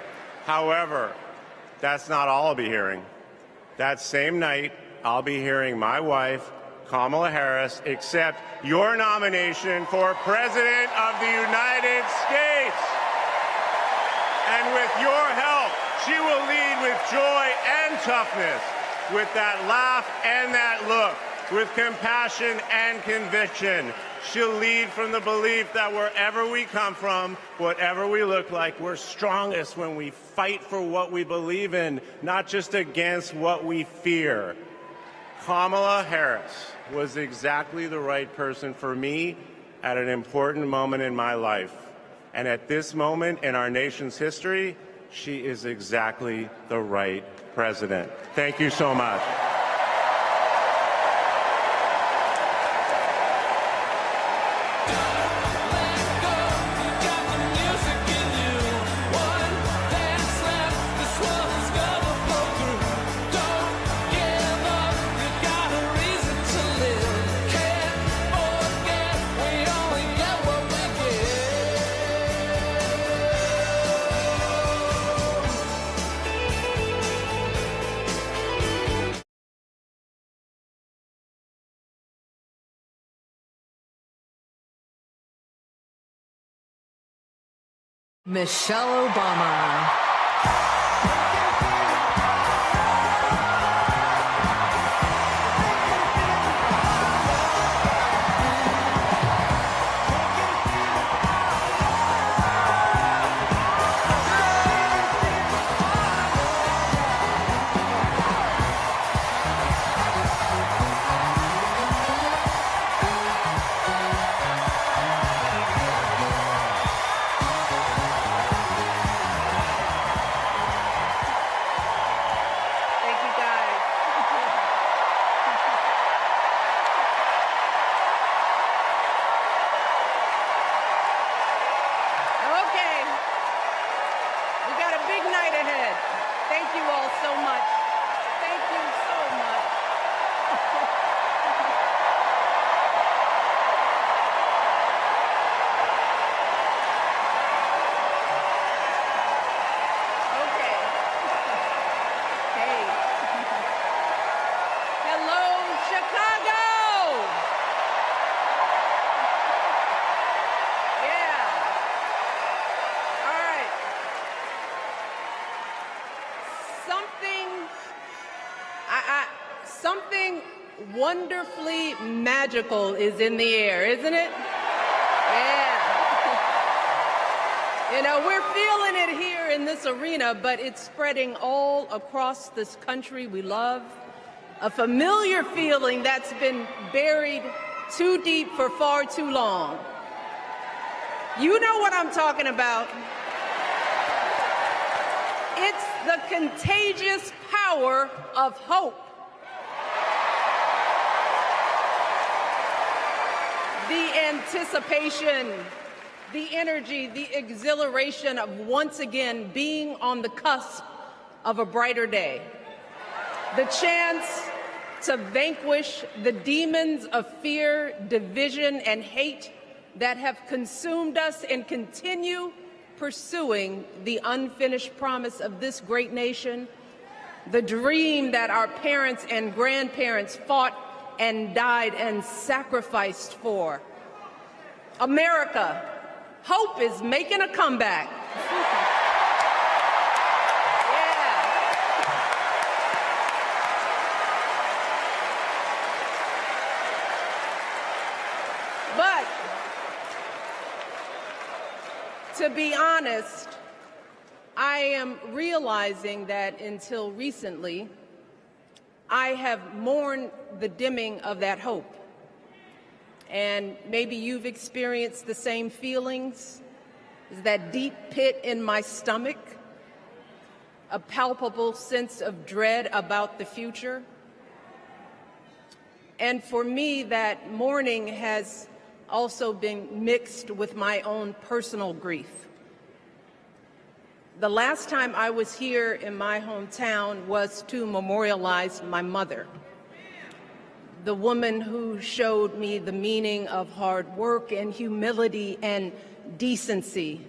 However, that's not all I'll be hearing. That same night, I'll be hearing my wife, Kamala Harris, accept your nomination for President of the United States. And with your help, she will lead with joy and toughness, with that laugh and that look, with compassion and conviction. She'll lead from the belief that wherever we come from, whatever we look like, we're strongest when we fight for what we believe in, not just against what we fear. Kamala Harris was exactly the right person for me at an important moment in my life. And at this moment in our nation's history, she is exactly the right president. Thank you so much. Michelle Obama. Something wonderfully magical is in the air, isn't it? Yeah. You know, we're feeling it here in this arena, but it's spreading all across this country we love. A familiar feeling that's been buried too deep for far too long. You know what I'm talking about. It's the contagious power of hope. The anticipation, the energy, the exhilaration of once again being on the cusp of a brighter day. The chance to vanquish the demons of fear, division, and hate that have consumed us and continue pursuing the unfinished promise of this great nation, the dream that our parents and grandparents fought and died and sacrificed for. America, hope is making a comeback. But to be honest, I am realizing that until recently, I have mourned the dimming of that hope. And maybe you've experienced the same feelings. Is that deep pit in my stomach, a palpable sense of dread about the future. And for me, that mourning has also been mixed with my own personal grief. The last time I was here in my hometown was to memorialize my mother, the woman who showed me the meaning of hard work and humility and decency,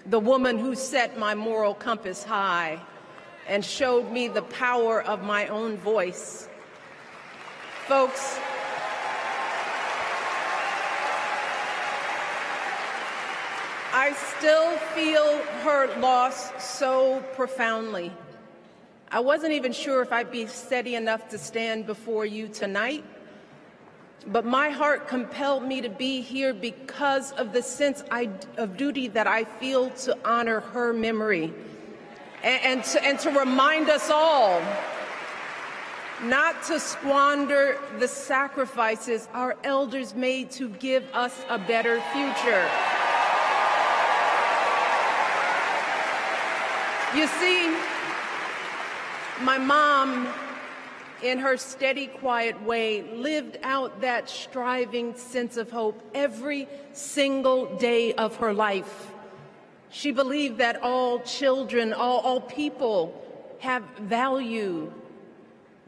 the woman who set my moral compass high and showed me the power of my own voice. Folks, I still feel her loss so profoundly. I wasn't even sure if I'd be steady enough to stand before you tonight, But my heart compelled me to be here because of the sense of duty that I feel to honor her memory and to remind us all not to squander the sacrifices our elders made to give us a better future. You see, my mom, in her steady, quiet way, lived out that striving sense of hope every single day of her life. She believed that all children, all people have value,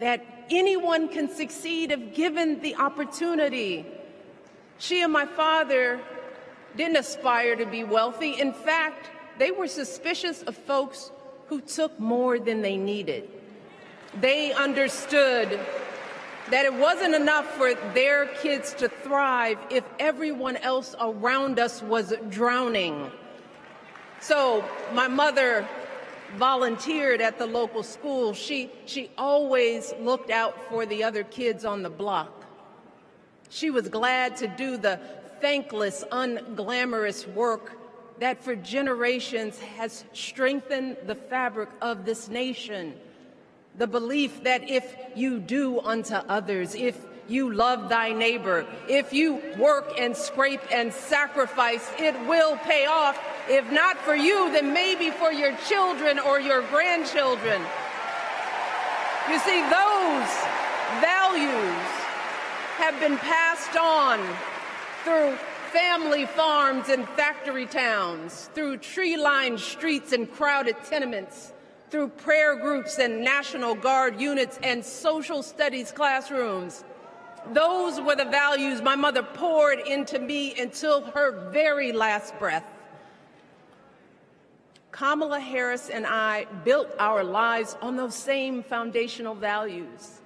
that anyone can succeed if given the opportunity. She and my father didn't aspire to be wealthy. In fact, they were suspicious of folks who took more than they needed. They understood that it wasn't enough for their kids to thrive if everyone else around us was drowning. So my mother volunteered at the local school. She always looked out for the other kids on the block. She was glad to do the thankless, unglamorous work that for generations has strengthened the fabric of this nation. The belief that if you do unto others, if you love thy neighbor, if you work and scrape and sacrifice, it will pay off. If not for you, then maybe for your children or your grandchildren. You see, those values have been passed on through family farms and factory towns, through tree-lined streets and crowded tenements, through prayer groups and National Guard units and social studies classrooms. Those were the values my mother poured into me until her very last breath. Kamala Harris and I built our lives on those same foundational values.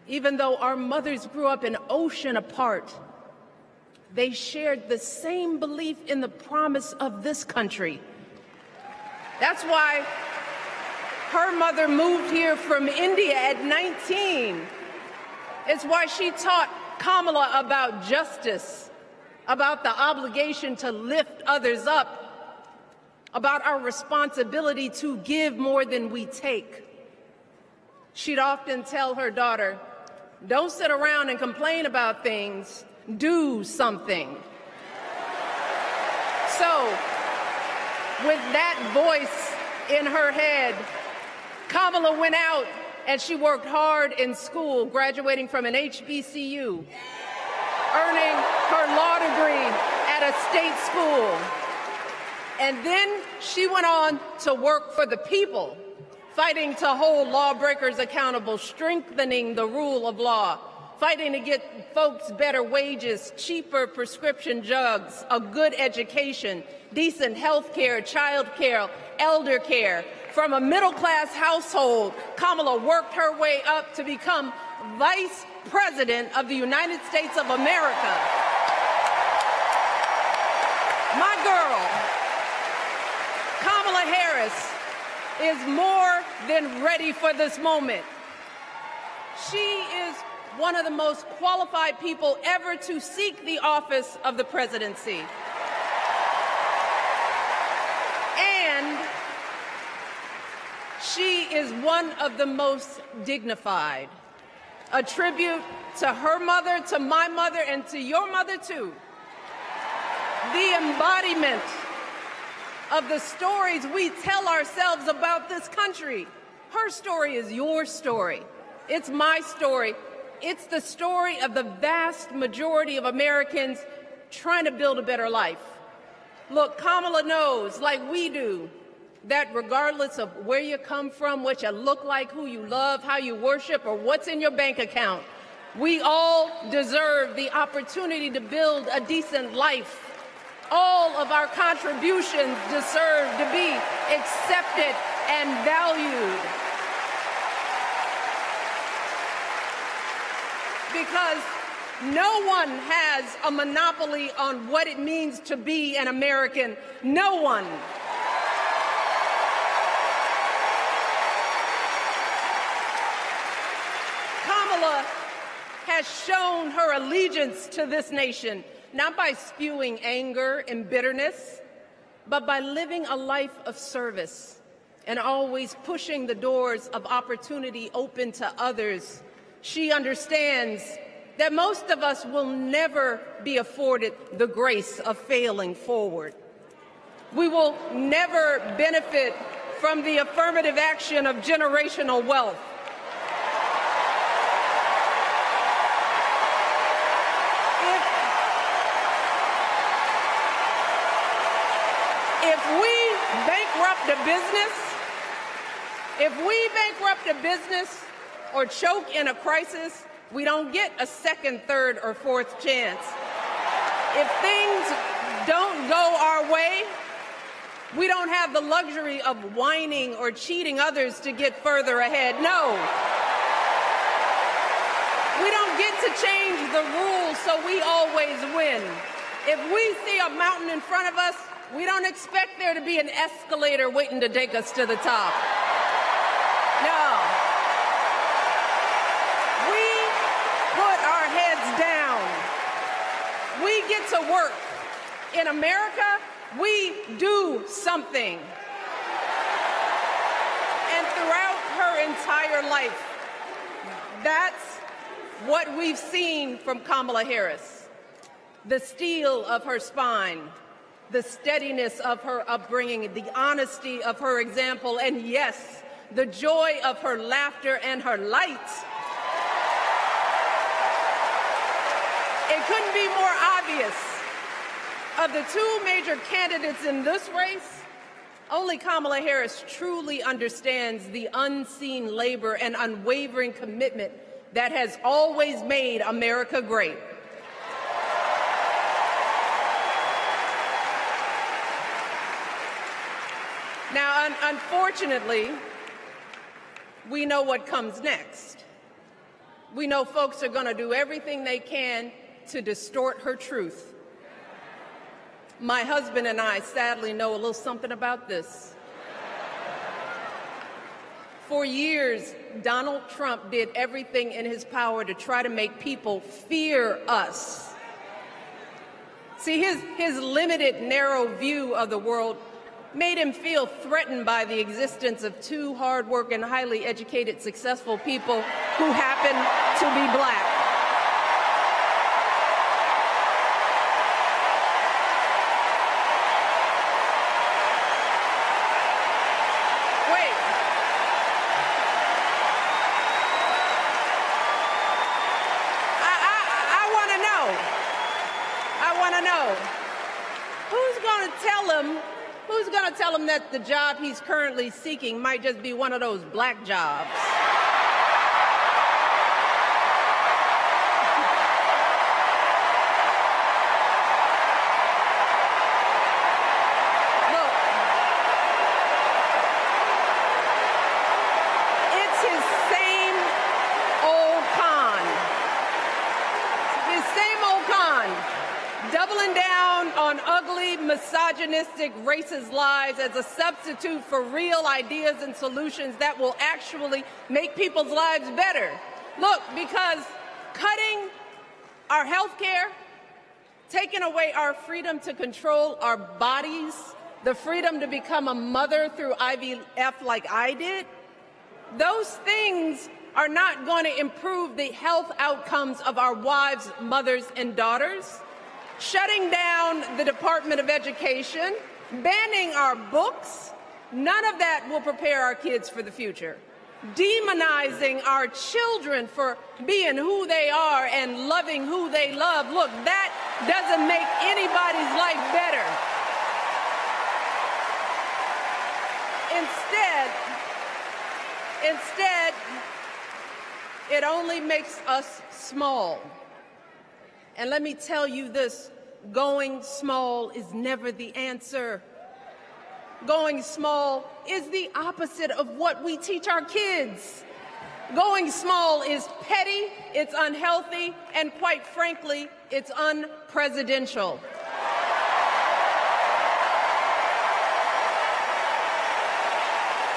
Even though our mothers grew up an ocean apart, they shared the same belief in the promise of this country. That's why her mother moved here from India at 19. It's why she taught Kamala about justice, about the obligation to lift others up, about our responsibility to give more than we take. She'd often tell her daughter, "Don't sit around and complain about things, do something." So, with that voice in her head, Kamala went out and she worked hard in school, graduating from an HBCU, earning her law degree at a state school. And then she went on to work for the people, fighting to hold lawbreakers accountable, strengthening the rule of law, fighting to get folks better wages, cheaper prescription drugs, a good education, decent health care, child care, elder care. From a middle-class household, Kamala worked her way up to become Vice President of the United States of America. My girl, Kamala Harris, is more than ready for this moment. She is one of the most qualified people ever to seek the office of the presidency. And she is one of the most dignified. A tribute to her mother, to my mother, and to your mother, too. The embodiment of the stories we tell ourselves about this country. Her story is your story. It's my story. It's the story of the vast majority of Americans trying to build a better life. Look, Kamala knows, like we do, that regardless of where you come from, what you look like, who you love, how you worship, or what's in your bank account, we all deserve the opportunity to build a decent life. All of our contributions deserve to be accepted and valued. Because no one has a monopoly on what it means to be an American. No one. Kamala has shown her allegiance to this nation, not by spewing anger and bitterness, but by living a life of service and always pushing the doors of opportunity open to others. She understands that most of us will never be afforded the grace of failing forward. We will never benefit from the affirmative action of generational wealth. If we bankrupt a business or choke in a crisis, we don't get a second, third, or fourth chance. If things don't go our way, we don't have the luxury of whining or cheating others to get further ahead. No. We don't get to change the rules so we always win. If we see a mountain in front of us, we don't expect there to be an escalator waiting to take us to the top. No. We put our heads down. We get to work. In America, we do something. And throughout her entire life, that's what we've seen from Kamala Harris. The steel of her spine, the steadiness of her upbringing, the honesty of her example, and yes, the joy of her laughter and her light. It couldn't be more obvious. Of the two major candidates in this race, only Kamala Harris truly understands the unseen labor and unwavering commitment that has always made America great. Now, unfortunately, we know what comes next. We know folks are going to do everything they can to distort her truth. My husband and I sadly know a little something about this. For years, Donald Trump did everything in his power to try to make people fear us. See, his limited, narrow view of the world made him feel threatened by the existence of two hard-working, highly educated, successful people who happen to be black. Wait. I want to know. Who's going to tell him that the job he's currently seeking might just be one of those black jobs? Look, it's his same old con. His same old con. Doubling down on ugly, misogynistic, racist lies as a substitute for real ideas and solutions that will actually make people's lives better. Look, because cutting our health care, taking away our freedom to control our bodies, the freedom to become a mother through IVF like I did, those things are not going to improve the health outcomes of our wives, mothers, and daughters. Shutting down the Department of Education, banning our books, none of that will prepare our kids for the future. Demonizing our children for being who they are and loving who they love, look, that doesn't make anybody's life better. Instead, it only makes us small. And let me tell you this, going small is never the answer. Going small is the opposite of what we teach our kids. Going small is petty, it's unhealthy, and quite frankly, it's unpresidential.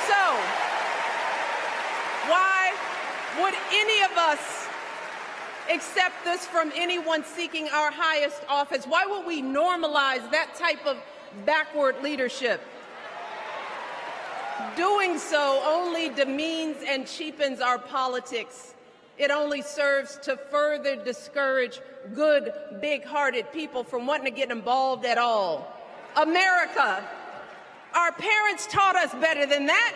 So, why would any of us accept this from anyone seeking our highest office? Why would we normalize that type of backward leadership? Doing so only demeans and cheapens our politics. It only serves to further discourage good, big-hearted people from wanting to get involved at all. America, our parents taught us better than that,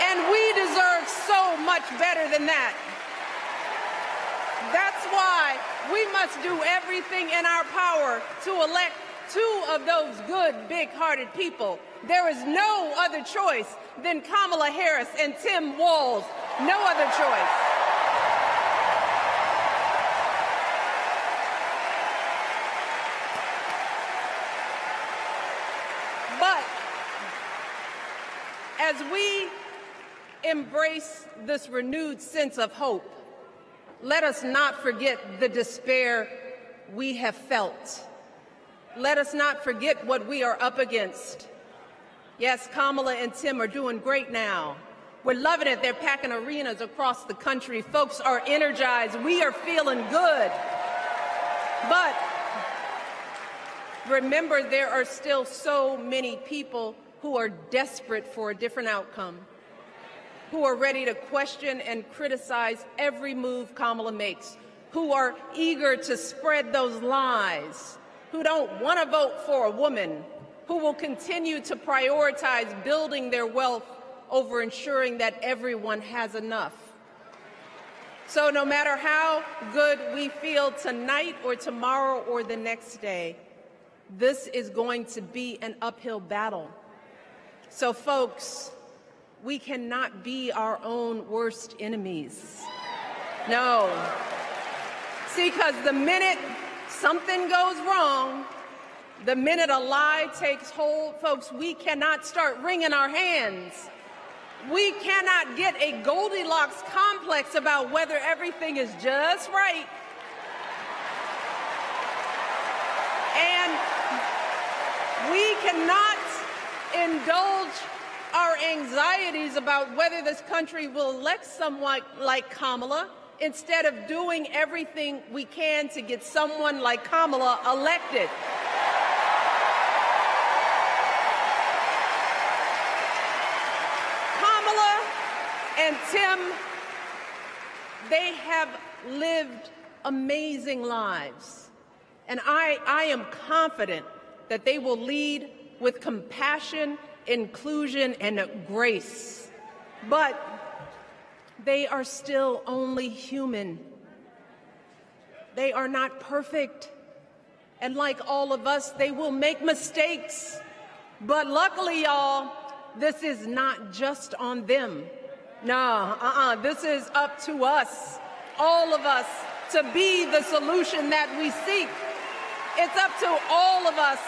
and we deserve so much better than that. That's why we must do everything in our power to elect two of those good, big-hearted people. There is no other choice than Kamala Harris and Tim Walz. No other choice. But as we embrace this renewed sense of hope, let us not forget the despair we have felt. Let us not forget what we are up against. Yes, Kamala and Tim are doing great now. We're loving it. They're packing arenas across the country. Folks are energized. We are feeling good. But remember, there are still so many people who are desperate for a different outcome, who are ready to question and criticize every move Kamala makes, who are eager to spread those lies, who don't want to vote for a woman, who will continue to prioritize building their wealth over ensuring that everyone has enough. So no matter how good we feel tonight or tomorrow or the next day, this is going to be an uphill battle. So folks, we cannot be our own worst enemies. No. See, because the minute something goes wrong, the minute a lie takes hold, folks, we cannot start wringing our hands. We cannot get a Goldilocks complex about whether everything is just right. And we cannot indulge our anxieties about whether this country will elect someone like Kamala instead of doing everything we can to get someone like Kamala elected. Kamala and Tim, they have lived amazing lives. And I am confident that they will lead with compassion, inclusion, and grace. But they are still only human. They are not perfect. And like all of us, they will make mistakes. But luckily, y'all, this is not just on them. No, this is up to us, all of us, to be the solution that we seek. It's up to all of us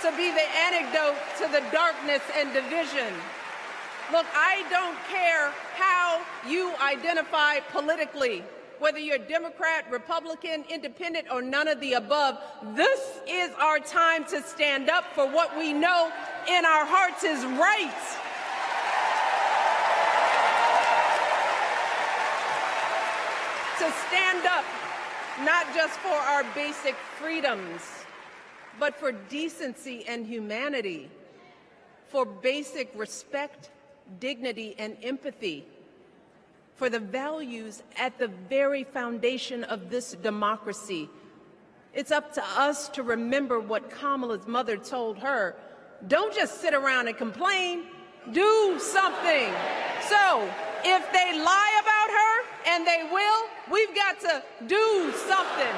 to be the antidote to the darkness and division. Look, I don't care how you identify politically, whether you're Democrat, Republican, Independent, or none of the above. This is our time to stand up for what we know in our hearts is right. To stand up, not just for our basic freedoms, but for decency and humanity, for basic respect, dignity, and empathy, for the values at the very foundation of this democracy. It's up to us to remember what Kamala's mother told her. Don't just sit around and complain, do something. So if they lie about her, and they will, we've got to do something.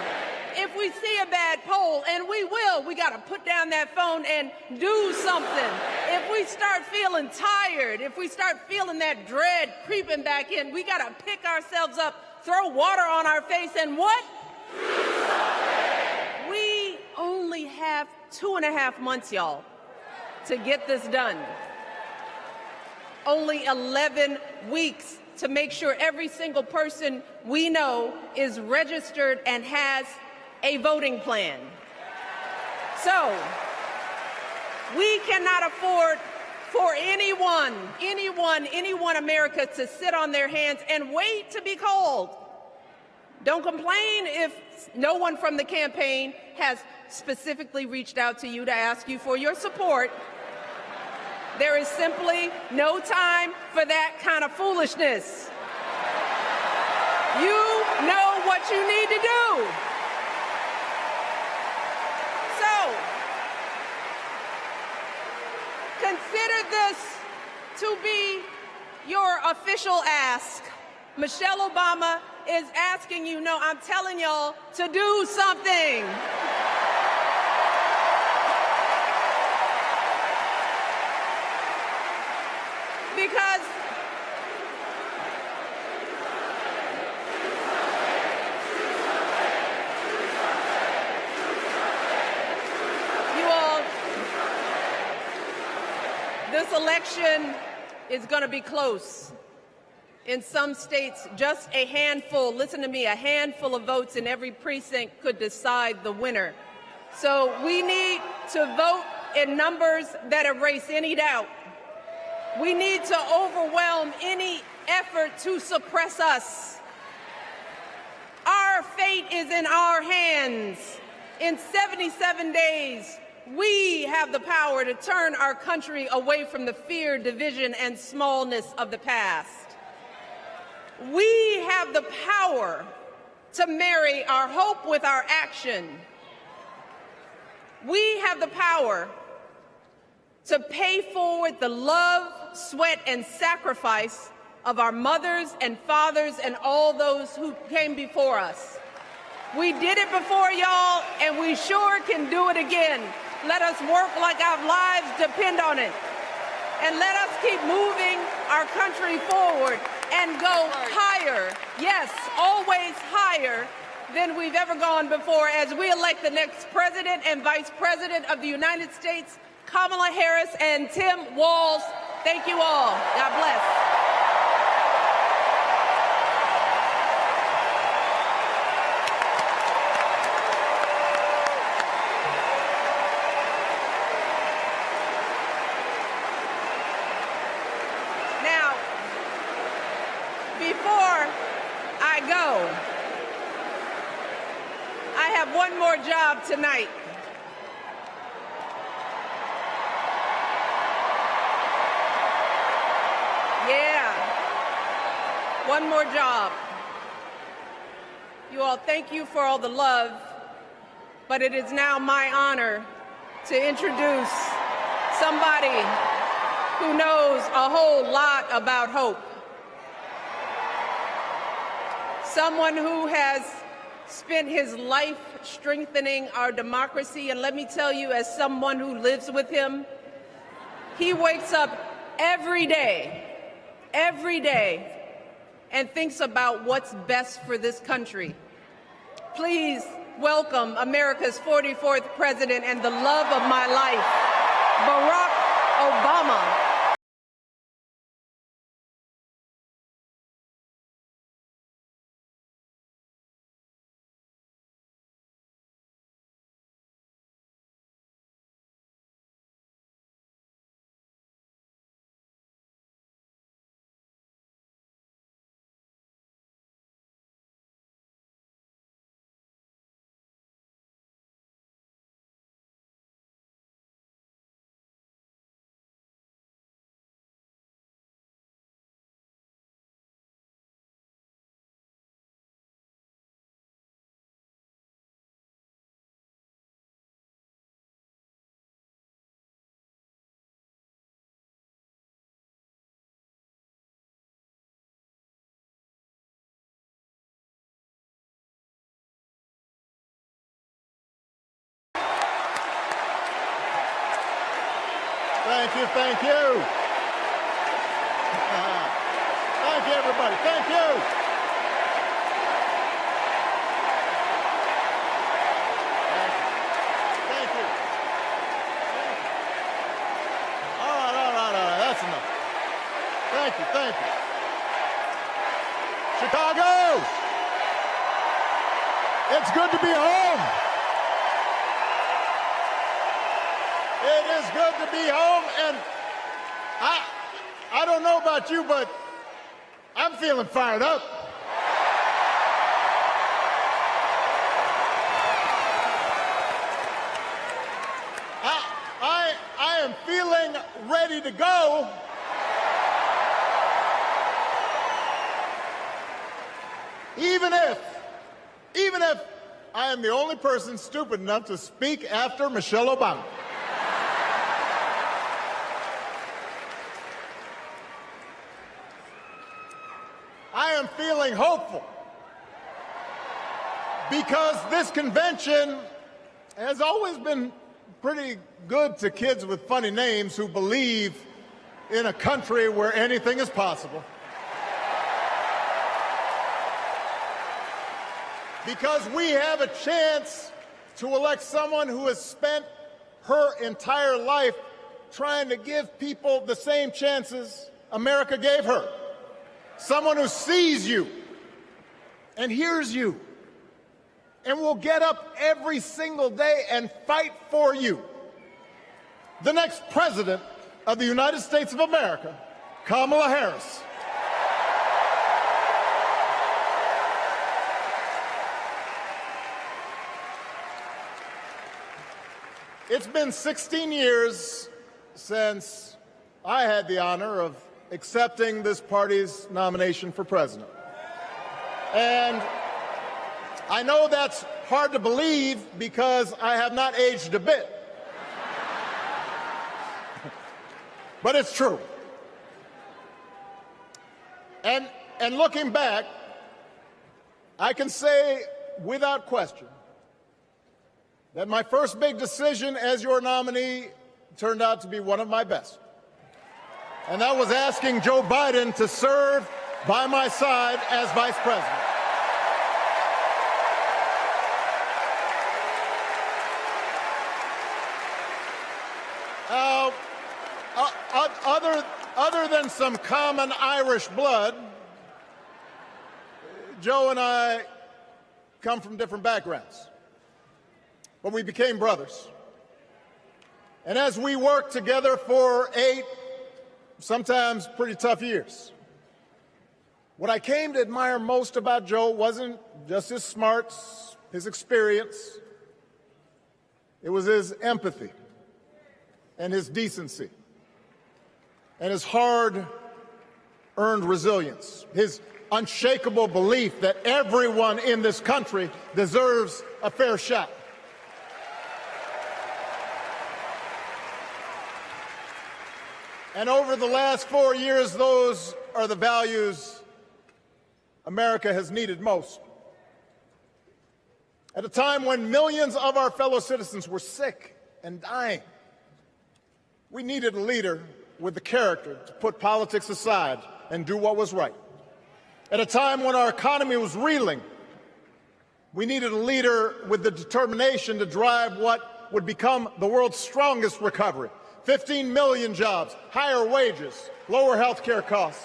If we see a bad poll, and we will, we got to put down that phone and do something. If we start feeling tired, if we start feeling that dread creeping back in, we got to pick ourselves up, throw water on our face, and what? We only have 2.5 months, y'all, to get this done. Only 11 weeks to make sure every single person we know is registered and has a voting plan. So we cannot afford for anyone America to sit on their hands and wait to be called. Don't complain if no one from the campaign has specifically reached out to you to ask you for your support. There is simply no time for that kind of foolishness. You know what you need to do. So, consider this to be your official ask. Michelle Obama is asking you, no, I'm telling y'all to do something. Because you all, this election is going to be close. In some states, just a handful, listen to me, a handful of votes in every precinct could decide the winner. So we need to vote in numbers that erase any doubt. We need to overwhelm any effort to suppress us. Our fate is in our hands. In 77 days, we have the power to turn our country away from the fear, division, and smallness of the past. We have the power to marry our hope with our action. We have the power to pay forward the love, sweat, and sacrifice of our mothers and fathers and all those who came before us. We did it before, y'all, and we sure can do it again. Let us work like our lives depend on it. And let us keep moving our country forward and go higher, yes, always higher than we've ever gone before as we elect the next President and Vice President of the United States, Kamala Harris and Tim Walz. Thank you all. God bless. Before I go, I have one more job tonight. Yeah, one more job. You all, thank you for all the love, but it is now my honor to introduce somebody who knows a whole lot about hope. Someone who has spent his life strengthening our democracy, and let me tell you, as someone who lives with him, he wakes up every day, and thinks about what's best for this country. Please welcome America's 44th President and the love of my life, Barack Obama. Thank you, thank you. Thank you, everybody. Thank you. Thank you. All right. That's enough. Thank you. Chicago! It's good to be home. It is good to be home, and I don't know about you, but I'm feeling fired up. feeling ready to go, even if I am the only person stupid enough to speak after Michelle Obama. I am feeling hopeful because this convention has always been pretty good to kids with funny names who believe in a country where anything is possible. Because we have a chance to elect someone who has spent her entire life trying to give people the same chances America gave her. Someone who sees you and hears you and will get up every single day and fight for you. The next president of the United States of America, Kamala Harris. It's been 16 years since I had the honor of accepting this party's nomination for president. And I know that's hard to believe because I have not aged a bit. But it's true. And looking back, I can say without question that my first big decision as your nominee turned out to be one of my best. And that was asking Joe Biden to serve by my side as vice president. Other than some common Irish blood, Joe and I come from different backgrounds, but we became brothers. And as we worked together for 8, sometimes pretty tough years, what I came to admire most about Joe wasn't just his smarts, his experience. It was his empathy and his decency and his hard-earned resilience, his unshakable belief that everyone in this country deserves a fair shot. And over the last 4 years, those are the values America has needed most. At a time when millions of our fellow citizens were sick and dying, we needed a leader with the character to put politics aside and do what was right. At a time when our economy was reeling, we needed a leader with the determination to drive what would become the world's strongest recovery. 15 million jobs, higher wages, lower health care costs.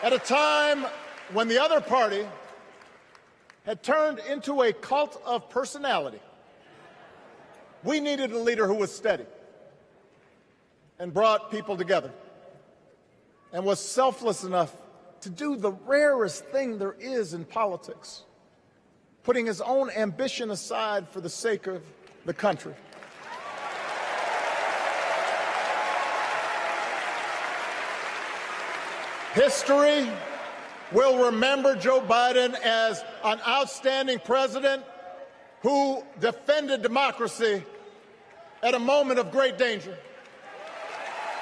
At a time when the other party had turned into a cult of personality, we needed a leader who was steady and brought people together and was selfless enough to do the rarest thing there is in politics, putting his own ambition aside for the sake of the country. History will remember Joe Biden as an outstanding president who defended democracy at a moment of great danger.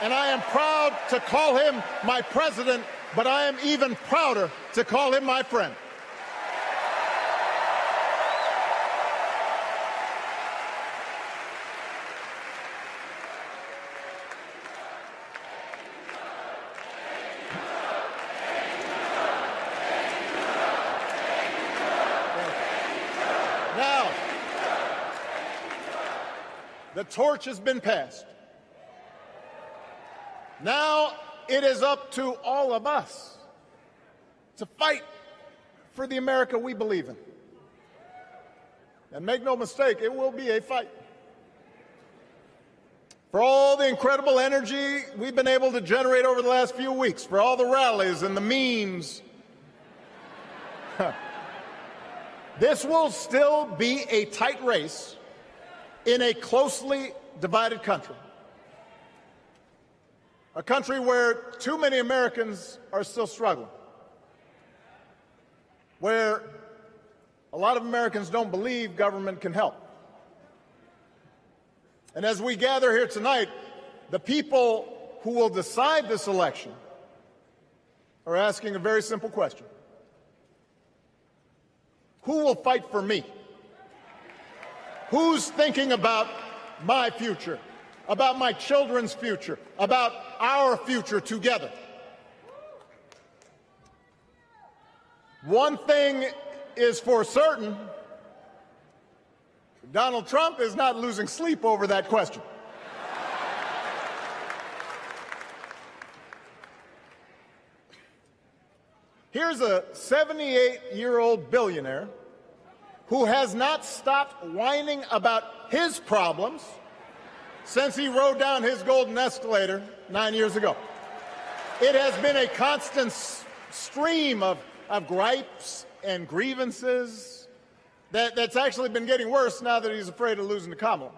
And I am proud to call him my president, but I am even prouder to call him my friend. Now, the torch has been passed. Now it is up to all of us to fight for the America we believe in. And make no mistake, it will be a fight. For all the incredible energy we've been able to generate over the last few weeks, for all the rallies and the memes, this will still be a tight race in a closely divided country. A country where too many Americans are still struggling. Where a lot of Americans don't believe government can help. And as we gather here tonight, the people who will decide this election are asking a very simple question. Who will fight for me? Who's thinking about my future, about my children's future, about our future together? One thing is for certain, Donald Trump is not losing sleep over that question. Here's a 78-year-old billionaire who has not stopped whining about his problems since he rode down his golden escalator 9 years ago. It has been a constant stream of gripes and grievances that's actually been getting worse now that he's afraid of losing to Kamala.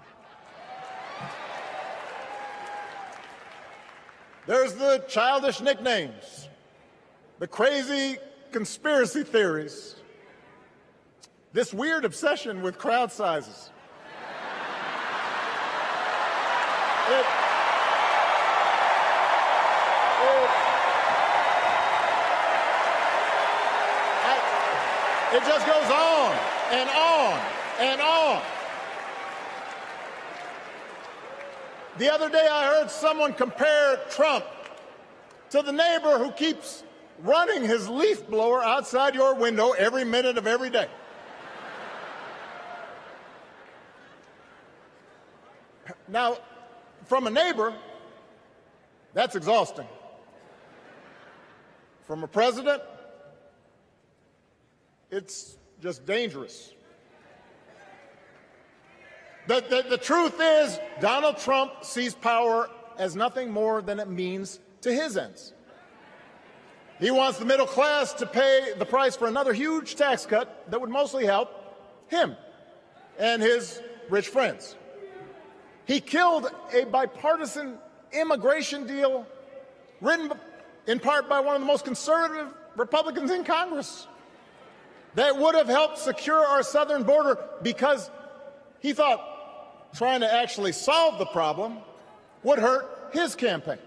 There's the childish nicknames, the crazy conspiracy theories, this weird obsession with crowd sizes. It just goes on and on and on. The other day I heard someone compare Trump to the neighbor who keeps running his leaf blower outside your window every minute of every day. Now, from a neighbor, that's exhausting. From a president, it's just dangerous. The truth is, Donald Trump sees power as nothing more than it means to his ends. He wants the middle class to pay the price for another huge tax cut that would mostly help him and his rich friends. He killed a bipartisan immigration deal written in part by one of the most conservative Republicans in Congress that would have helped secure our southern border because he thought trying to actually solve the problem would hurt his campaign.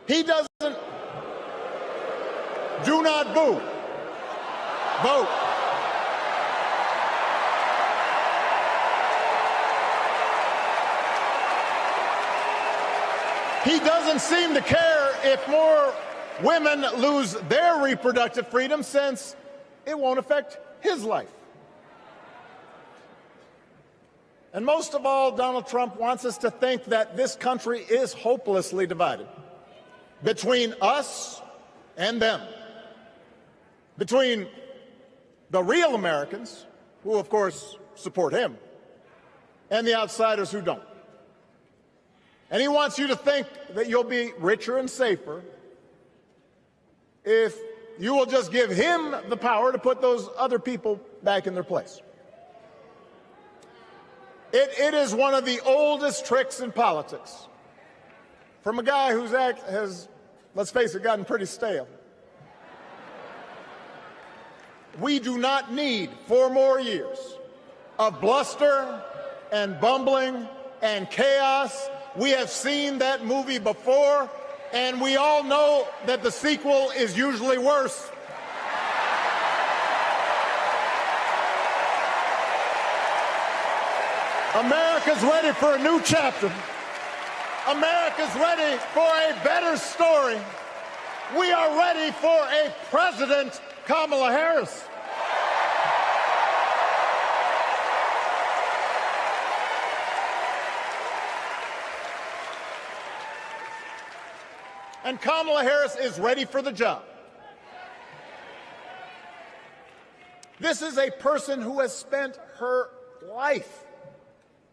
He doesn't. Do not boo. Vote. He doesn't seem to care if more women lose their reproductive freedom since it won't affect his life. And most of all, Donald Trump wants us to think that this country is hopelessly divided between us and them, between the real Americans, who of course support him, and the outsiders who don't. And he wants you to think that you'll be richer and safer if you will just give him the power to put those other people back in their place. It is one of the oldest tricks in politics from a guy whose act has, let's face it, gotten pretty stale. We do not need 4 more years of bluster and bumbling and chaos. We have seen that movie before, and we all know that the sequel is usually worse. America's ready for a new chapter. America's ready for a better story. We are ready for a President Kamala Harris. And Kamala Harris is ready for the job. This is a person who has spent her life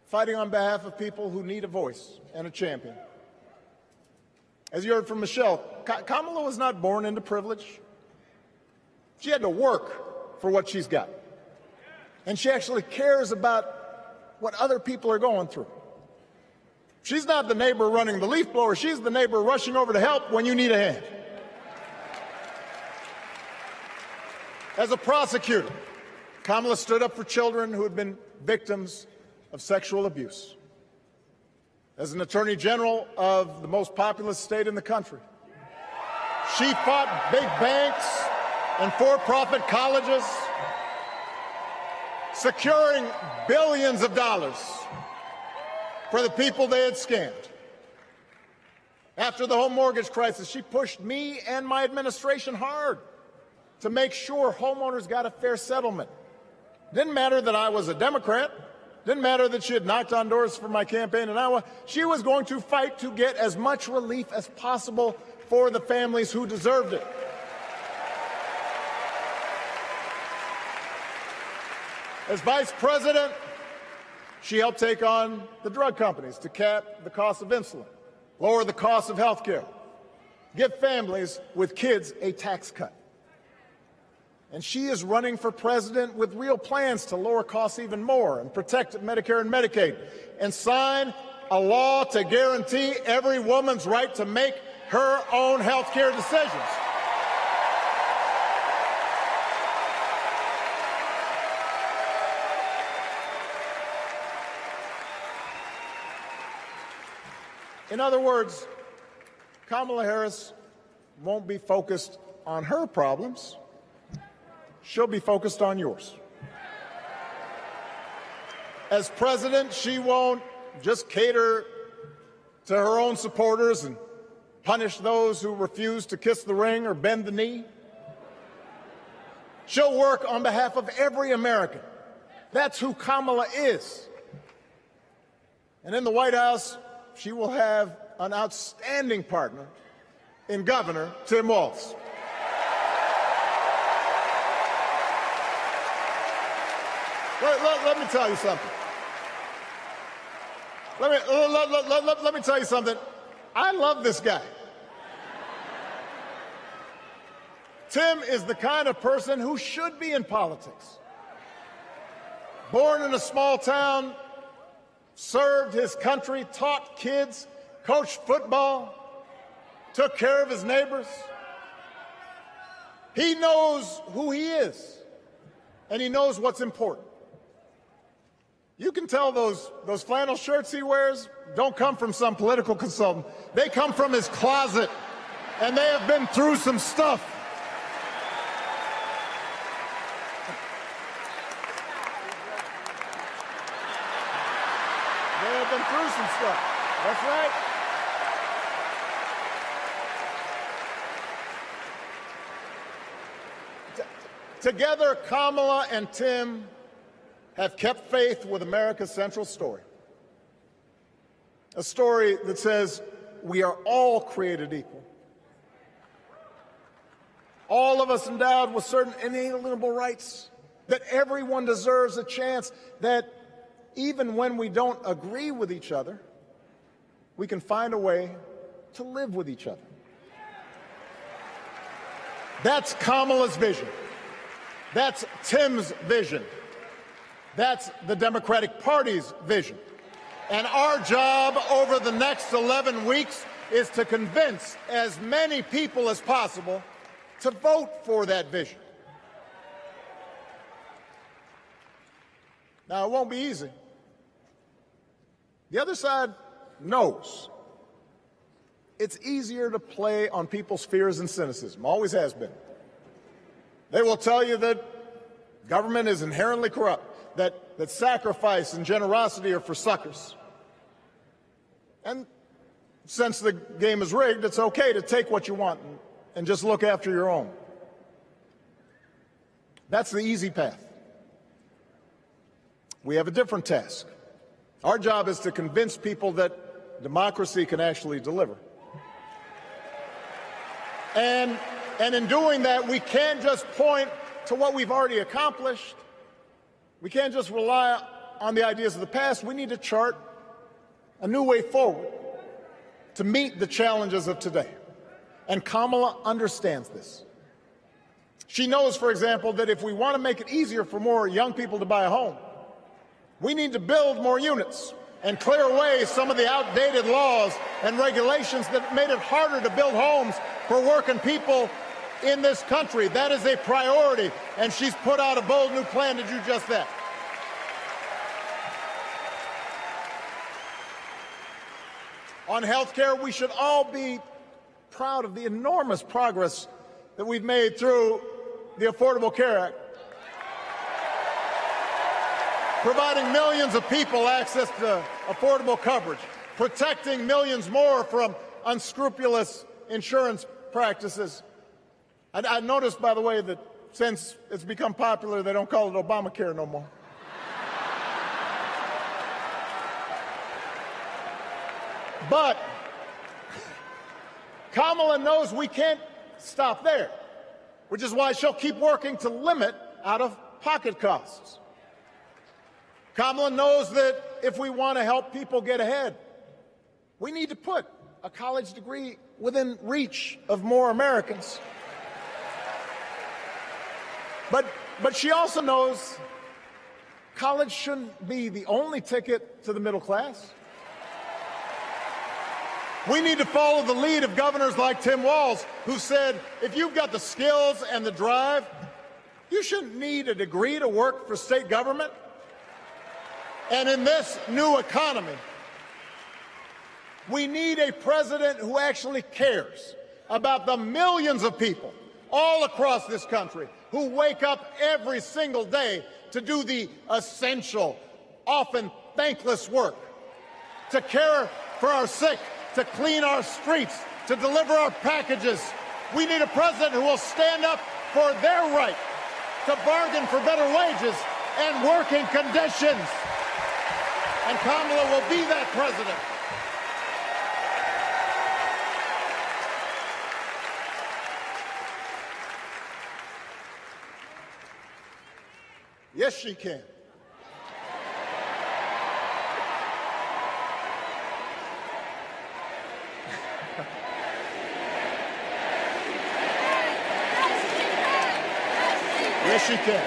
fighting on behalf of people who need a voice and a champion. As you heard from Michelle, Kamala was not born into privilege. She had to work for what she's got. And she actually cares about what other people are going through. She's not the neighbor running the leaf blower. She's the neighbor rushing over to help when you need a hand. As a prosecutor, Kamala stood up for children who had been victims of sexual abuse. As an attorney general of the most populous state in the country, she fought big banks and for-profit colleges, securing billions of dollars for the people they had scammed. After the home mortgage crisis, she pushed me and my administration hard to make sure homeowners got a fair settlement. Didn't matter that I was a Democrat. Didn't matter that she had knocked on doors for my campaign in Iowa. She was going to fight to get as much relief as possible for the families who deserved it. As vice president, she helped take on the drug companies to cap the cost of insulin, lower the cost of health care, give families with kids a tax cut. And she is running for president with real plans to lower costs even more and protect Medicare and Medicaid and sign a law to guarantee every woman's right to make her own health care decisions. In other words, Kamala Harris won't be focused on her problems. She'll be focused on yours. As president, she won't just cater to her own supporters and punish those who refuse to kiss the ring or bend the knee. She'll work on behalf of every American. That's who Kamala is. And in the White House, she will have an outstanding partner in Governor Tim Walz. Let me tell you something. Let me tell you something. I love this guy. Tim is the kind of person who should be in politics. Born in a small town, served his country, taught kids, coached football, took care of his neighbors. He knows who he is, and he knows what's important. You can tell those flannel shirts he wears don't come from some political consultant. They come from his closet, and they have been through some stuff. They have been through some stuff. That's right. Together, Kamala and Tim have kept faith with America's central story. A story that says we are all created equal. All of us endowed with certain inalienable rights, that everyone deserves a chance, that even when we don't agree with each other, we can find a way to live with each other. That's Kamala's vision. That's Tim's vision. That's the Democratic Party's vision. And our job over the next 11 weeks is to convince as many people as possible to vote for that vision. Now, it won't be easy. The other side knows it's easier to play on people's fears and cynicism, always has been. They will tell you that government is inherently corrupt, that sacrifice and generosity are for suckers. And since the game is rigged, it's okay to take what you want and just look after your own. That's the easy path. We have a different task. Our job is to convince people that democracy can actually deliver. And in doing that, we can't just point to what we've already accomplished. We can't just rely on the ideas of the past. We need to chart a new way forward to meet the challenges of today. And Kamala understands this. She knows, for example, that if we want to make it easier for more young people to buy a home, We need to build more units and clear away some of the outdated laws and regulations that made it harder to build homes for working people in this country. That is a priority, and she's put out a bold new plan to do just that. On health care, we should all be proud of the enormous progress that we've made through the Affordable Care Act, providing millions of people access to affordable coverage, protecting millions more from unscrupulous insurance practices. I noticed, by the way, that since it's become popular, they don't call it Obamacare no more. But Kamala knows we can't stop there, which is why she'll keep working to limit out-of-pocket costs. Kamala knows that if we want to help people get ahead, we need to put a college degree within reach of more Americans. But she also knows college shouldn't be the only ticket to the middle class. We need to follow the lead of governors like Tim Walz, who said, if you've got the skills and the drive, you shouldn't need a degree to work for state government. And in this new economy, we need a president who actually cares about the millions of people all across this country who wake up every single day to do the essential, often thankless work, to care for our sick, to clean our streets, to deliver our packages. We need a president who will stand up for their right to bargain for better wages and working conditions. And Kamala will be that president. Yes, she can. Yes, she can.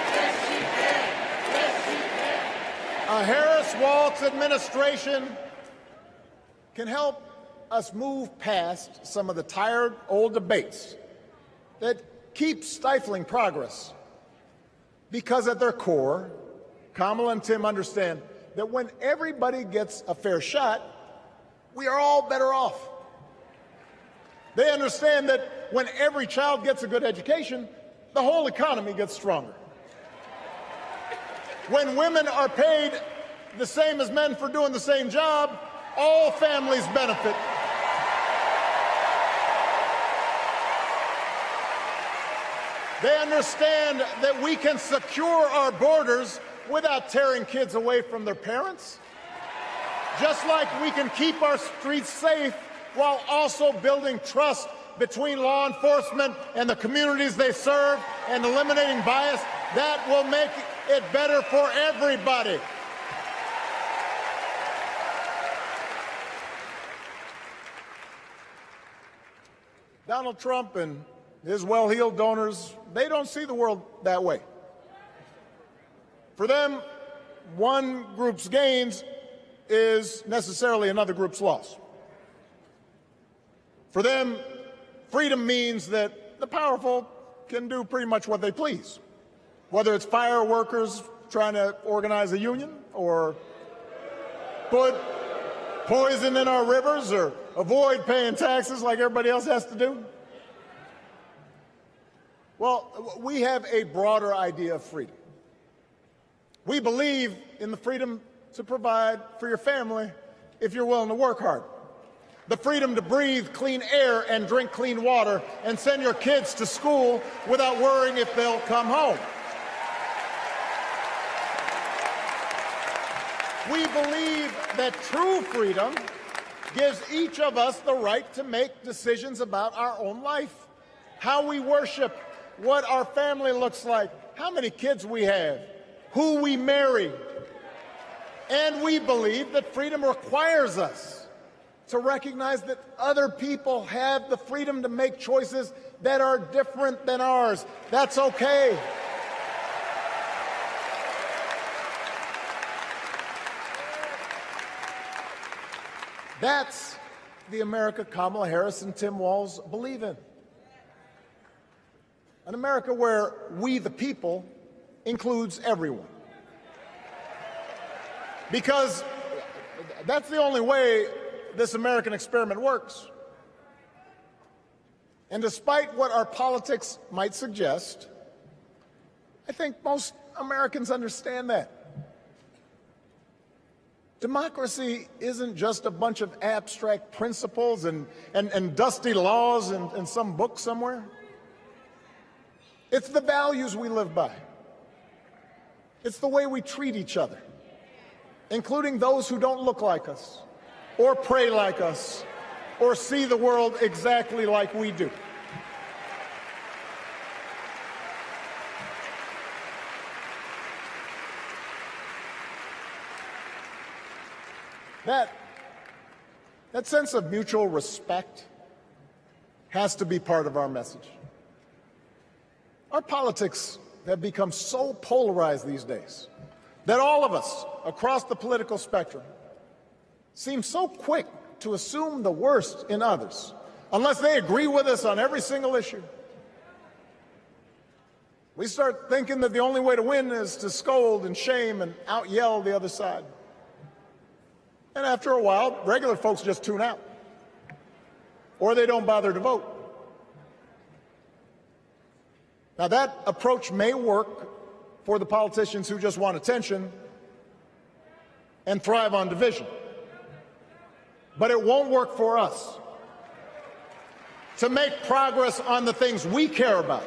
A Harris-Walz administration can help us move past some of the tired old debates that keep stifling progress. Because at their core, Kamala and Tim understand that when everybody gets a fair shot, we are all better off. They understand that when every child gets a good education, the whole economy gets stronger. When women are paid the same as men for doing the same job, all families benefit. They understand that we can secure our borders without tearing kids away from their parents, just like we can keep our streets safe while also building trust between law enforcement and the communities they serve and eliminating bias. That will make it better for everybody. Donald Trump and his well-heeled donors, they don't see the world that way. For them, one group's gains is necessarily another group's loss. For them, freedom means that the powerful can do pretty much what they please, whether it's fire workers trying to organize a union or put poison in our rivers or avoid paying taxes like everybody else has to do. Well, we have a broader idea of freedom. We believe in the freedom to provide for your family if you're willing to work hard. The freedom to breathe clean air and drink clean water and send your kids to school without worrying if they'll come home. We believe that true freedom gives each of us the right to make decisions about our own life, how we worship, what our family looks like, how many kids we have, who we marry. And we believe that freedom requires us to recognize that other people have the freedom to make choices that are different than ours. That's okay. That's the America Kamala Harris and Tim Walz believe in. An America where we, the people, includes everyone. Because that's the only way this American experiment works. And despite what our politics might suggest, I think most Americans understand that. Democracy isn't just a bunch of abstract principles and dusty laws in some book somewhere. It's the values we live by. It's the way we treat each other, including those who don't look like us, or pray like us, or see the world exactly like we do. That sense of mutual respect has to be part of our message. Our politics have become so polarized these days that all of us across the political spectrum seem so quick to assume the worst in others, unless they agree with us on every single issue. We start thinking that the only way to win is to scold and shame and out-yell the other side. And after a while, regular folks just tune out, or they don't bother to vote. Now, that approach may work for the politicians who just want attention and thrive on division, but it won't work for us. To make progress on the things we care about,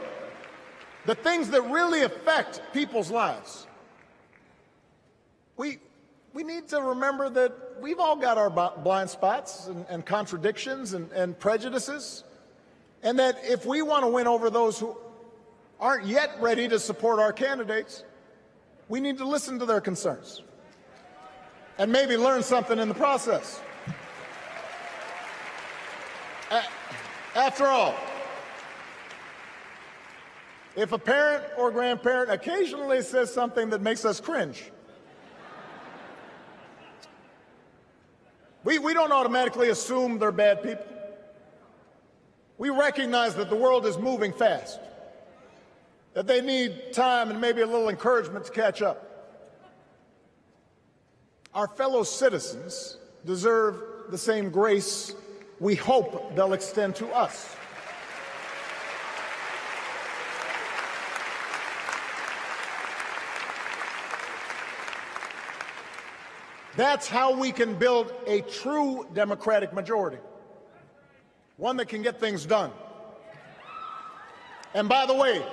the things that really affect people's lives, we need to remember that we've all got our blind spots and contradictions and prejudices, and that if we want to win over those who aren't yet ready to support our candidates, we need to listen to their concerns and maybe learn something in the process. After all, if a parent or grandparent occasionally says something that makes us cringe, we don't automatically assume they're bad people. We recognize that the world is moving fast, that they need time and maybe a little encouragement to catch up. Our fellow citizens deserve the same grace we hope they'll extend to us. That's how we can build a true Democratic majority, one that can get things done. And by the way,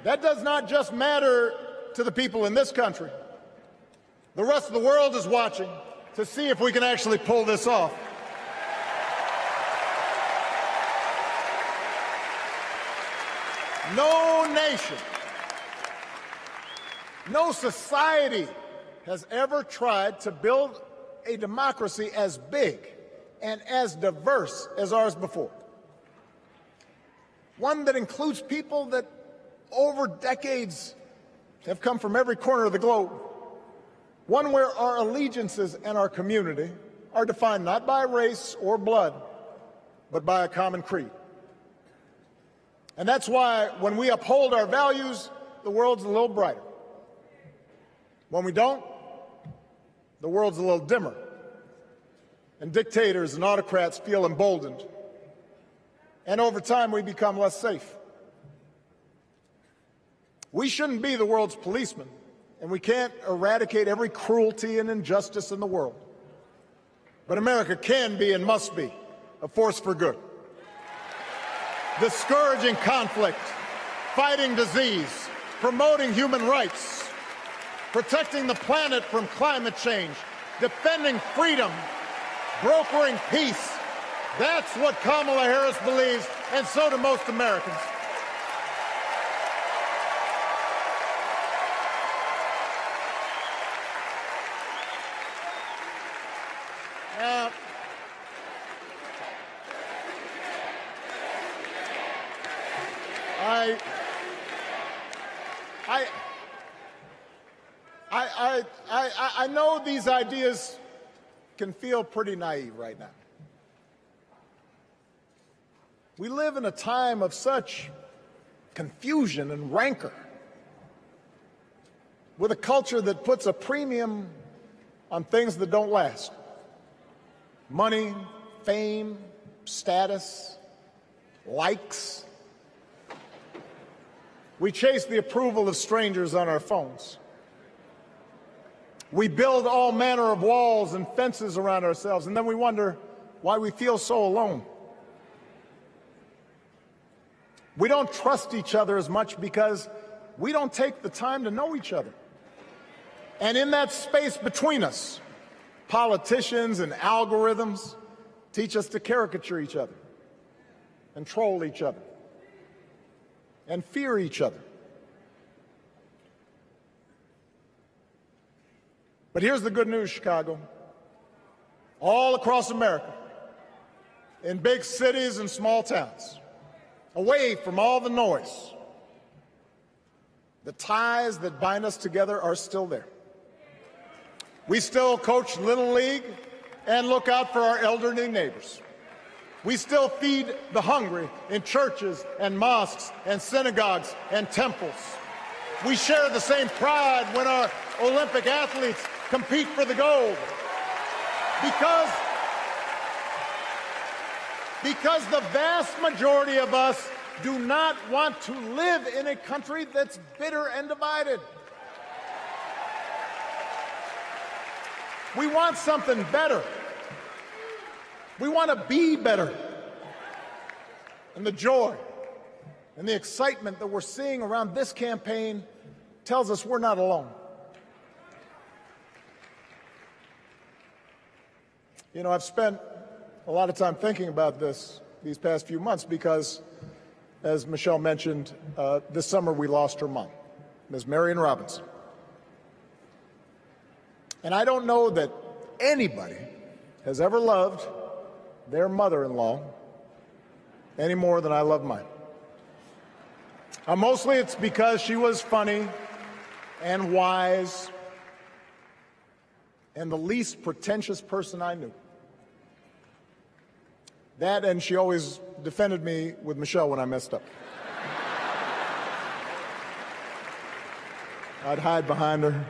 that does not just matter to the people in this country. The rest of the world is watching to see if we can actually pull this off. No nation, no society has ever tried to build a democracy as big and as diverse as ours before. One that includes people that over decades have come from every corner of the globe. One where our allegiances and our community are defined not by race or blood, but by a common creed. And that's why when we uphold our values, the world's a little brighter. When we don't, the world's a little dimmer, and dictators and autocrats feel emboldened. And over time, we become less safe. We shouldn't be the world's policemen, and we can't eradicate every cruelty and injustice in the world. But America can be and must be a force for good, discouraging conflict, fighting disease, promoting human rights, protecting the planet from climate change, defending freedom, brokering peace. That's what Kamala Harris believes, and so do most Americans. Now, I know these ideas can feel pretty naive right now. We live in a time of such confusion and rancor, with a culture that puts a premium on things that don't last. Money, fame, status, likes. We chase the approval of strangers on our phones. We build all manner of walls and fences around ourselves, and then we wonder why we feel so alone. We don't trust each other as much because we don't take the time to know each other. And in that space between us, politicians and algorithms teach us to caricature each other and troll each other and fear each other. But here's the good news, Chicago. All across America, in big cities and small towns, away from all the noise, the ties that bind us together are still there. We still coach Little League and look out for our elderly neighbors. We still feed the hungry in churches and mosques and synagogues and temples. We share the same pride when our Olympic athletes compete for the gold. Because the vast majority of us do not want to live in a country that's bitter and divided. We want something better. We want to be better. And the joy and the excitement that we're seeing around this campaign tells us we're not alone. You know, I've spent a lot of time thinking about these past few months because, as Michelle mentioned, this summer we lost her mom, Ms. Marion Robinson. And I don't know that anybody has ever loved their mother-in-law any more than I love mine. Mostly it's because she was funny and wise and the least pretentious person I knew. That, and she always defended me with Michelle when I messed up. I'd hide behind her.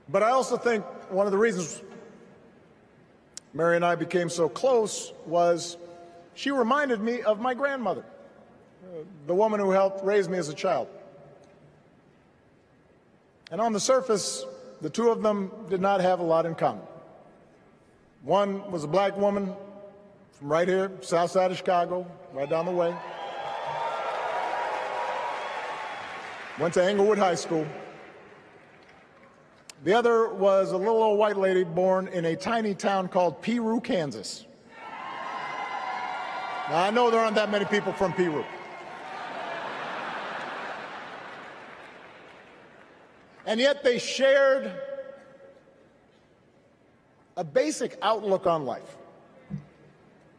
But I also think one of the reasons Mary and I became so close was she reminded me of my grandmother, the woman who helped raise me as a child. And on the surface, the two of them did not have a lot in common. One was a black woman from right here, south side of Chicago, right down the way. Went to Englewood High School. The other was a little old white lady born in a tiny town called Peru, Kansas. Now, I know there aren't that many people from Peru. And yet they shared a basic outlook on life.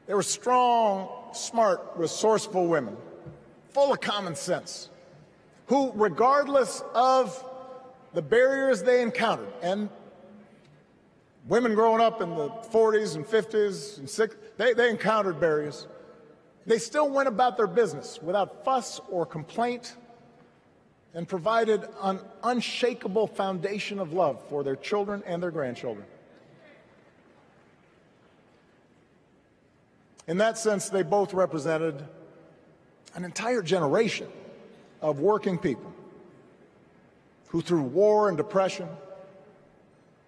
They were strong, smart, resourceful women, full of common sense, who, regardless of the barriers they encountered, and women growing up in the 40s and 50s and 60s, they encountered barriers. They still went about their business without fuss or complaint and provided an unshakable foundation of love for their children and their grandchildren. In that sense, they both represented an entire generation of working people who, through war and depression,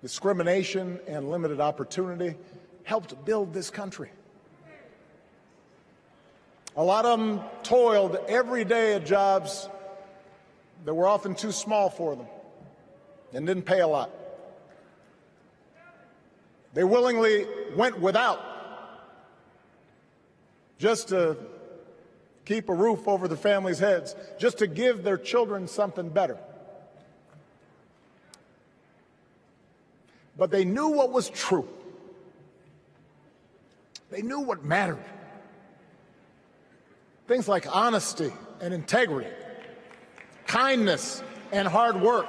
discrimination and limited opportunity, helped build this country. A lot of them toiled every day at jobs that were often too small for them and didn't pay a lot. They willingly went without just to keep a roof over their families' heads, just to give their children something better. But they knew what was true. They knew what mattered. Things like honesty and integrity, kindness, and hard work.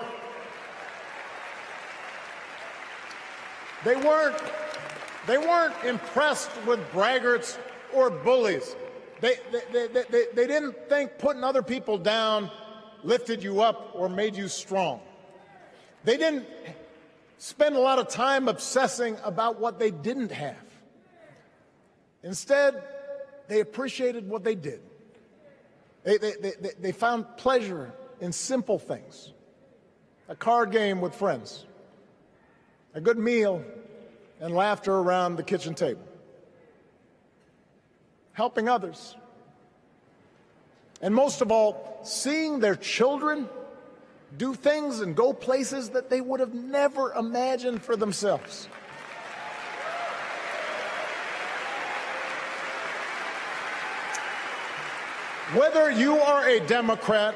They weren't impressed with braggarts or bullies. They didn't think putting other people down lifted you up or made you strong. They didn't spend a lot of time obsessing about what they didn't have. Instead, they appreciated what they did. They found pleasure in simple things: a card game with friends, a good meal, and laughter around the kitchen table, helping others, and most of all, seeing their children do things and go places that they would have never imagined for themselves. Whether you are a Democrat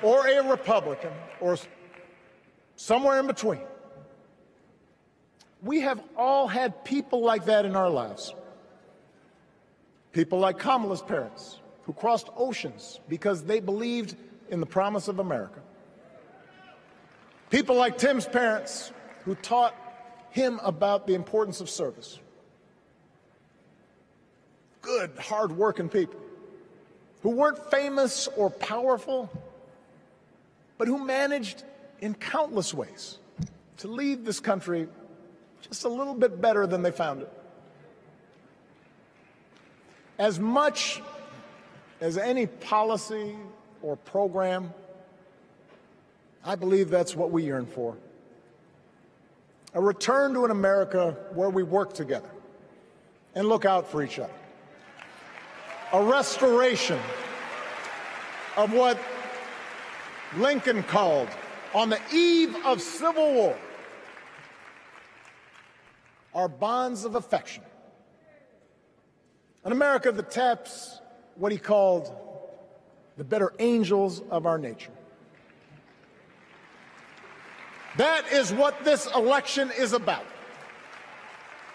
or a Republican or somewhere in between, we have all had people like that in our lives. People like Kamala's parents, who crossed oceans because they believed in the promise of America. People like Tim's parents, who taught him about the importance of service. Good, hard-working people who weren't famous or powerful, but who managed in countless ways to leave this country just a little bit better than they found it. As much as any policy or program, I believe that's what we yearn for. A return to an America where we work together and look out for each other. A restoration of what Lincoln called, on the eve of civil war, our bonds of affection. An America that taps what he called the better angels of our nature. That is what this election is about.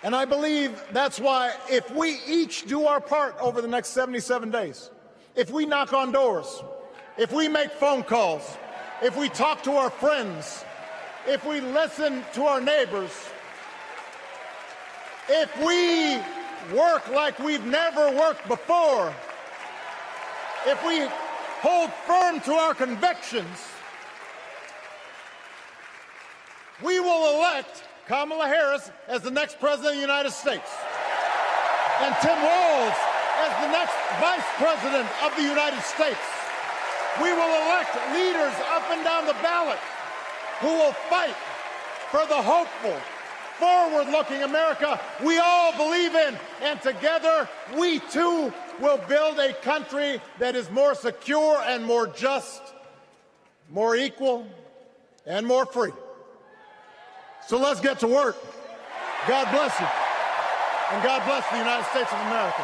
And I believe that's why, if we each do our part over the next 77 days, if we knock on doors, if we make phone calls, if we talk to our friends, if we listen to our neighbors, if we work like we've never worked before, if we hold firm to our convictions, we will elect Kamala Harris as the next President of the United States, and Tim Walz as the next Vice President of the United States. We will elect leaders up and down the ballot who will fight for the hopeful, forward-looking America we all believe in, and together we too will build a country that is more secure and more just, more equal, and more free. So let's get to work. God bless you. And God bless the United States of America.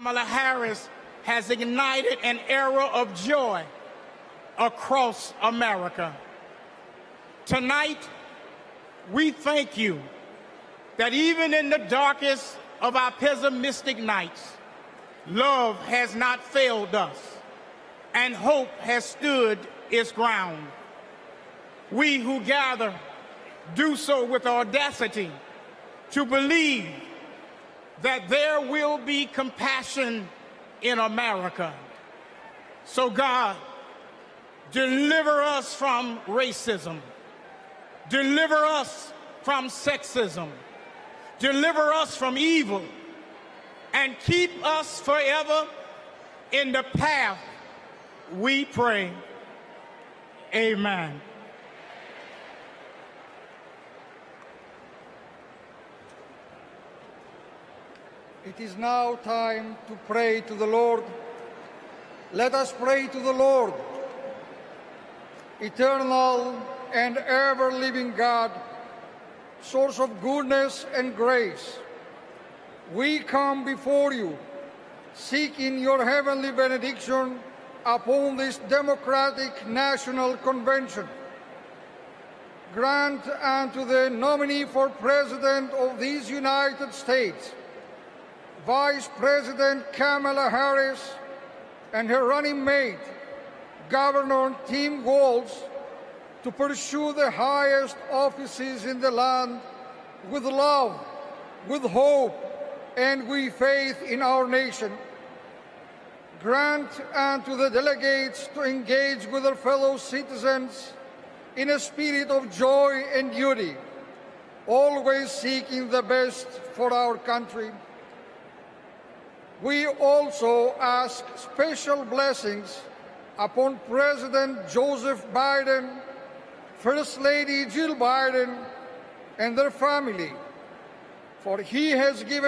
Kamala Harris has ignited an era of joy across America. Tonight, we thank you that even in the darkest of our pessimistic nights, love has not failed us and hope has stood its ground. We who gather do so with audacity to believe that there will be compassion in America. So God, deliver us from racism, deliver us from sexism, deliver us from evil, and keep us forever in the path we pray. Amen. It is now time to pray to the Lord. Let us pray to the Lord. Eternal and ever-living God, source of goodness and grace, we come before you, seeking your heavenly benediction upon this Democratic National Convention. Grant unto the nominee for President of these United States, Vice President Kamala Harris, and her running mate, Governor Tim Walz, to pursue the highest offices in the land with love, with hope, and with faith in our nation. Grant unto the delegates to engage with their fellow citizens in a spirit of joy and duty, always seeking the best for our country. We also ask special blessings upon President Joseph Biden, First Lady Jill Biden, and their family, for he has given